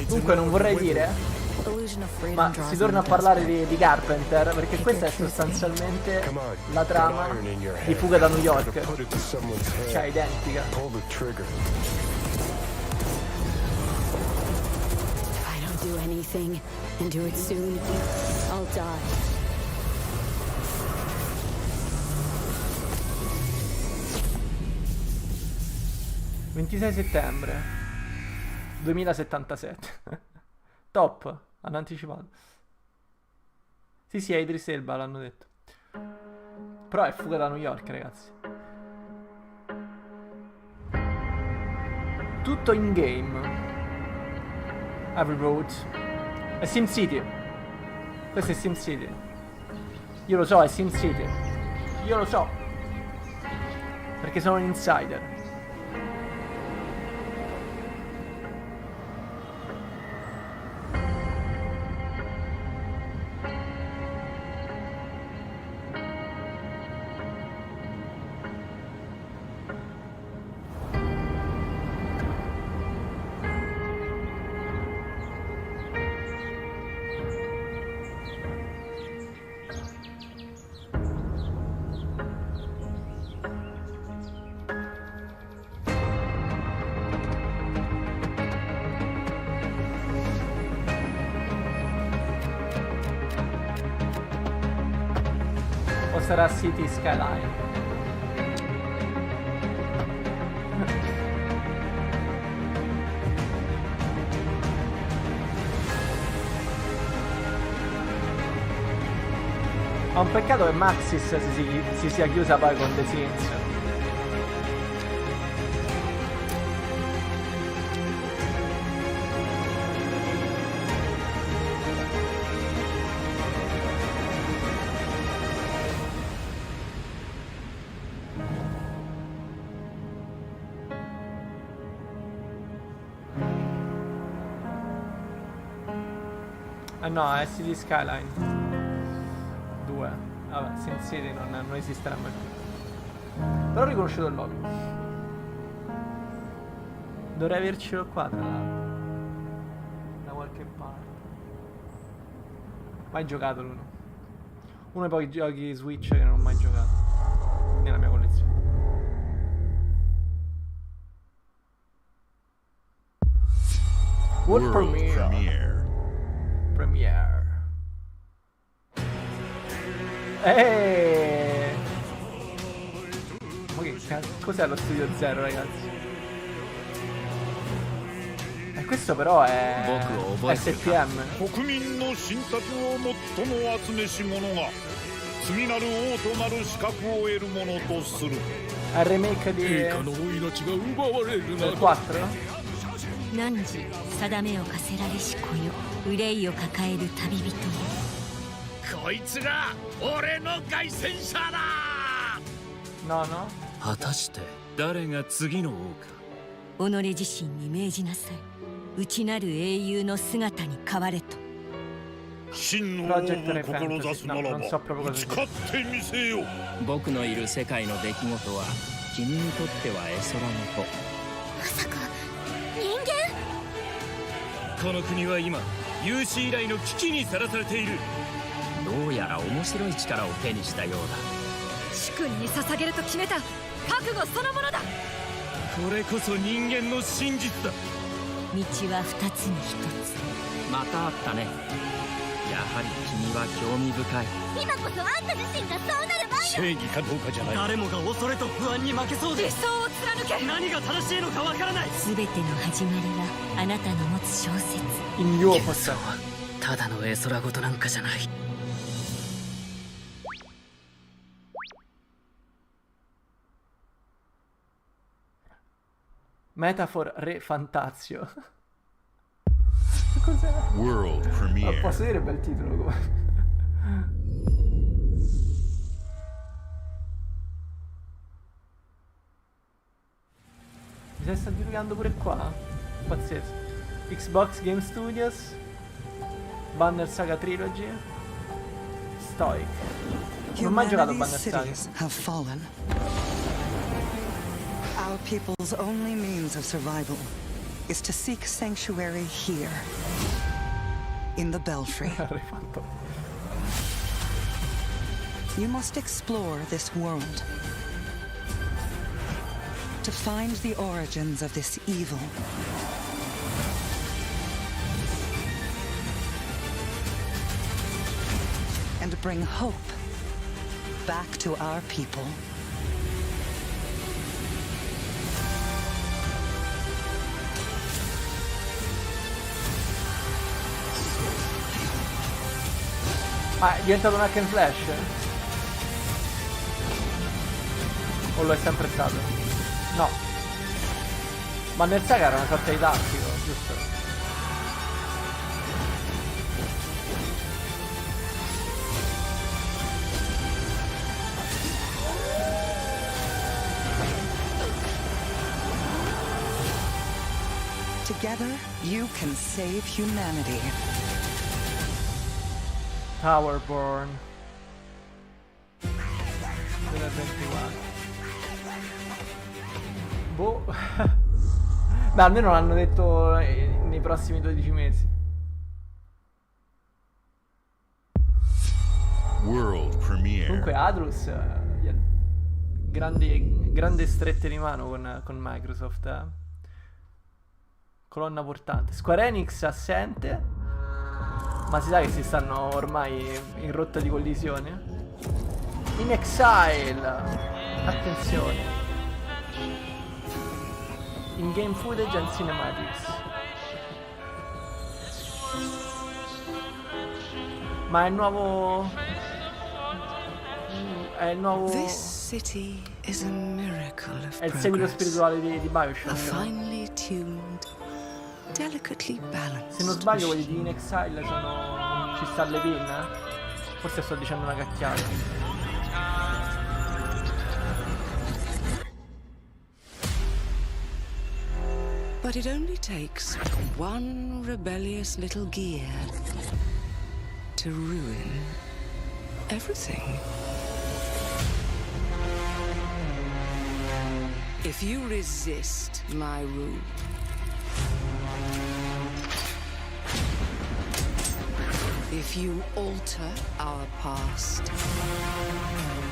S1: Comunque non vorrei dire, ma si torna a parlare di Carpenter, perché questa è sostanzialmente la trama di Fuga da New York. Cioè, identica.
S7: If I don't do anything and do it soon, I'll die.
S1: 26 settembre 2077. Top, hanno anticipato. Sì, è Idris Elba, l'hanno detto. Però è Fuga da New York, ragazzi. Tutto in game. Everwild. È SimCity. Questo è SimCity. Io lo so, è SimCity. Io lo so. Perché sono un insider. Sarà City Skyline. Ma un peccato che Maxis si sia chiusa poi con The Sims. No, è City Skyline 2. Vabbè, Sin City non esisterà mai più. Però ho riconosciuto il logo. Dovrei avercelo qua tra l'altro, da qualche parte. Mai giocato l'uno. Uno dei pochi giochi Switch che non ho mai giocato nella mia collezione. World Premiere. Ma che cos'è lo Studio Zero, ragazzi? E questo però è STM.
S4: 次なる王となる資格を得るものとする。
S1: Al remake di del 4?
S13: 汝定めを課せられし子よ、憂いを抱える旅人よ。
S10: こいつが俺の凱旋者だ。
S1: No, no.
S14: 果たして誰が次の王か。
S13: 己自身に命じなさい。内なる英雄の姿に変われと。
S4: 真の王を志すならば打ち勝ってみせよ。
S14: 僕のいる世界の出来事は君にとっては絵空の子。
S13: まさか人間？
S14: この国は今有史以来の危機にさらされている。どうやら面白い力を手にしたようだ。
S13: 主君に捧げると決めた覚悟そのものだ。
S14: これこそ人間の真実だ。
S13: 道は二つに一つ。
S14: またあったね。やはり君は興味深い。
S13: 今こそあんた自身がそうなる番よ。
S10: 正義かどうかじゃない。
S14: 誰もが恐れと不安に負けそうで。
S13: 理想を貫け。
S14: 何が正しいのかわからない。
S13: 全ての始まりはあなたの持つ小説。
S14: 幻想はただの絵空事なんかじゃない。
S1: Metafor Re Fantazio. Cos'è?
S4: World premiere.
S1: Posso dire bel titolo come? Mi sta giocando pure qua? Pazzesco. Xbox Game Studios, Banner Saga Trilogy, Stoic. Non ho mai giocato a Banner Saga.
S16: Have fallen. Our people's only means of survival is to seek sanctuary here, in the Belfry. You must explore this world to find the origins of this evil. And bring hope back to our people.
S1: Ah, è diventato un hack and slash? O lo è sempre stato? No. Ma nel Saga era una sorta di tattico, giusto?
S16: Together, you can save humanity.
S1: Towerborn 2024. Boh. Beh, almeno l'hanno detto nei prossimi 12 mesi.
S4: World premiere.
S1: Comunque Adrus grande strette di mano con Microsoft, colonna portante. Square Enix assente, ma si sa che si stanno ormai in rotta di collisione. In Exile, attenzione, in game footage and cinematics. Ma è il nuovo
S16: This city is a miracle of
S1: è il seguito spirituale di Bioshock.
S16: A finely tuned, delicately balanced.
S1: Se non sbaglio quelli di In Exile sono... ci sta Levin? Forse sto dicendo una cacchiata.
S16: But it only takes one rebellious little gear to ruin everything. If you resist my rule, if you alter our past,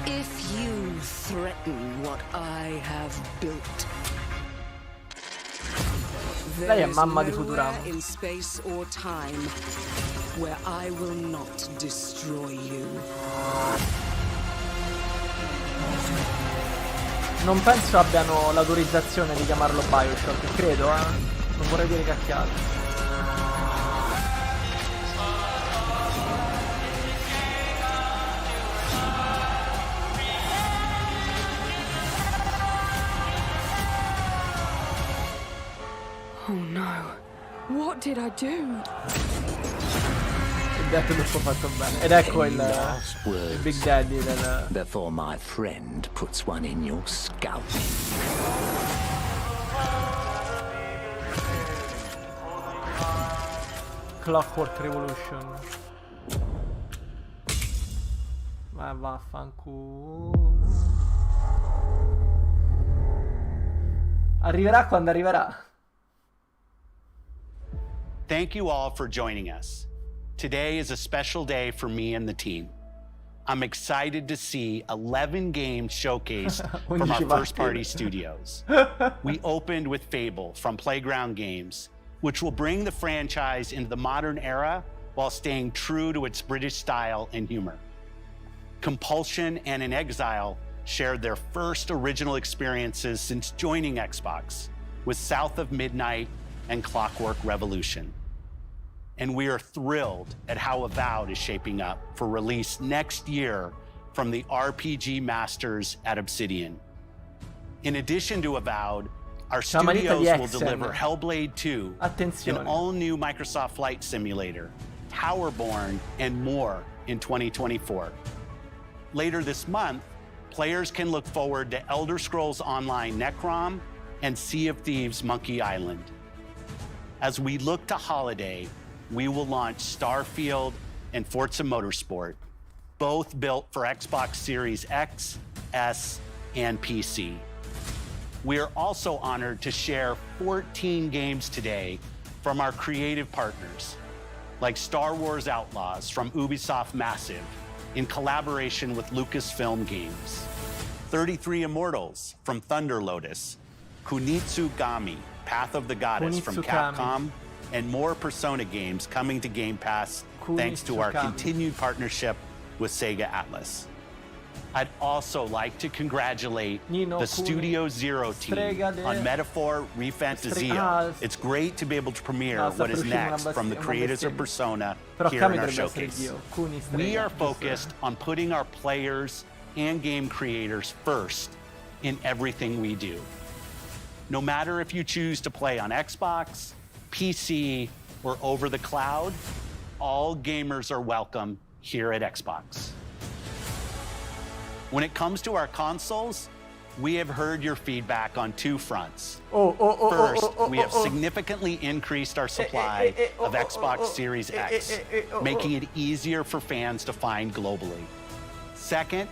S16: if you threaten what I have built,
S1: lei è mamma di Futurama.
S16: in space or time where I will not destroy you.
S1: Non penso abbiano l'autorizzazione di chiamarlo Bioshock, credo, non vorrei dire cacchiate.
S15: Oh no. What did I do?
S1: Il detto troppo fatto bene. Ed ecco il Big Daddy del...
S8: Before my friend puts one in your scalp.
S1: Clockwork Revolution. Ma vaffanculo. Arriverà quando arriverà.
S17: Thank you all for joining us. Today is a special day for me and the team. I'm excited to see 11 games showcased from our first-party studios. We opened with Fable from Playground Games, which will bring the franchise into the modern era while staying true to its British style and humor. Compulsion and In Exile shared their first original experiences since joining Xbox with South of Midnight and Clockwork Revolution. And we are thrilled at how Avowed is shaping up for release next year from the RPG masters at Obsidian. In addition to Avowed, our studios will deliver Hellblade 2, an all-new Microsoft Flight Simulator, Towerborn, and more in 2024. Later this month, players can look forward to Elder Scrolls Online Necrom and Sea of Thieves Monkey Island. As we look to holiday, we will launch Starfield and Forza Motorsport, both built for Xbox Series X, S, and PC. We are also honored to share 14 games today from our creative partners, like Star Wars Outlaws from Ubisoft Massive in collaboration with Lucasfilm Games, 33 Immortals from Thunder Lotus, Kunitsugami, Path of the Goddess from Capcom, and more Persona games coming to Game Pass thanks to our continued partnership with Sega Atlas. I'd also like to congratulate the Studio Zero team on Metaphor Refantasio. It's great to be able to premiere what is next from the creators of Persona here in our showcase. We are focused on putting our players and game creators first in everything we do. No matter if you choose to play on Xbox, PC, or over the cloud, all gamers are welcome here at Xbox. When it comes to our consoles, we have heard your feedback on two fronts. First, we have significantly increased our supply of Xbox Series X, making it easier for fans to find globally. Second,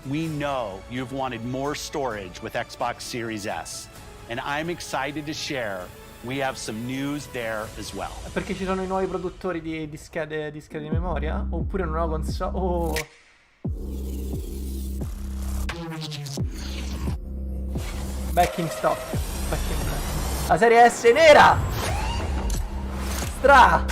S17: we know you've wanted more storage with Xbox Series S, and I'm excited to share we have some news there as well.
S1: Perché ci sono i nuovi produttori di schede di memoria? Oppure una nuova console? Oh! Back in stock. La serie S nera! Stra!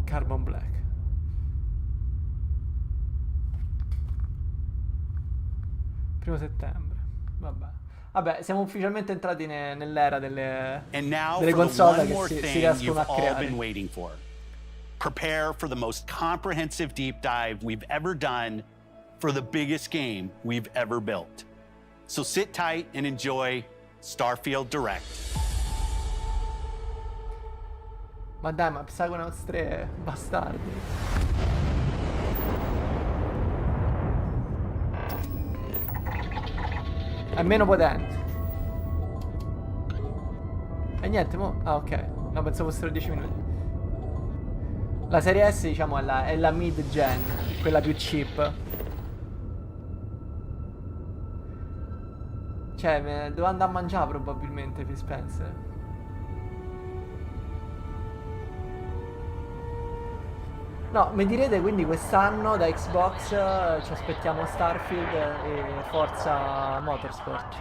S1: Carbon Black. Primo settembre. Vabbè, siamo ufficialmente entrati nell'era delle console che si riescono a creare.
S17: Prepare for the most comprehensive deep dive we've ever done for the biggest game we've ever built. So sit tight and enjoy Starfield Direct.
S1: Ma dai, ma Psychonauts 3, bastardi. È meno potente. E niente, mo... Ah, ok. No, pensavo fossero 10 minuti. La serie S, diciamo, è la mid-gen, quella più cheap. Cioè, doveva andare a mangiare probabilmente Phil Spencer. No, mi direte quindi quest'anno da Xbox ci aspettiamo Starfield e Forza Motorsport.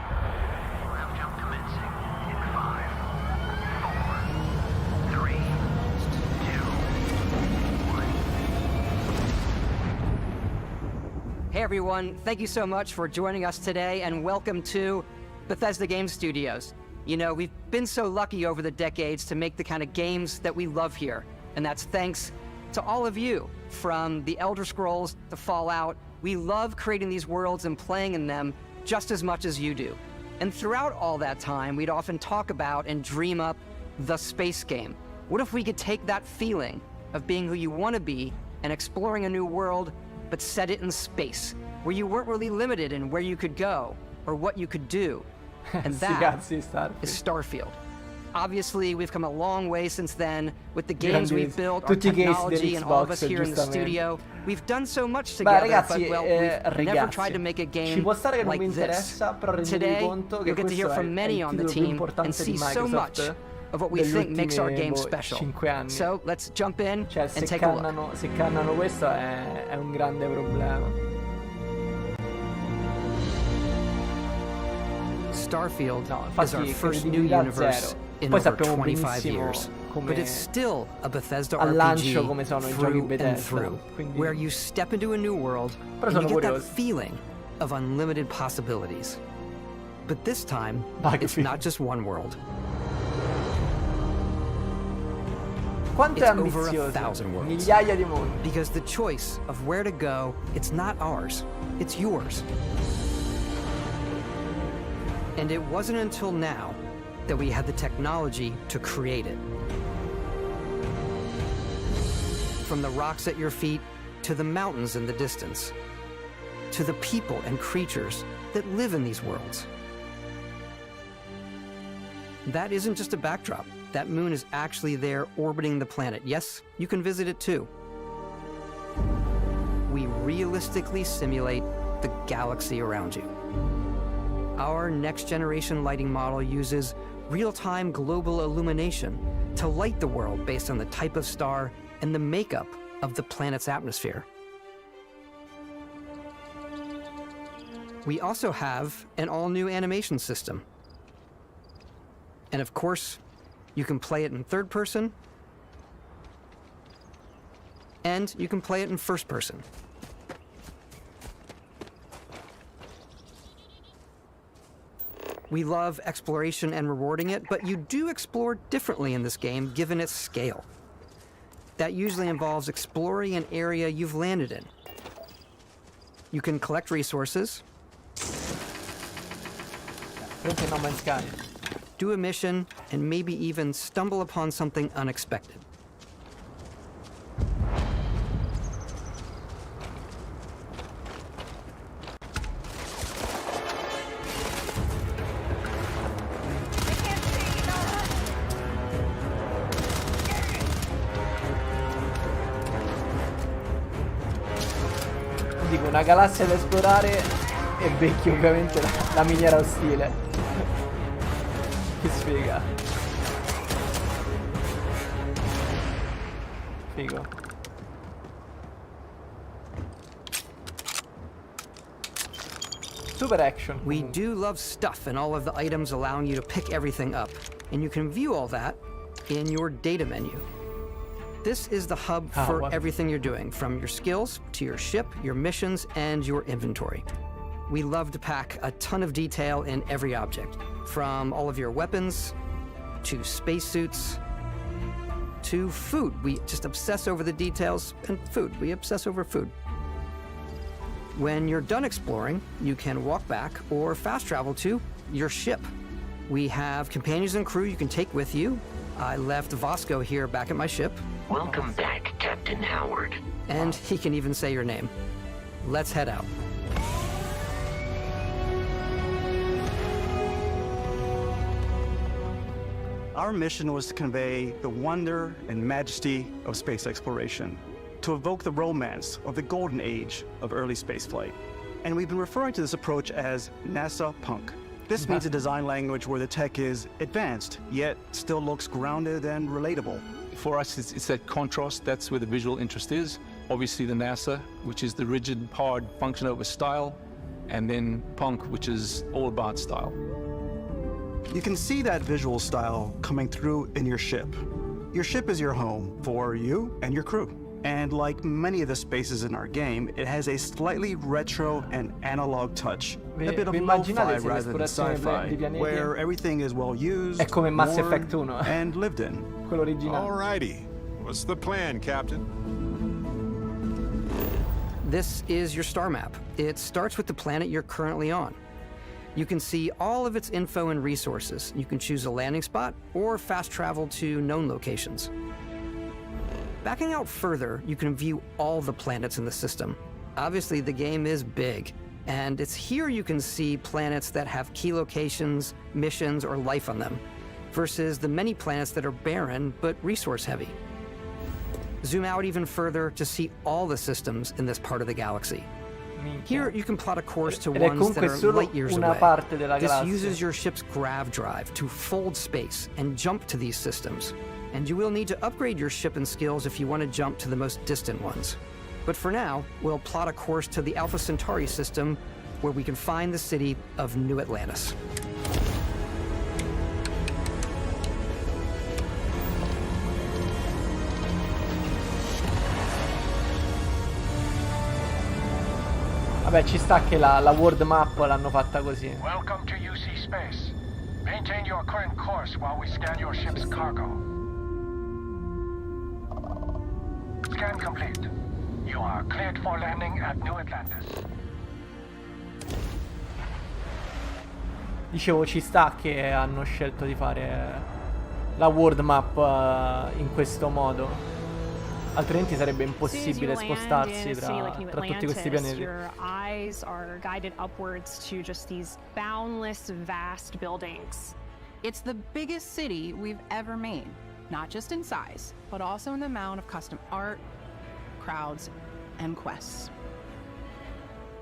S18: Hey everyone, thank you so much for joining us today and welcome to Bethesda Game Studios. You know, we've been so lucky over the decades to make the kind of games that we love here. And that's thanks to all of you. From the Elder Scrolls to Fallout, we love creating these worlds and playing in them just as much as you do. And throughout all that time, we'd often talk about and dream up the space game. What if we could take that feeling of being who you want to be and exploring a new world, but set it in space, where you weren't really limited in where you could go or what you could do? And that is Starfield. Obviously, we've come a long way since then with the games we've built, our technology, and all of us here in the studio. We've done so much together, but well, we've never tried to make a game like this. Today, you'll get to hear from many on the team and see so much of what we think makes our game special. So let's jump in and take a look.
S1: Se cannano questo è un grande problema.
S18: Starfield is our first new universe in over 25 years, but it's still a Bethesda RPG through and through, where you step into a new world and you get that feeling of unlimited possibilities. But this time, it's not just one world. It's over 1,000 worlds. Because the choice of where to go, it's not ours, it's yours. And it wasn't until now that we had the technology to create it. From the rocks at your feet, to the mountains in the distance, to the people and creatures that live in these worlds. That isn't just a backdrop. That moon is actually there orbiting the planet. Yes, you can visit it too. We realistically simulate the galaxy around you. Our next-generation lighting model uses real-time global illumination to light the world based on the type of star and the makeup of the planet's atmosphere. We also have an all-new animation system. And of course, you can play it in third person, and you can play it in first person. We love exploration and rewarding it, but you do explore differently in this game given its scale. That usually involves exploring an area you've landed in. You can collect resources, do a mission, and maybe even stumble upon something unexpected.
S1: Dico, una galassia da esplorare e becchi ovviamente la miniera ostile. Che sfiga. Figo. Super action.
S18: We do love stuff and all of the items allowing you to pick everything up. And you can view all that in your data menu. This is the hub for everything you're doing, from your skills to your ship, your missions, and your inventory. We love to pack a ton of detail in every object, from all of your weapons, to spacesuits, to food. We just obsess over the details, and food. We obsess over food. When you're done exploring, you can walk back or fast travel to your ship. We have companions and crew you can take with you. I left Vasco here back at my ship.
S25: Welcome back, Captain Howard.
S18: And he can even say your name. Let's head out.
S19: Our mission was to convey the wonder and majesty of space exploration, to evoke the romance of the golden age of early spaceflight. And we've been referring to this approach as NASA Punk. This means a design language where the tech is advanced, yet still looks grounded and relatable.
S20: For us, it's that contrast. That's where the visual interest is. Obviously the NASA, which is the rigid, hard, function over style, and then Punk, which is all about style.
S19: You can see that visual style coming through in your ship. Your ship is your home for you and your crew. And like many of the spaces in our game, it has a slightly retro and analog touch. A bit of lo-fi rather than sci-fi, where everything is well used,
S1: è come Mass
S19: worn,
S1: Effect 1,
S19: and lived in.
S1: quello originale.
S2: Alrighty, what's the plan, Captain?
S18: This is your star map. It starts with the planet you're currently on. You can see all of its info and resources. You can choose a landing spot or fast travel to known locations. Backing out further, you can view all the planets in the system. Obviously, the game is big, and it's here you can see planets that have key locations, missions, or life on them, versus the many planets that are barren but resource-heavy. Zoom out even further to see all the systems in this part of the galaxy. Here, you can plot a course to ones that are light years away. This uses your ship's grav drive to fold space and jump to these systems. And you will need to upgrade your ship and skills if you want to jump to the most distant ones. But for now, we'll plot a course to the Alpha Centauri system, where we can find the city of New Atlantis.
S1: Vabbè, ci sta che la world map l'hanno fatta così.
S5: Welcome to UC Space. Maintain your current course while we scan your ship's cargo. Scan complete. You are cleared for landing at New Atlantis.
S1: Dicevo, ci sta che hanno scelto di fare la world map in questo modo. Altrimenti sarebbe impossibile spostarsi tra tutti questi pianeti.
S21: Your eyes are guided upwards to just these boundless, vast buildings.
S15: It's the biggest city we've ever made, not just in size, but also in the amount of custom art, crowds, and quests.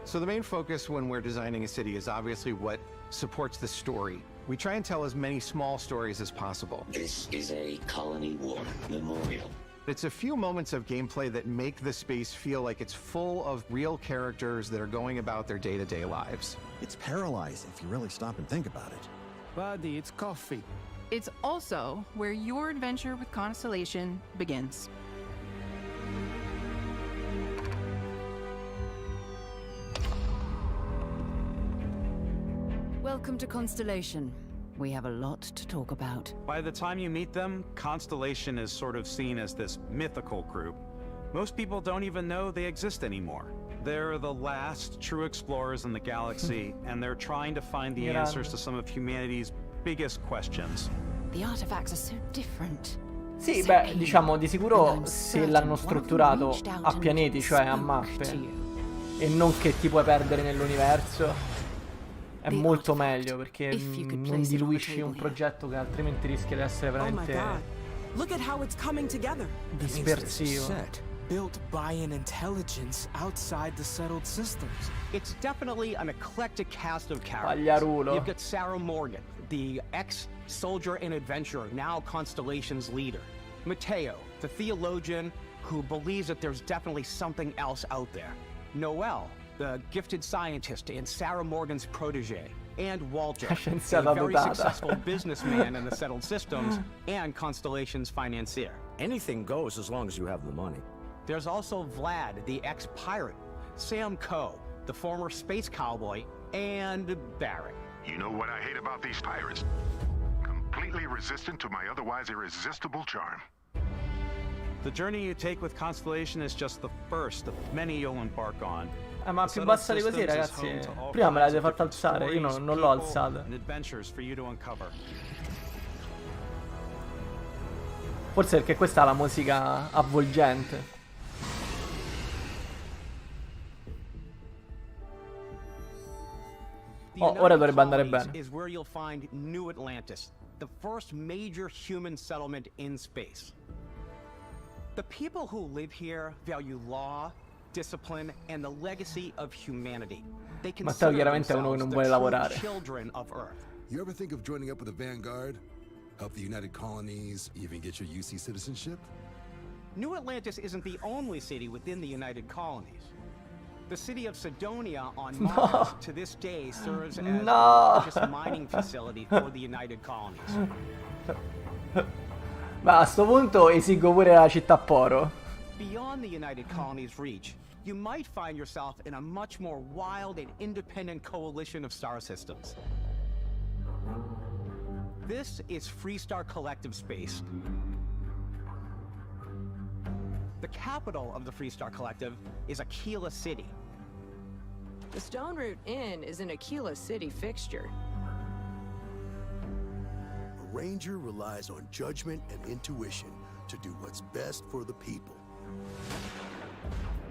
S22: So the main focus when we're designing a city is obviously what supports the story. We try and tell as many small stories as possible.
S25: This is a colony war memorial.
S22: It's a few moments of gameplay that make the space feel like it's full of real characters that are going about their day-to-day lives.
S23: It's paralyzing if you really stop and think about it.
S26: Buddy, it's coffee.
S15: It's also where your adventure with Constellation begins.
S11: Welcome to Constellation. We have a lot to talk about.
S19: By the time you meet them, Constellation is sort of seen as this mythical group. Most people don't even know they exist anymore. They're the last true explorers in the galaxy, and they're trying to find the answers to some of humanity's biggest questions.
S11: The artifacts are so different.
S1: Sì, beh, diciamo di sicuro se l'hanno strutturato a pianeti, cioè a mappe, e non che ti puoi perdere nell'universo, è molto meglio, perché non diluisci un progetto che altrimenti rischia di essere veramente dispersivo.
S26: Built by an intelligence outside the settled systems.
S27: It's definitely an eclectic cast of characters.
S1: Pagliarulo.
S27: You've got Sarah Morgan, the ex-soldier and adventurer, now Constellation's leader. Matteo, the theologian who believes that there's definitely something else out there. Noel, the gifted scientist and Sarah Morgan's protege. And Walter, a very successful businessman in the settled systems and Constellation's financier.
S26: Anything goes as long as you have the money.
S27: There's also Vlad, the ex-pirate, Sam Coe, the former space cowboy, and Barrett.
S28: You know what I hate about these pirates? Completely resistant to my otherwise irresistible charm.
S19: The journey you take with Constellation is just the first of many you'll embark on.
S1: Ma più bassa di così, ragazzi. Prima me l'avete fatta alzare, io non l'ho alzata. Forse perché questa ha la musica avvolgente. Oh, ora dovrebbe andare bene.
S27: Is where you'll find New Atlantis, the first major human settlement in space. The people who live here value law, discipline, and the legacy of humanity. They
S1: Matteo chiaramente è uno che non vuole lavorare.
S27: Children of Earth.
S29: You ever think of joining up with the Vanguard? Help the United Colonies, even get your UC citizenship?
S27: New Atlantis isn't the only city within the United Colonies. The city of Sidonia on Mars to this day serves as the largest mining facility for the United Colonies.
S1: Ma a sto punto esigo pure la città Poro.
S27: Beyond the United Colonies' reach, you might find yourself in a much more wild and independent coalition of star systems. This is Freestar Collective Space. The capital of the Freestar Collective is Aquila City.
S3: The Stone Root Inn is an Aquila City fixture.
S6: A ranger relies on judgment and intuition to do what's best for the people.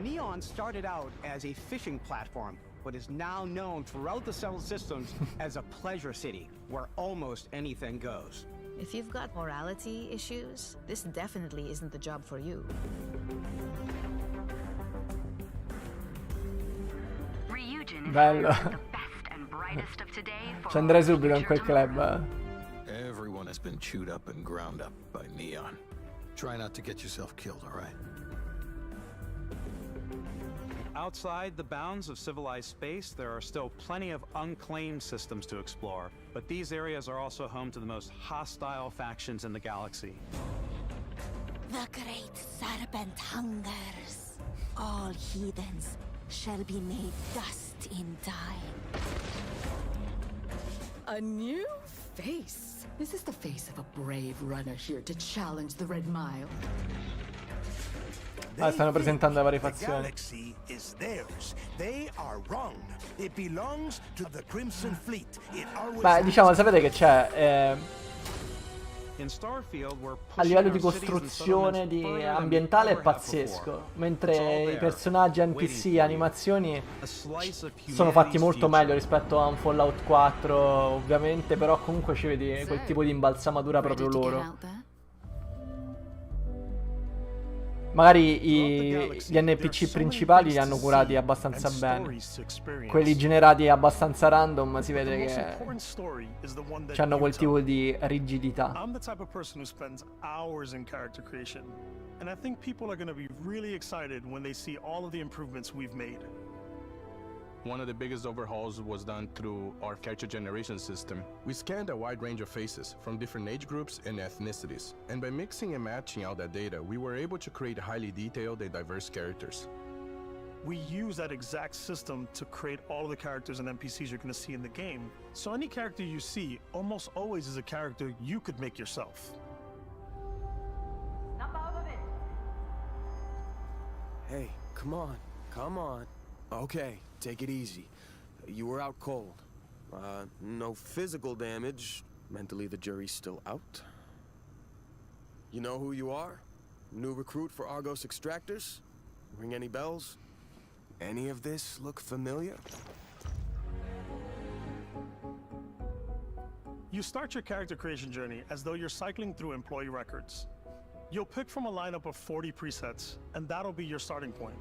S27: Neon started out as a fishing platform, but is now known throughout the settled systems as a pleasure city, where almost anything goes.
S7: If you've got morality issues, this definitely isn't the job for you.
S1: Bello. Ci andrei subito in quel club.
S22: Everyone has been chewed up and ground up by Neon. Try not to get yourself killed, all right?
S19: Outside the bounds of civilized space, there are still plenty of unclaimed systems to explore, but these areas are also home to the most hostile factions in the galaxy.
S15: The great serpent hungers. All heathens shall be made dust in time.
S9: A new face. Is this the face of a brave runner here to challenge the Red Mile?
S1: Ah, stanno presentando le varie
S6: The
S1: fazioni.
S6: galaxy is theirs. They are wrong. It belongs to the Crimson Fleet. It always
S1: Beh, diciamo, sapete che c'è
S19: In Starfield, we're
S1: a livello di costruzione ambientale è pazzesco, mentre i personaggi NPC, animazioni sono fatti molto meglio rispetto a un Fallout 4, ovviamente, però comunque ci vedi quel tipo di imbalsamatura proprio loro. Magari gli NPC principali li hanno curati abbastanza bene. Quelli generati abbastanza random si vede che hanno quel tipo di rigidità.
S10: I'm the type of person who spends hours in character creation, and I think people are going to be really excited when they see all of the improvements we've made.
S12: One of the biggest overhauls was done through our character generation system. We scanned a wide range of faces from different age groups and ethnicities, and by mixing and matching out that data, we were able to create highly detailed and diverse characters.
S10: We use that exact system to create all of the characters and NPCs you're going to see in the game. So any character you see almost always is a character you could make yourself.
S26: Hey, come on, come on. Okay, take it easy. You were out cold. No physical damage. Mentally, the jury's still out. You know who you are? New recruit for Argos Extractors? Ring any bells? Any of this look familiar?
S10: You start your character creation journey as though you're cycling through employee records. You'll pick from a lineup of 40 presets, and that'll be your starting point.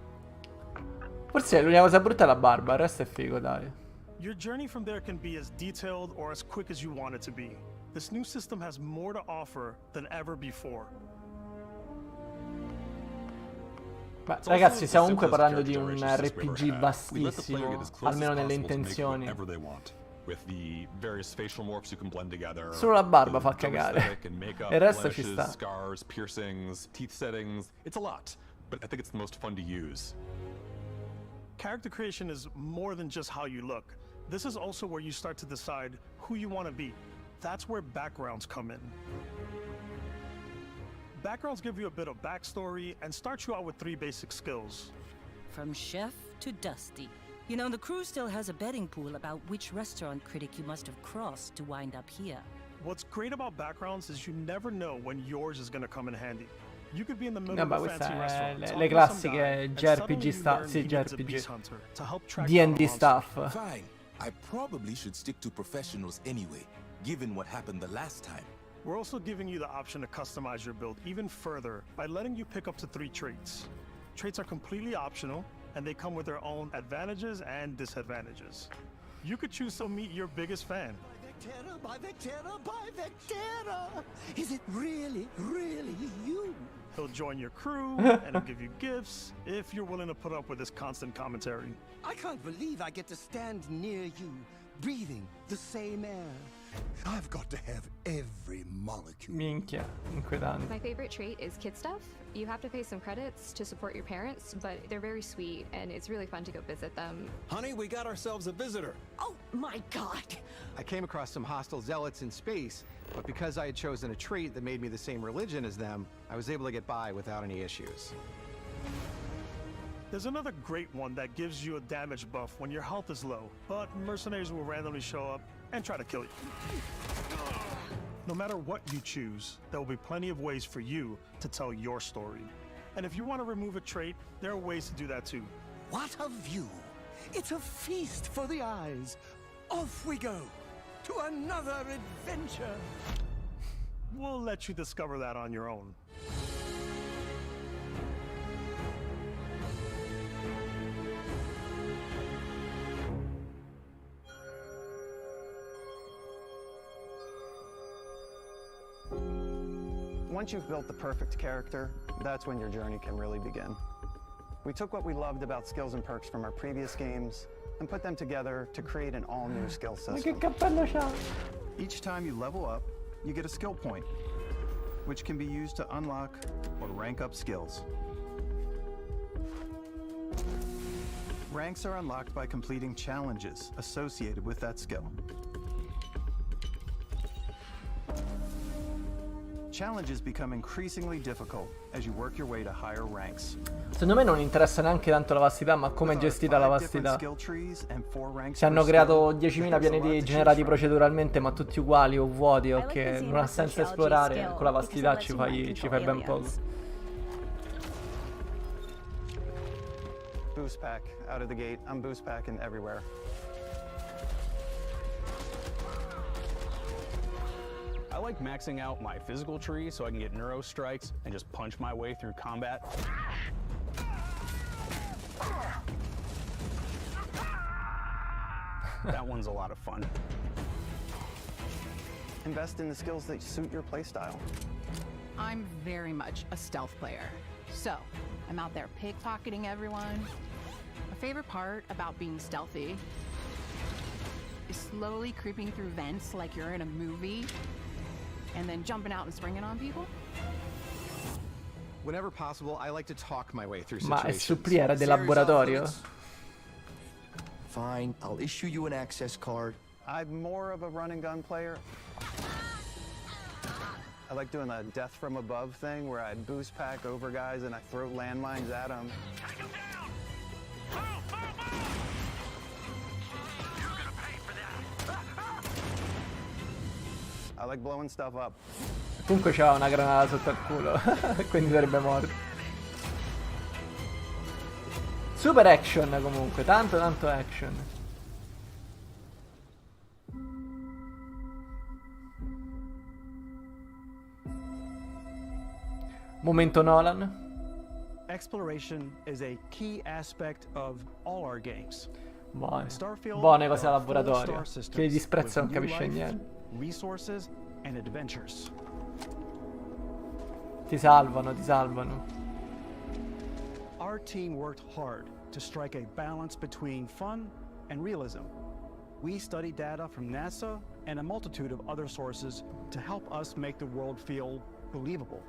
S1: Forse l'unica cosa brutta è la barba, il resto è figo, dai.
S10: Your journey from there can be as detailed or as quick as you want it to be. This new system has more to offer than ever before.
S1: Beh, ragazzi, stiamo comunque parlando di un RPG vastissimo, almeno nelle intenzioni. Solo la barba fa cagare. Il resto ci sta.
S13: Scars, piercings, teeth settings. It's a lot, but I think it's the most fun to use.
S10: Character creation is more than just how you look. This is also where you start to decide who you want to be. That's where backgrounds come in. Backgrounds give you a bit of backstory and start you out with 3 basic skills.
S14: From chef to dusty. You know, the crew still has a betting pool about which restaurant critic you must have crossed to wind up here.
S10: What's great about backgrounds is you never know when yours is going to come in handy. You could be in the middle of a fancy restaurant,
S1: le classiche JRPG stuff, sì, JRPG. D&D stuff.
S29: Fine. I probably should stick to professionals anyway, given what happened the last time.
S10: We're also giving you the option to customize your build even further by letting you pick up to 3 traits. Traits are completely optional, and they come with their own advantages and disadvantages. You could choose to meet your biggest fan.
S6: By Vectera, by Vectera! Is it really, really you?
S10: He'll join your crew, and he'll give you gifts, if you're willing to put up with this constant commentary.
S6: I can't believe I get to stand near you, breathing the same air. I've got to have every
S29: molecule.
S1: Minchia, inquietante.
S2: My favorite trait is kid stuff. You have to pay some credits to support your parents, but they're very sweet and it's really fun to go visit them.
S26: Honey, we got ourselves a visitor.
S9: Oh my god!
S22: I came across some hostile zealots in space, but because I had chosen a trait that made me the same religion as them, I was able to get by without any issues.
S10: There's another great one that gives you a damage buff when your health is low, but mercenaries will randomly show up and try to kill you. No matter what you choose, there will be plenty of ways for you to tell your story. And if you want to remove a trait, there are ways to do that too.
S6: What a view! It's a feast for the eyes. Off we go to another adventure.
S10: We'll let you discover that on your own.
S19: Once you've built the perfect character, that's when your journey can really begin. We took what we loved about skills and perks from our previous games and put them together to create an all-new skill
S1: Ma che
S19: system.
S1: cappello c'ha?
S19: Each time you level up, you get a skill point, which can be used to unlock or rank up skills. Ranks are unlocked by completing challenges associated with that skill. Challenges become increasingly difficult as you work your way to higher ranks.
S1: Secondo me non interessa neanche tanto la vastità, ma come è gestita la vastità. Se hanno creato 10.000 pianeti generati proceduralmente, ma tutti uguali o vuoti, o che non ha senso esplorare, con la vastità ci fai ben poco.
S19: Boost pack out of the gate. I'm boost packing everywhere.
S4: I like maxing out my physical tree so I can get neuro strikes and just punch my way through combat. That one's a lot of fun.
S19: Invest in the skills that suit your playstyle.
S5: I'm very much a stealth player. So, I'm out there pickpocketing everyone. My favorite part about being stealthy is slowly creeping through vents like you're in a movie, and then jumping out and springing on people.
S22: Whenever possible, I like to talk my way through
S1: Ma
S22: situations.
S1: è suppliere del laboratorio?
S6: Fine, I'll issue you an access card.
S19: I'm more of a run and gun player. I like doing the death from above thing where I boost pack over guys and I throw landmines at them. I like blowing stuff up.
S1: Comunque c'ha una granata sotto il culo, quindi sarebbe morto. Super action comunque, tanto action. Momento Nolan.
S19: Exploration is a key aspect of all our games.
S1: Buone cose da laboratorio. Chi li disprezza non capisce niente.
S19: Resources and adventures.
S1: Ti salvano.
S19: Our team worked hard to strike a balance between fun and realism. We studied data from NASA and a multitude of other sources to help us make the world feel believable.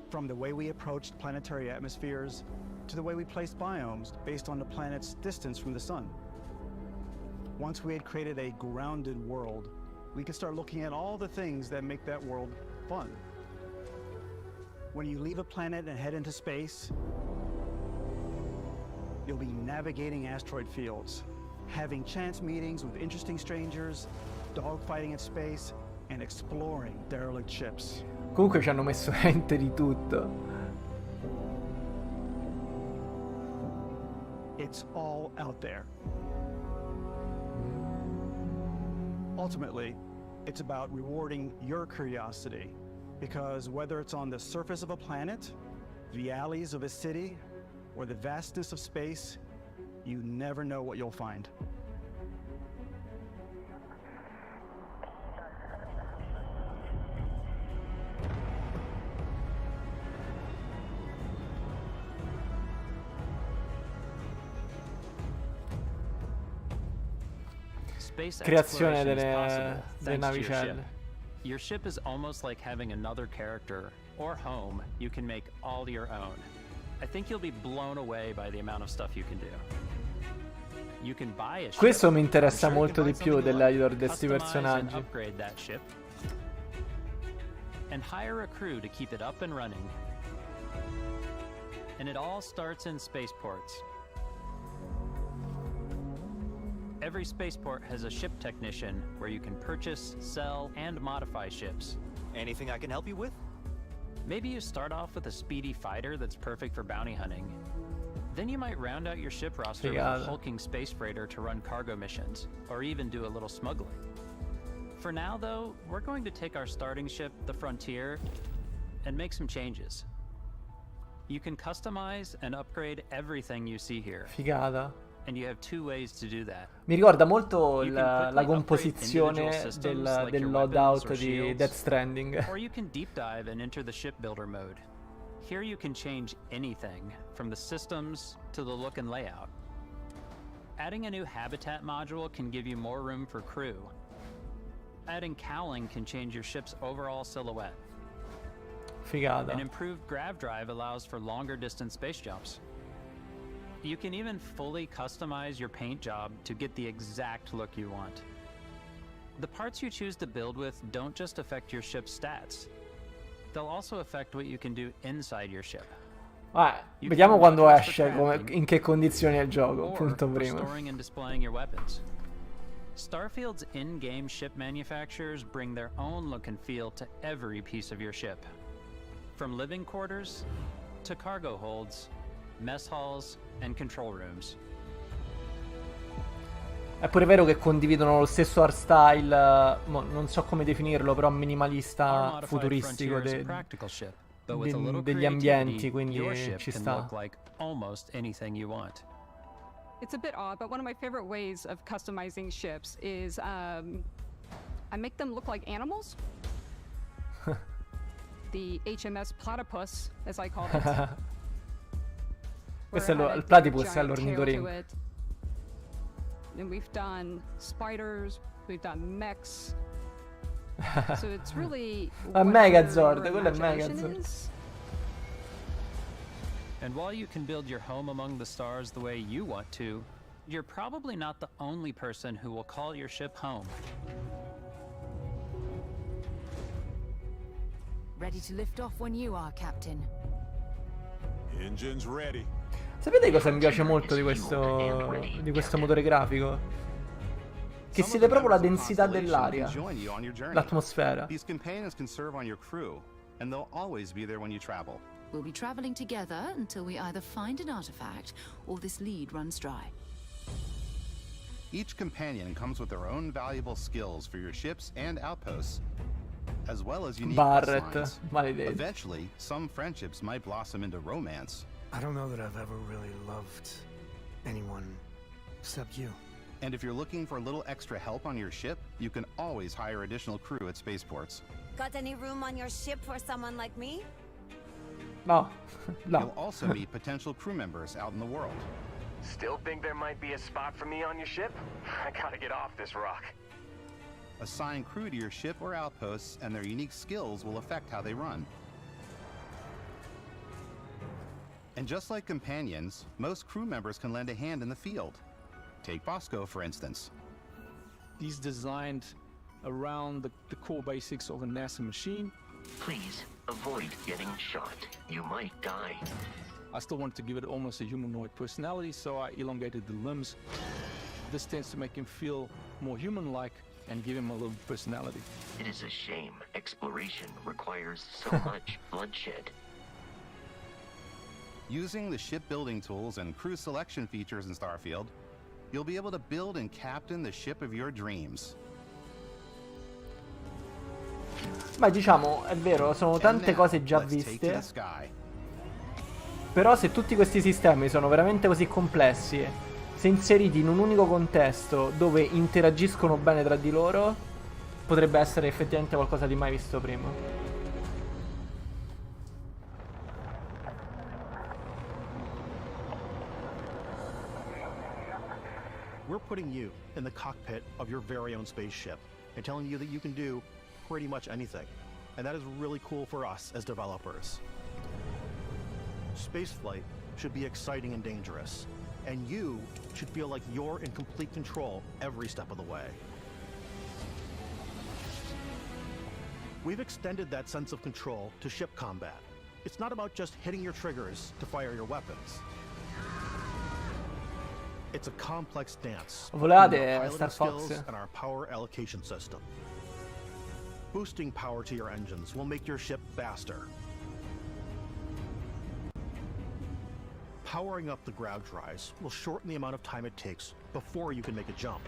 S19: From the way we approached planetary atmospheres to the way we placed biomes based on the planet's distance from the sun. Once we had created a grounded world, we could start looking at all the things that make that world fun. When you leave a planet and head into space, you'll be navigating asteroid fields, having chance meetings with interesting strangers, dogfighting in space, and exploring derelict ships.
S1: Comunque ci hanno messo veramente di tutto.
S19: It's all out there. Ultimately, it's about rewarding your curiosity, because whether it's on the surface of a planet, the alleys of a city, or the vastness of space, you never know what you'll find.
S1: Creazione delle navicelle.
S8: Your ship is almost like having another character or home you can make all your own. I think you'll be blown away by the amount of stuff you can do. You can buy a ship.
S1: Questo mi interessa molto di più dell'editor di questi personaggi.
S8: Upgrade that ship and hire a crew to keep it up and running. And it all starts in spaceports. Every spaceport has a ship technician where you can purchase, sell, and modify ships.
S16: Anything I can help you with?
S8: Maybe you start off with a speedy fighter that's perfect for bounty hunting. Then you might round out your ship roster with a hulking space freighter to run cargo missions, or even do a little smuggling. For now, though, we're going to take our starting ship, the Frontier, and make some changes. You can customize and upgrade everything you see here.
S1: Figata.
S8: And you have two ways to do that.
S1: Mi ricorda molto la composizione del loadout di Death Stranding.
S8: Or you can deep dive and enter the shipbuilder mode. Here you can change anything, from the systems to the look and layout. Adding a new habitat module can give you more room for crew. Adding cowling can change your ship's overall silhouette.
S1: Figata.
S8: An improved grav drive allows for longer distance space jumps. You can even fully customize your paint job to get the exact look you want. The parts you choose to build with don't just affect your ship's stats. They'll also affect what you can do inside your ship.
S1: Vediamo quando esce, in che condizioni è il gioco, punto primo.
S8: Storing and displaying your weapons. Starfield's in-game ship manufacturers bring their own look and feel to every piece of your ship. From living quarters to cargo holds, mess halls, and control rooms.
S1: È pure vero che condividono lo stesso art style, non so come definirlo, però minimalista futuristico degli ambienti, quindi ci sta.
S17: It's a bit odd, but one of my favorite ways of customizing ships is I make them look like animals. The HMS Platypus, as I call it.
S1: Questo è il platypus, è l'ornitorinco.
S17: And we've done spiders, we've done mechs. So it's really
S1: a Megazord, quello è Megazord.
S8: And while you can build your home among the stars the way you want to, you're probably not the only person who will call your ship home.
S11: Ready to lift off when you are, Captain.
S18: Engines ready.
S1: Sapete cosa mi piace molto di questo motore grafico? Che si vede proprio la densità dell'aria, l'atmosfera.
S20: These companions can serve on your crew, and they'll always be there when you travel.
S9: We'll be traveling together until we either find an artifact or this lead runs dry.
S20: Each companion comes with their own valuable skills for your ships and outposts, as well as unique
S1: Barret, maledetti.
S20: Eventually, some friendships might blossom into romance.
S6: I don't know that I've ever really loved anyone except you.
S20: And if you're looking for a little extra help on your ship, you can always hire additional crew at spaceports.
S21: Got any room on your ship for someone like me?
S1: No. No.
S20: You'll also meet potential crew members out in the world.
S23: Still think there might be a spot for me on your ship? I gotta get off this rock.
S20: Assign crew to your ship or outposts, and their unique skills will affect how they run. And just like companions, most crew members can lend a hand in the field. Take Bosco, for instance.
S24: He's designed around the core basics of a NASA machine.
S25: Please, avoid getting shot. You might die.
S24: I still wanted to give it almost a humanoid personality, so I elongated the limbs. This tends to make him feel more human-like and give him a little personality.
S25: It is a shame exploration requires so much bloodshed.
S20: Using the shipbuilding tools and crew selection features in Starfield, you'll be able to build and captain the ship of your dreams.
S1: Beh, diciamo, è vero, sono tante cose già viste. Però se tutti questi sistemi sono veramente così complessi, se inseriti in un unico contesto dove interagiscono bene tra di loro, potrebbe essere effettivamente qualcosa di mai visto prima.
S30: We're putting you in the cockpit of your very own spaceship and telling you that you can do
S3: pretty much anything. And that is really cool for us as developers. Spaceflight should be exciting and dangerous, and you should feel like you're in complete control every step of the way. We've extended that sense of control to ship combat. It's not about just hitting your triggers to fire your weapons. It's a complex dance.
S1: Volate, Star Fox.
S3: And our power allocation system. Boosting power to your engines will make your ship faster. Powering up the grav drives will shorten the amount of time it takes before you can make a jump.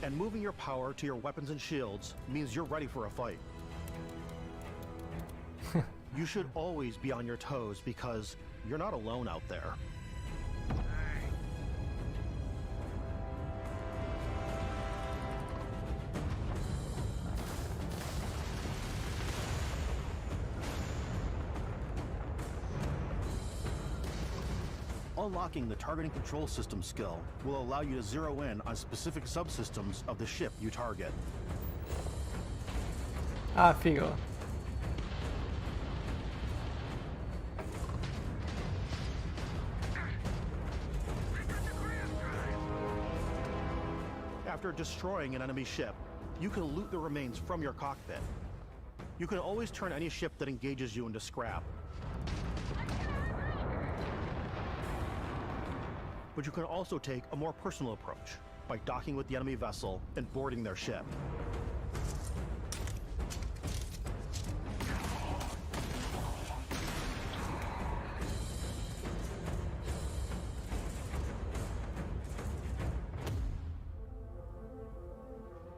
S3: And moving your power to your weapons and shields means you're ready for a fight. You should always be on your toes because you're not alone out there. Unlocking the targeting control system skill will allow you to zero in on specific subsystems of the ship you target.
S1: Ah, figo.
S3: After destroying an enemy ship, you can loot the remains from your cockpit. You can always turn any ship that engages you into scrap. But you can also take a more personal approach by docking with the enemy vessel and boarding their ship.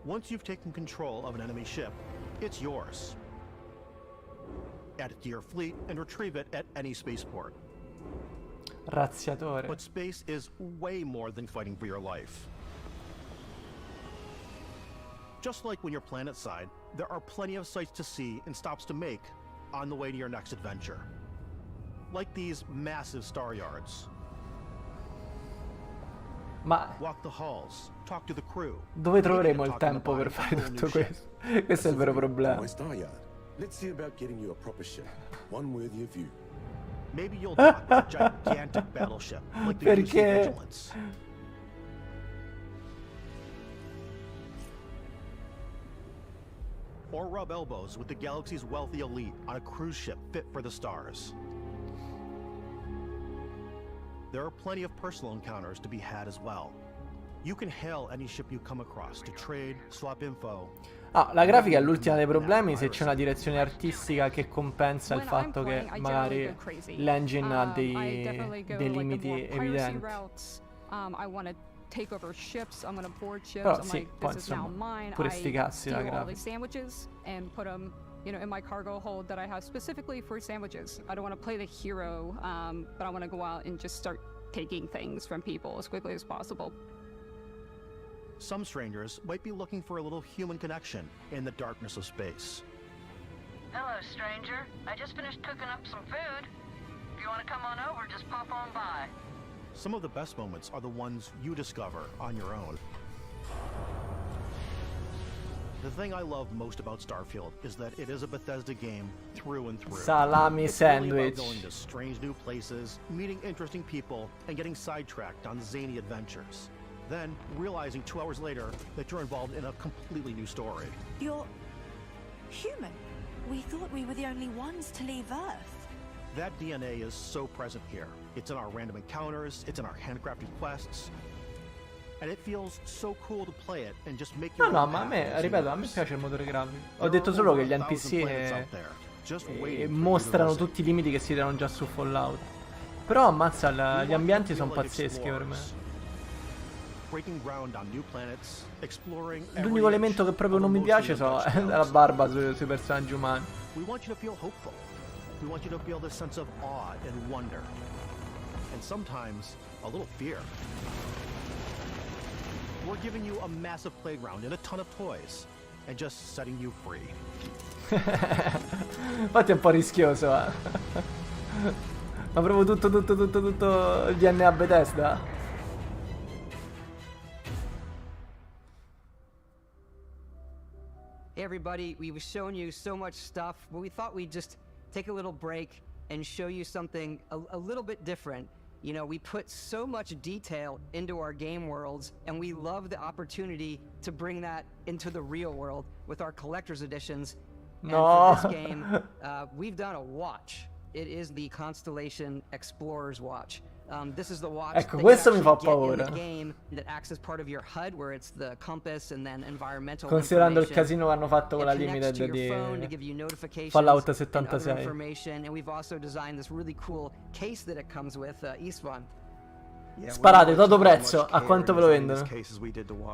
S3: Once you've taken control of an enemy ship, it's yours. Add it to your fleet and retrieve it at any spaceport.
S1: Razziatore.
S3: But space is way more than fighting for your life. Just like when you're planetside, there are plenty of sights to see and stops to make on the way to your next adventure. Like these massive star yards.
S1: Ma
S3: Walk the halls, talk to the crew.
S1: dove troveremo il tempo per fare tutto questo? Questo è il vero problema.
S6: My star yard. Let's see about getting you a proper ship, one worthy of you.
S3: Maybe you'll dock with a gigantic battleship like the UC Vigilance. Or rub elbows with the galaxy's wealthy elite on a cruise ship fit for the stars. There are plenty of personal encounters to be had as well. You can hail any ship you come across to trade, swap info.
S1: Ah, la grafica è l'ultima dei problemi se c'è una direzione artistica che compensa il fatto che magari l'engine ha dei limiti evidenti.
S17: Take over ships, I'm gonna board ships.
S1: Però
S17: I'm
S1: sì,
S17: like,
S1: poi
S17: this is now
S1: insomma,
S17: mine.
S1: pure sti cazzi la
S17: I steal all
S1: grafica.
S17: these sandwiches and put them, you know, in my cargo hold that I have specifically for sandwiches. I don't want to play the hero, but I want to go out and just start taking things from people as quickly as possible.
S3: Some strangers might be looking for a little human connection in the darkness of space.
S7: Hello, stranger. I just finished cooking up some food. If you want to come on over, just pop on by.
S3: Some of the best moments are the ones you discover on your own. The thing I love most about Starfield is that it is a Bethesda game through and through.
S1: Salami
S3: it's
S1: sandwich.
S3: Really about going to strange new places, meeting interesting people, and getting sidetracked on zany adventures. Then realizing 2 hours later that you're involved in a completely new story.
S12: You're human. We thought we were the only ones to leave Earth.
S3: That DNA is so present here. It's in our random encounters, it's in our handcrafted quests. And it feels so cool to play it and just make your
S1: No,
S3: own
S1: ma a me,
S3: path
S1: ripeto, a me piace il motore grafico. Ho detto solo che gli NPC mostrano tutti i limiti che si danno già su Fallout. Però ammazza, gli ambienti sono pazzeschi per me. L'unico elemento che proprio non mi piace è la barba sui personaggi umani.
S3: We want you to feel hopeful. We want you to feel this sense of awe and wonder. And sometimes a little fear. We're giving you a massive playground and a ton of toys. And just setting you free.
S1: Infatti è un po' rischioso, Ma proprio tutto il DNA Bethesda.
S2: Hey everybody, we've shown you so much stuff, but we thought we'd just take a little break and show you something a little bit different. You know, we put so much detail into our game worlds, and we love the opportunity to bring that into the real world with our collector's editions. And for this game, we've done a watch. It is the Constellation Explorer's Watch. This is the watch
S1: ecco,
S2: that
S1: questo
S2: you
S1: mi fa
S2: actually get in
S1: paura.
S2: the game that acts as part of your HUD, where it's the compass and then environmental
S1: Considerando il
S2: information.
S1: casino che hanno fatto con la
S2: It connects to
S1: limited
S2: your phone to give you
S1: di
S2: notifications
S1: Fallout
S2: and other
S1: 76.
S2: information, and we've also designed this really cool case that it comes with, Isvan.
S1: Sparate, toto prezzo, a quanto ve lo vendono?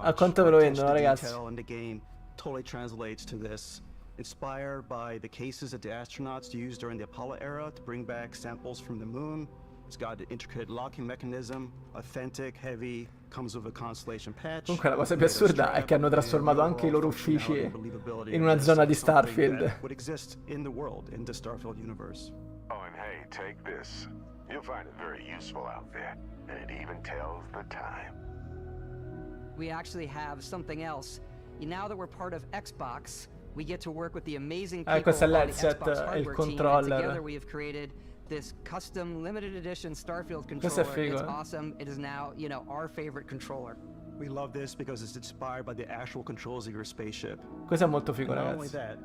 S1: A quanto ve lo vendono, ragazzi?
S19: In the game totally translates to this. Inspired by the cases that the astronauts used during the Apollo era to bring back samples from the moon. It's got an intricate locking mechanism, authentic, heavy, comes with a constellation patch.
S1: Comunque la cosa più assurda è che hanno trasformato anche i loro uffici in una zona di Starfield.
S19: Would exist in the world, in the Starfield universe.
S18: Oh, and hey, take this. You'll find it very useful out there, and it even tells the time.
S2: We actually have something else. Now that we're part of Xbox, we get to work with the amazing people
S1: questo è
S2: on the
S1: l'headset
S2: Xbox
S1: e il
S2: hardware team, and
S1: controller.
S2: together we have created this custom limited edition Starfield
S1: Questo è
S2: controller.
S1: figo,
S2: It's awesome. It is now, you know, our favorite controller.
S19: We love this because it's inspired by the actual controls of your spaceship.
S1: Questo è molto figo,
S19: And not only
S1: ragazzi.
S19: that,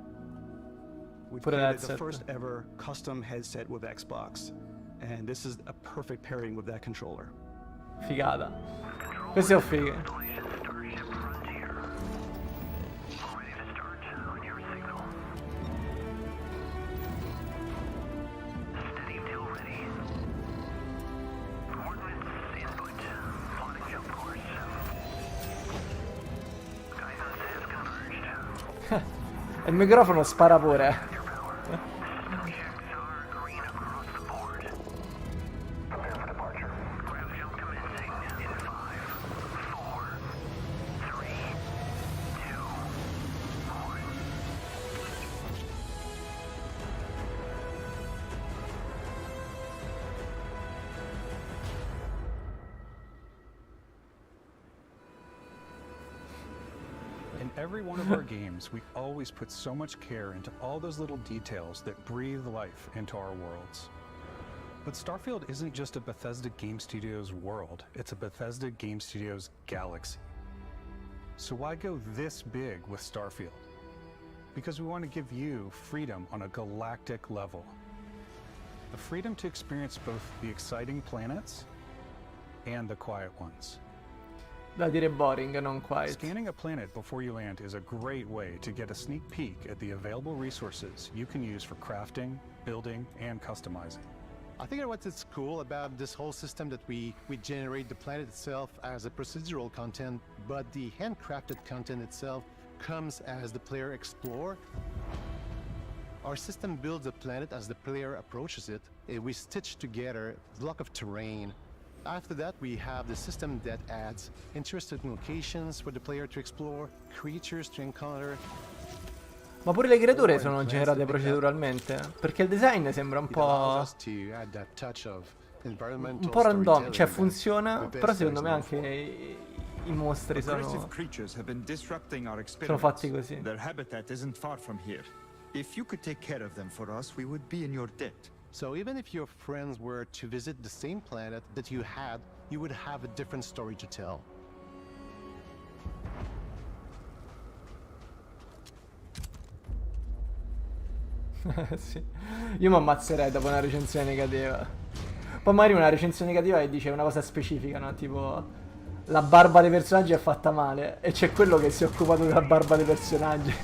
S19: we
S1: Pure
S19: created the
S1: l'headset.
S19: first ever custom headset with Xbox, and this is a perfect pairing with that controller.
S1: Figata. Queste sono fighe. Il microfono spara pure.
S4: In every one of our games, we always put so much care into all those little details that breathe life into our worlds. But Starfield isn't just a Bethesda Game Studios world, it's a Bethesda Game Studios galaxy. So why go this big with Starfield? Because we want to give you freedom on a galactic level. The freedom to experience both the exciting planets and the quiet ones.
S1: Da dire boring, non quite.
S4: Scanning a planet before you land is a great way to get a sneak peek at the available resources you can use for crafting, building, and customizing.
S22: I think what's cool about this whole system that we generate the planet itself as a procedural content, but the handcrafted content itself comes as the player explore. Our system builds a planet as the player approaches it. We stitch together a block of terrain. After that, we have the system that adds interesting locations for the player to explore, creatures to encounter.
S1: Ma pure le creature sono generate proceduralmente, perché il design sembra un po' random, cioè funziona, però secondo me anche i mostri sono fatti così.
S13: Their habitat isn't far from here. If you could take care of them for us, we would be in your debt.
S22: So even if your friends were to visit the same planet that you had, you would have a different story to tell.
S1: Sì. Io mi ammazzerei dopo una recensione negativa. Poi magari una recensione negativa che dice una cosa specifica, no? Tipo la barba dei personaggi è fatta male e c'è quello che si è occupato della barba dei personaggi.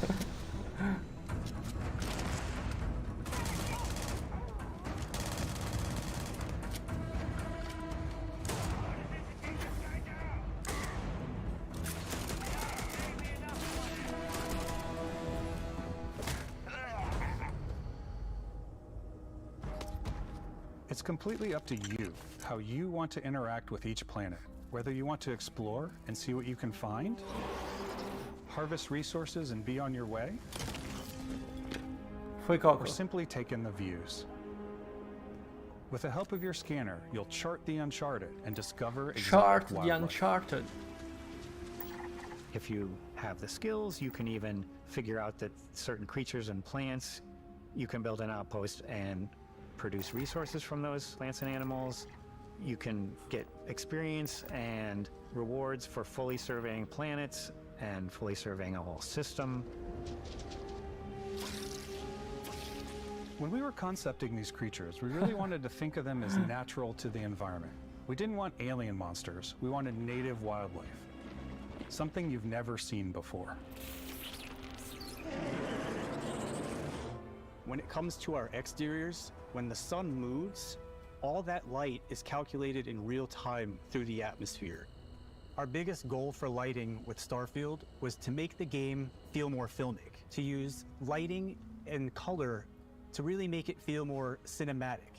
S4: It's completely up to you how you want to interact with each planet, whether you want to explore and see what you can find, harvest resources and be on your way, or simply take in the views. With the help of your scanner, you'll chart the uncharted and discover
S1: Chart the uncharted.
S5: If you have the skills, you can even figure out that certain creatures and plants, you can build an outpost and produce resources from those plants and animals. You can get experience and rewards for fully surveying planets and fully surveying a whole system.
S4: When we were concepting these creatures, we really wanted to think of them as natural to the environment. We didn't want alien monsters. We wanted native wildlife. Something you've never seen before.
S19: When it comes to our exteriors, when the sun moves, all that light is calculated in real time through the atmosphere. Our biggest goal for lighting with Starfield was to make the game feel more filmic, to use lighting and color to really make it feel more cinematic.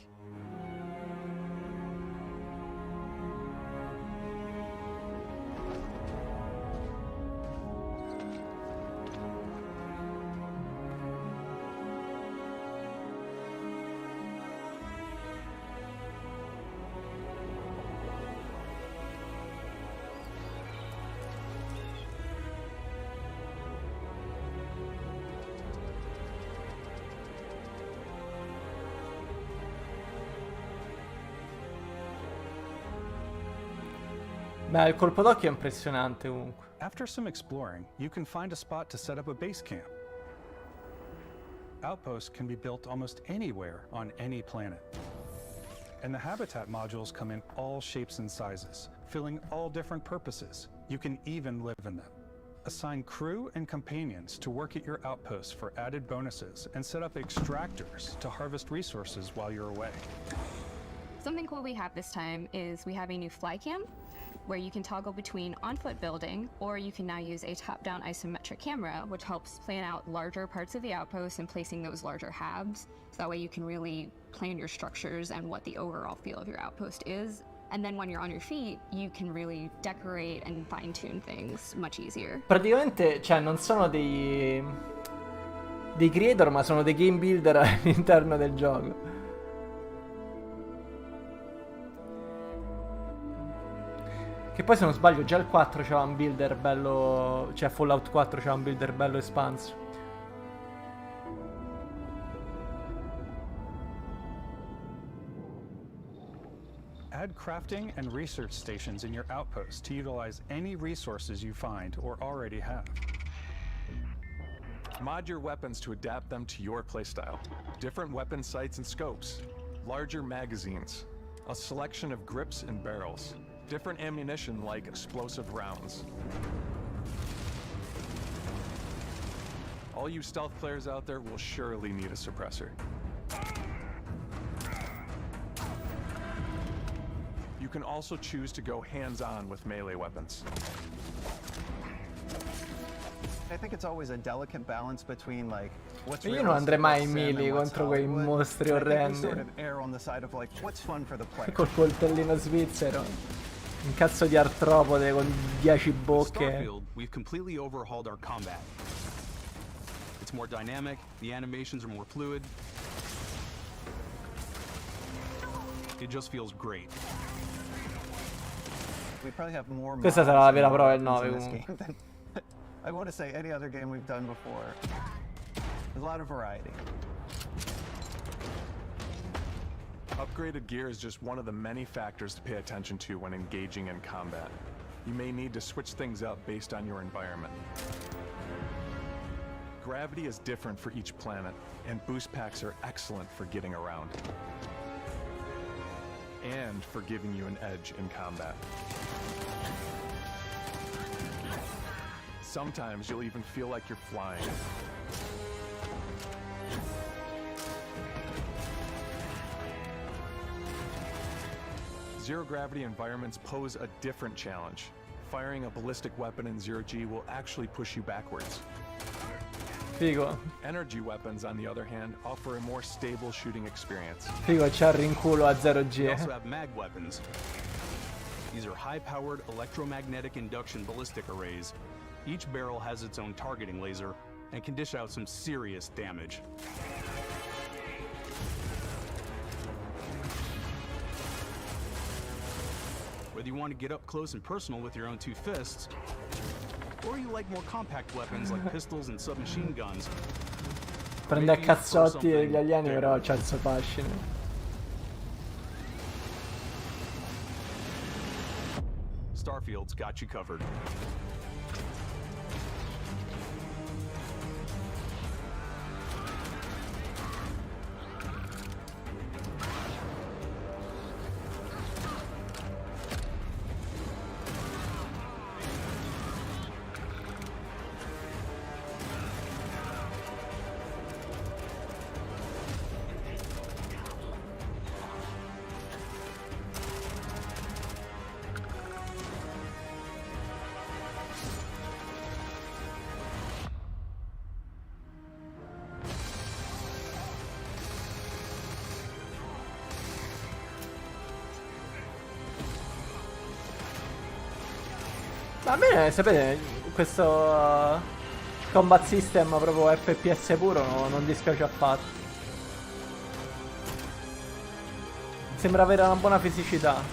S1: Beh, il colpo d'occhio è impressionante comunque.
S4: After some exploring, you can find a spot to set up a base camp. Outposts can be built almost anywhere on any planet. And the habitat modules come in all shapes and sizes, filling all different purposes. You can even live in them. Assign crew and companions to work at your outposts for added bonuses, and set up extractors to harvest resources while you're away.
S17: Something cool we have this time is we have a new fly cam, where you can toggle between on-foot building, or you can now use a top-down isometric camera, which helps plan out larger parts of the outpost and placing those larger halves. So that way you can really plan your structures and what the overall feel of your outpost is. And then when you're on your feet, you can really decorate and fine-tune things much easier.
S1: Praticamente, cioè, non sono dei creator, ma sono dei game builder all'interno del gioco. Che poi se non sbaglio già il 4 c'era un builder bello, cioè Fallout 4 c'era un builder bello espanso.
S4: Add crafting and research stations in your outpost to utilize any resources you find or already have.
S10: Mod your weapons to adapt them to your playstyle. Different weapon sights and scopes, larger magazines, a selection of grips and barrels, different ammunition like explosive rounds. All you stealth players out there will surely need a suppressor. You can also choose to go hands-on with melee weapons.
S14: I think it's always a delicate balance between like what's
S1: Io non andrei mai in melee contro quei mostri orrendi.
S14: Sort of err on the side of like what's fun for the player.
S1: Col coltellino svizzero. Un cazzo di artropode con 10 bocche.
S15: Starfield, we've completely overhauled our combat. It's more dynamic, the animations are more fluid. It just feels great.
S14: We probably have more
S1: Questa sarà la vera prova del 9
S14: comunque. Than, I want to say any other game we've done before. There's a lot of variety.
S10: Upgraded gear is just one of the many factors to pay attention to when engaging in combat. You may need to switch things up based on your environment. Gravity is different for each planet, and boost packs are excellent for getting around. And for giving you an edge in combat. Sometimes you'll even feel like you're flying. Zero-gravity environments pose a different challenge. Firing a ballistic weapon in zero-G will actually push you backwards.
S1: Figo.
S10: Energy weapons, on the other hand, offer a more stable shooting experience.
S1: Figo, c'ha il rinculo a 0G.
S15: We also have mag weapons. These are high-powered electromagnetic induction ballistic arrays. Each barrel has its own targeting laser and can dish out some serious damage. Whether you want to get up close and personal with your own two fists, or you like more compact weapons like pistols and submachine guns.
S1: Prende a cazzotti gli alieni, però c'ha il suo fascino.
S15: Starfield's got you covered.
S1: Va bene, sapete, questo combat system proprio FPS puro non dispiace affatto. Sembra avere una buona fisicità.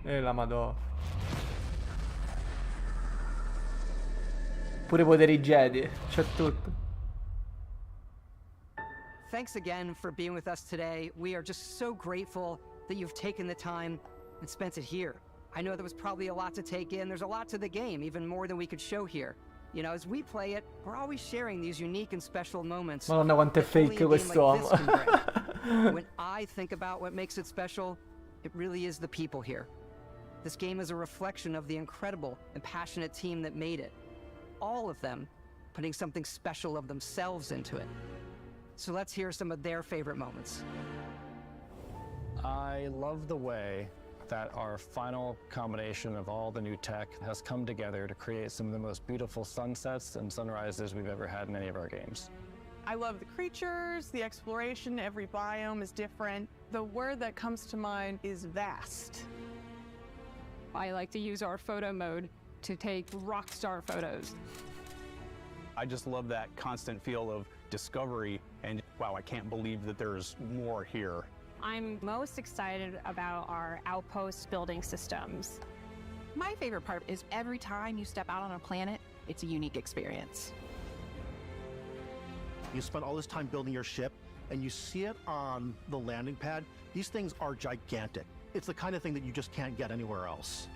S1: E la madò. Pure i poteri Jedi, c'è tutto.
S2: Thanks again for being with us today. We are just so grateful that you've taken the time and spent it here. I know there was probably a lot to take in. There's a lot to the game, even more than we could show here. You know, as we play it, we're always sharing these unique and special moments.
S1: Madonna quanto è fake quest'uomo.
S2: When I think about what makes it special, it really is the people here. This game is a reflection of the incredible and passionate team that made it. All of them putting something special of themselves into it. So let's hear some of their favorite moments.
S14: I love the way that our final combination of all the new tech has come together to create some of the most beautiful sunsets and sunrises we've ever had in any of our games.
S8: I love the creatures, the exploration, every biome is different. The word that comes to mind is vast.
S17: I like to use our photo mode to take rock star photos.
S15: I just love that constant feel of discovery and wow, I can't believe that there's more here.
S17: I'm most excited about our outpost building systems.
S9: My favorite part is every time you step out on a planet, it's a unique experience.
S3: You spend all this time building your ship, and you see it on the landing pad. These things are gigantic. It's the kind of thing that you just can't get anywhere else.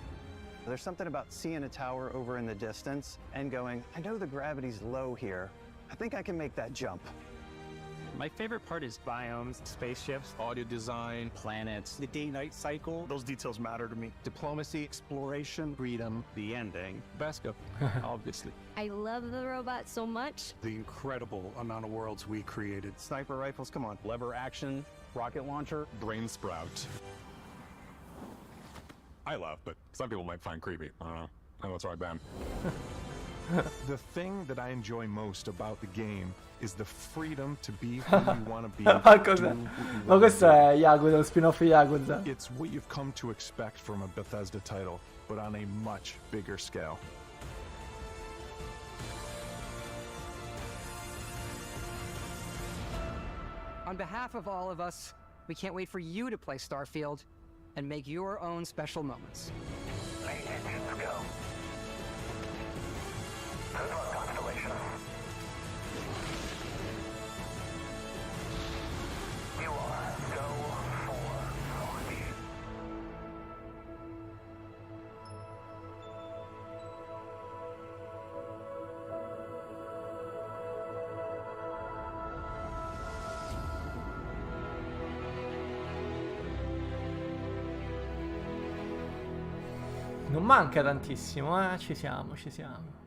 S14: There's something about seeing a tower over in the distance and going, I know the gravity's low here. I think I can make that jump.
S5: My favorite part is biomes, spaceships, audio design, planets, the day-night cycle.
S14: Those details matter to me.
S5: Diplomacy, exploration, freedom, the ending.
S24: Basco, obviously.
S11: I love the robot so much.
S4: The incredible amount of worlds we created.
S14: Sniper rifles, come on.
S15: Lever action, rocket launcher,
S10: brain sprout. I laugh, but some people might find creepy. I don't know. I know it's right, Ben. The thing that I enjoy most about the game is the freedom to be who you want to be.
S1: Ma cos'è? Ma questo è Yakuza, lo spin-off Yakuza.
S10: It's what you've come to expect from a Bethesda title, but on a much bigger scale.
S2: On behalf of all of us, we can't wait for you to play Starfield and make your own special moments.
S1: Non manca tantissimo, ci siamo, ci siamo.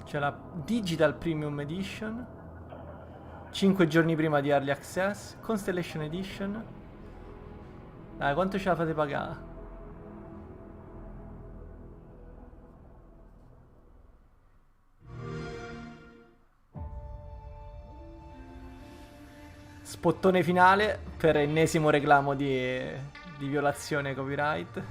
S1: C'è la Digital Premium Edition, 5 giorni prima di Early Access, Constellation Edition. Dai, quanto ce la fate pagare? Spottone finale per ennesimo reclamo di violazione copyright.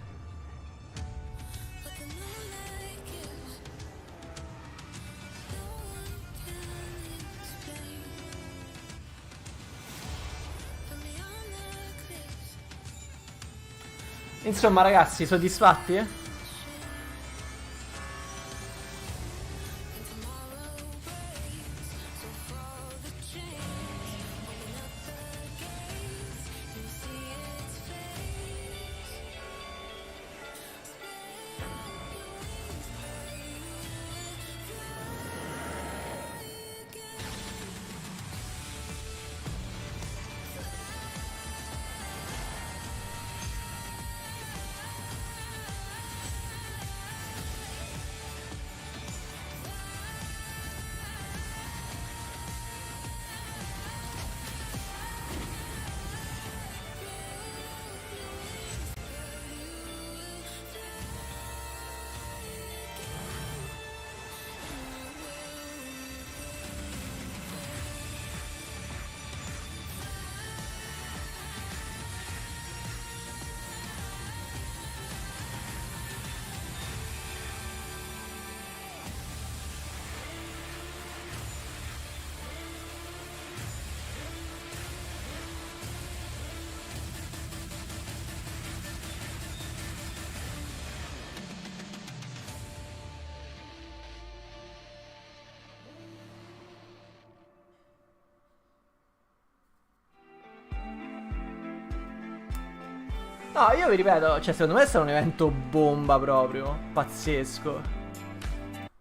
S1: Insomma, ragazzi, soddisfatti? No, io vi ripeto, cioè secondo me è stato un evento bomba proprio, pazzesco.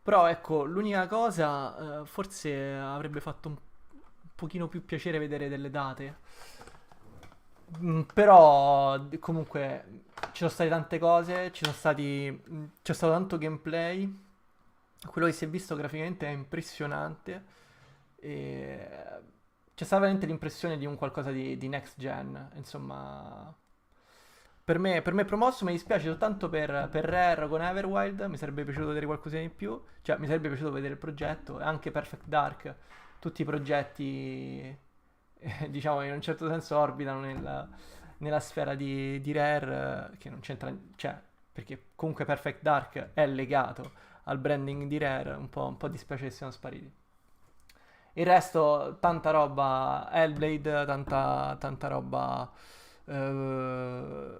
S1: Però ecco, l'unica cosa, forse avrebbe fatto un pochino più piacere vedere delle date. Però comunque ci sono state tante cose, c'è stato tanto gameplay. Quello che si è visto graficamente è impressionante. E c'è stata veramente l'impressione di un qualcosa di next gen, insomma. Per me è promosso, mi dispiace soltanto per Rare con Everwild, mi sarebbe piaciuto vedere qualcosa di più, cioè mi sarebbe piaciuto vedere il progetto, e anche Perfect Dark, tutti i progetti, diciamo, in un certo senso orbitano nella sfera di Rare, che non c'entra, cioè, perché comunque Perfect Dark è legato al branding di Rare, un po' dispiace che siano spariti. Il resto, tanta roba Hellblade, tanta roba...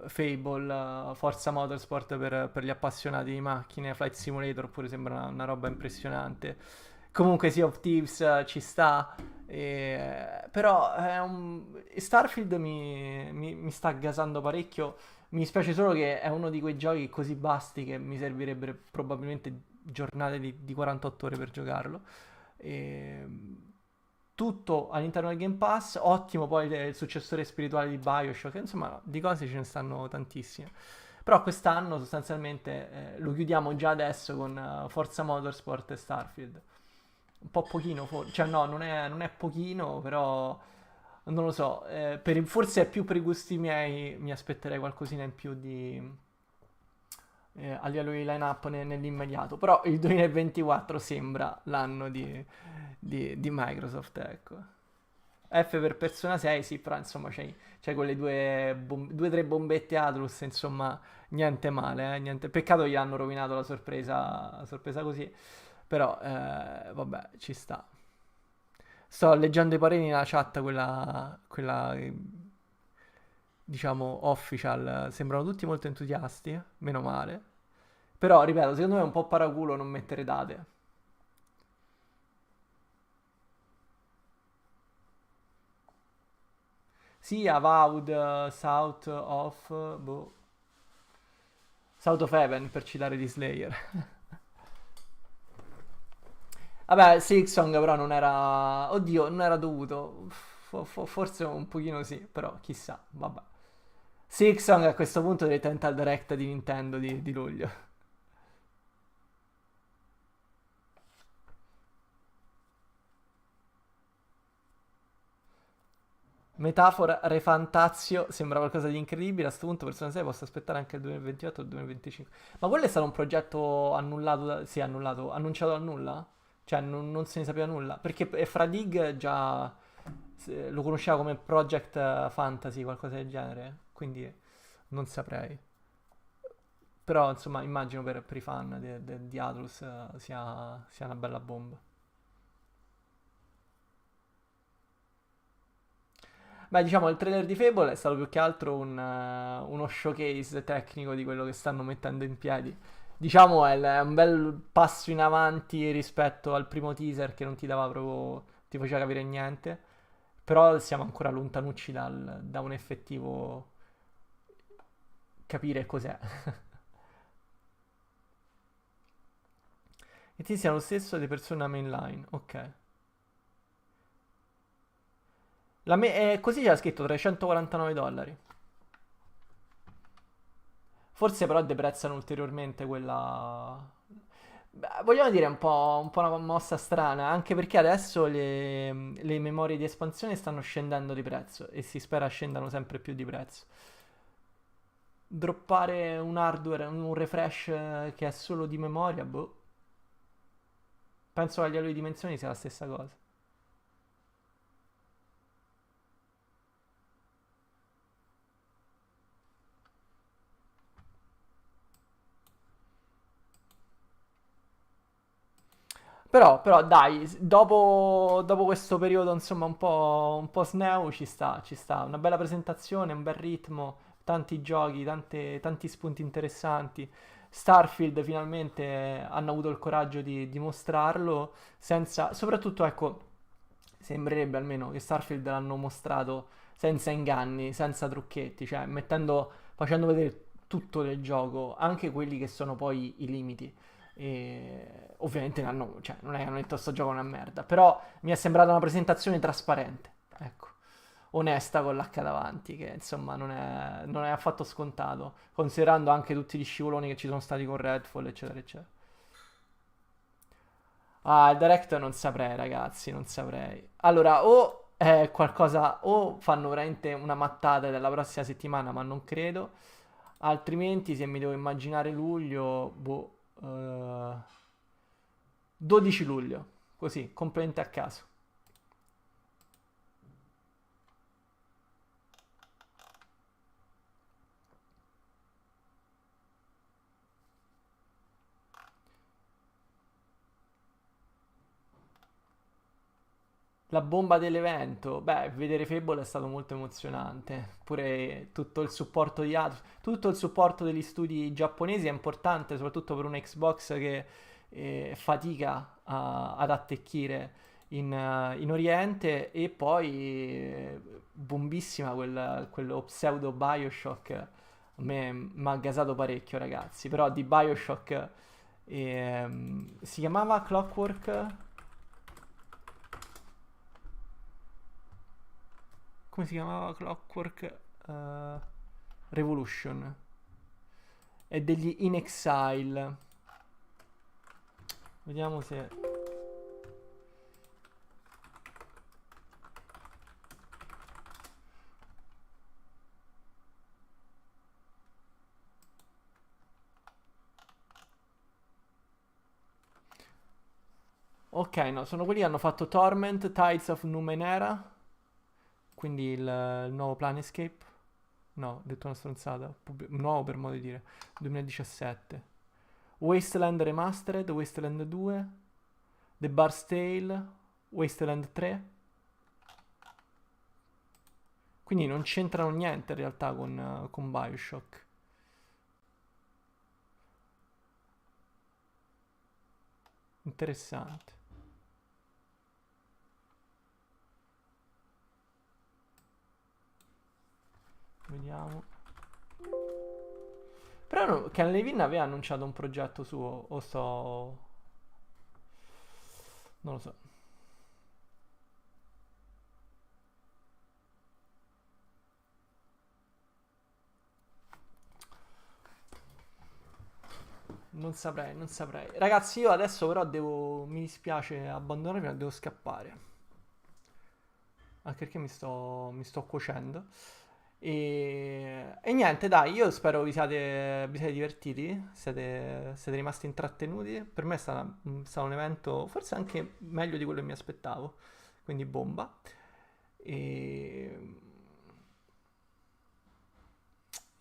S1: Fable, Forza Motorsport per gli appassionati di macchine, Flight Simulator pure sembra una roba impressionante. Comunque Sea of Thieves ci sta, però Starfield mi sta gasando parecchio. Mi dispiace solo che è uno di quei giochi così basti che mi servirebbero probabilmente giornate di 48 ore per giocarlo. Tutto all'interno del Game Pass, ottimo poi il successore spirituale di BioShock, insomma di cose ce ne stanno tantissime. Però quest'anno sostanzialmente lo chiudiamo già adesso con Forza Motorsport e Starfield. Un po' pochino, cioè no, non è pochino, però non lo so, forse è più per i gusti miei, mi aspetterei qualcosina in più a livello di line-up nell'immediato. Però il 2024 sembra l'anno di Microsoft, ecco. F per Persona 6, sì, però insomma c'hai quelle due o tre bombette Atlus, insomma, niente male, niente. Peccato gli hanno rovinato la sorpresa così, però vabbè, ci sta. Sto leggendo i pareri nella chat, quella diciamo official, sembrano tutti molto entusiasti, meno male. Però, ripeto, secondo me è un po' paraculo non mettere date. Sì, Avowed, South of Heaven, per citare di Slayer. Vabbè, Silksong però non era... Oddio, non era dovuto. Forse un pochino sì, però chissà, vabbè. Silksong a questo punto direttamente al Direct di Nintendo di luglio. Metafora Refantazio sembra qualcosa di incredibile. A questo punto Persona 6 posso aspettare anche il 2028 o il 2025. Ma quello è stato un progetto annullato, sì, annullato, annunciato dal nulla? Cioè non se ne sapeva nulla. Perché Fradig già lo conosceva come Project Fantasy, qualcosa del genere. Quindi non saprei. Però insomma immagino per i fan di Atlus sia una bella bomba. Beh, diciamo, il trailer di Fable è stato più che altro uno showcase tecnico di quello che stanno mettendo in piedi. Diciamo, è un bel passo in avanti rispetto al primo teaser che non ti dava proprio, ti faceva capire niente. Però siamo ancora lontanucci da un effettivo capire cos'è. E ti sia lo stesso di persona mainline, ok. Così c'era scritto $349. Forse però deprezzano ulteriormente quella... Beh, vogliamo dire un po' una mossa strana, anche perché adesso le memorie di espansione stanno scendendo di prezzo e si spera scendano sempre più di prezzo. Droppare un hardware, un refresh che è solo di memoria, boh. Penso che a livello di dimensioni sia la stessa cosa. Però dai, dopo questo periodo insomma un po' sneo ci sta, ci sta. Una bella presentazione, un bel ritmo, tanti giochi, tanti spunti interessanti. Starfield finalmente hanno avuto il coraggio di mostrarlo, senza... Soprattutto, ecco, sembrerebbe almeno che Starfield l'hanno mostrato senza inganni, senza trucchetti, cioè facendo vedere tutto del gioco, anche quelli che sono poi i limiti. E ovviamente cioè, non è che hanno detto sto gioco è una merda, però mi è sembrata una presentazione trasparente, ecco, onesta con l'H davanti, che insomma non è affatto scontato, considerando anche tutti gli scivoloni che ci sono stati con Redfall, eccetera, eccetera. Ah, il Direct non saprei, ragazzi, non saprei. Allora, o è qualcosa, o fanno veramente una mattata della prossima settimana, ma non credo. Altrimenti, se mi devo immaginare luglio, boh, 12 luglio, così, completamente a caso. La bomba dell'evento, beh, vedere Fable è stato molto emozionante. Pure tutto il supporto tutto il supporto degli studi giapponesi è importante, soprattutto per un Xbox che fatica ad attecchire in Oriente. E poi bombissima quello pseudo Bioshock. A me mi ha gasato parecchio, ragazzi. Però di Bioshock si chiamava Clockwork. Come si chiamava? Clockwork Revolution. È degli In Exile. Vediamo se... Ok, no, sono quelli che hanno fatto Torment, Tides of Numenera. Quindi il nuovo Planescape. No, ho detto una stronzata. Nuovo per modo di dire. 2017. Wasteland Remastered, Wasteland 2. The Bard's Tale, Wasteland 3. Quindi non c'entrano niente in realtà con Bioshock. Interessante. Vediamo. Però Ken Levine aveva annunciato un progetto suo. O sto... Non lo so. Non saprei, non saprei. Ragazzi, io adesso però devo... Mi dispiace abbandonarmi, ma devo scappare. Anche perché mi sto cuocendo. E niente, dai, io spero vi siate divertiti, siete rimasti intrattenuti. Per me è stato un evento forse anche meglio di quello che mi aspettavo, quindi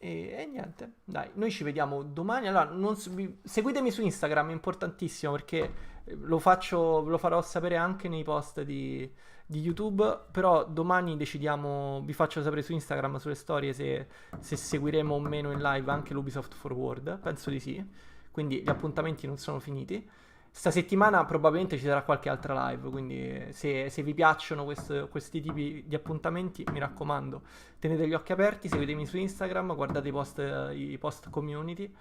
S1: E niente, dai, noi ci vediamo domani. Allora, seguitemi su Instagram, è importantissimo, perché lo farò sapere anche nei post di YouTube, però domani decidiamo, vi faccio sapere su Instagram, sulle storie, se seguiremo o meno in live anche l'Ubisoft Forward, penso di sì, quindi gli appuntamenti non sono finiti. Sta settimana probabilmente ci sarà qualche altra live, quindi se vi piacciono questi tipi di appuntamenti, mi raccomando, tenete gli occhi aperti, seguitemi su Instagram, guardate i post community,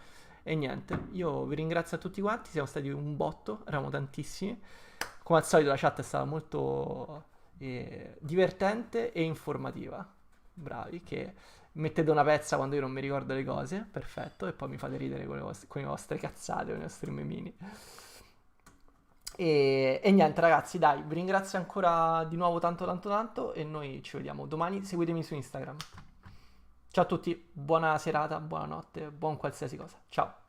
S1: e niente, io vi ringrazio a tutti quanti, siamo stati un botto, eravamo tantissimi, come al solito la chat è stata molto divertente e informativa, bravi, che mettete una pezza quando io non mi ricordo le cose, perfetto, e poi mi fate ridere con le vostre cazzate, con i vostri memini. E niente ragazzi, dai, vi ringrazio ancora di nuovo tanto e noi ci vediamo domani, seguitemi su Instagram. Ciao a tutti, buona serata, buonanotte, buon qualsiasi cosa, ciao.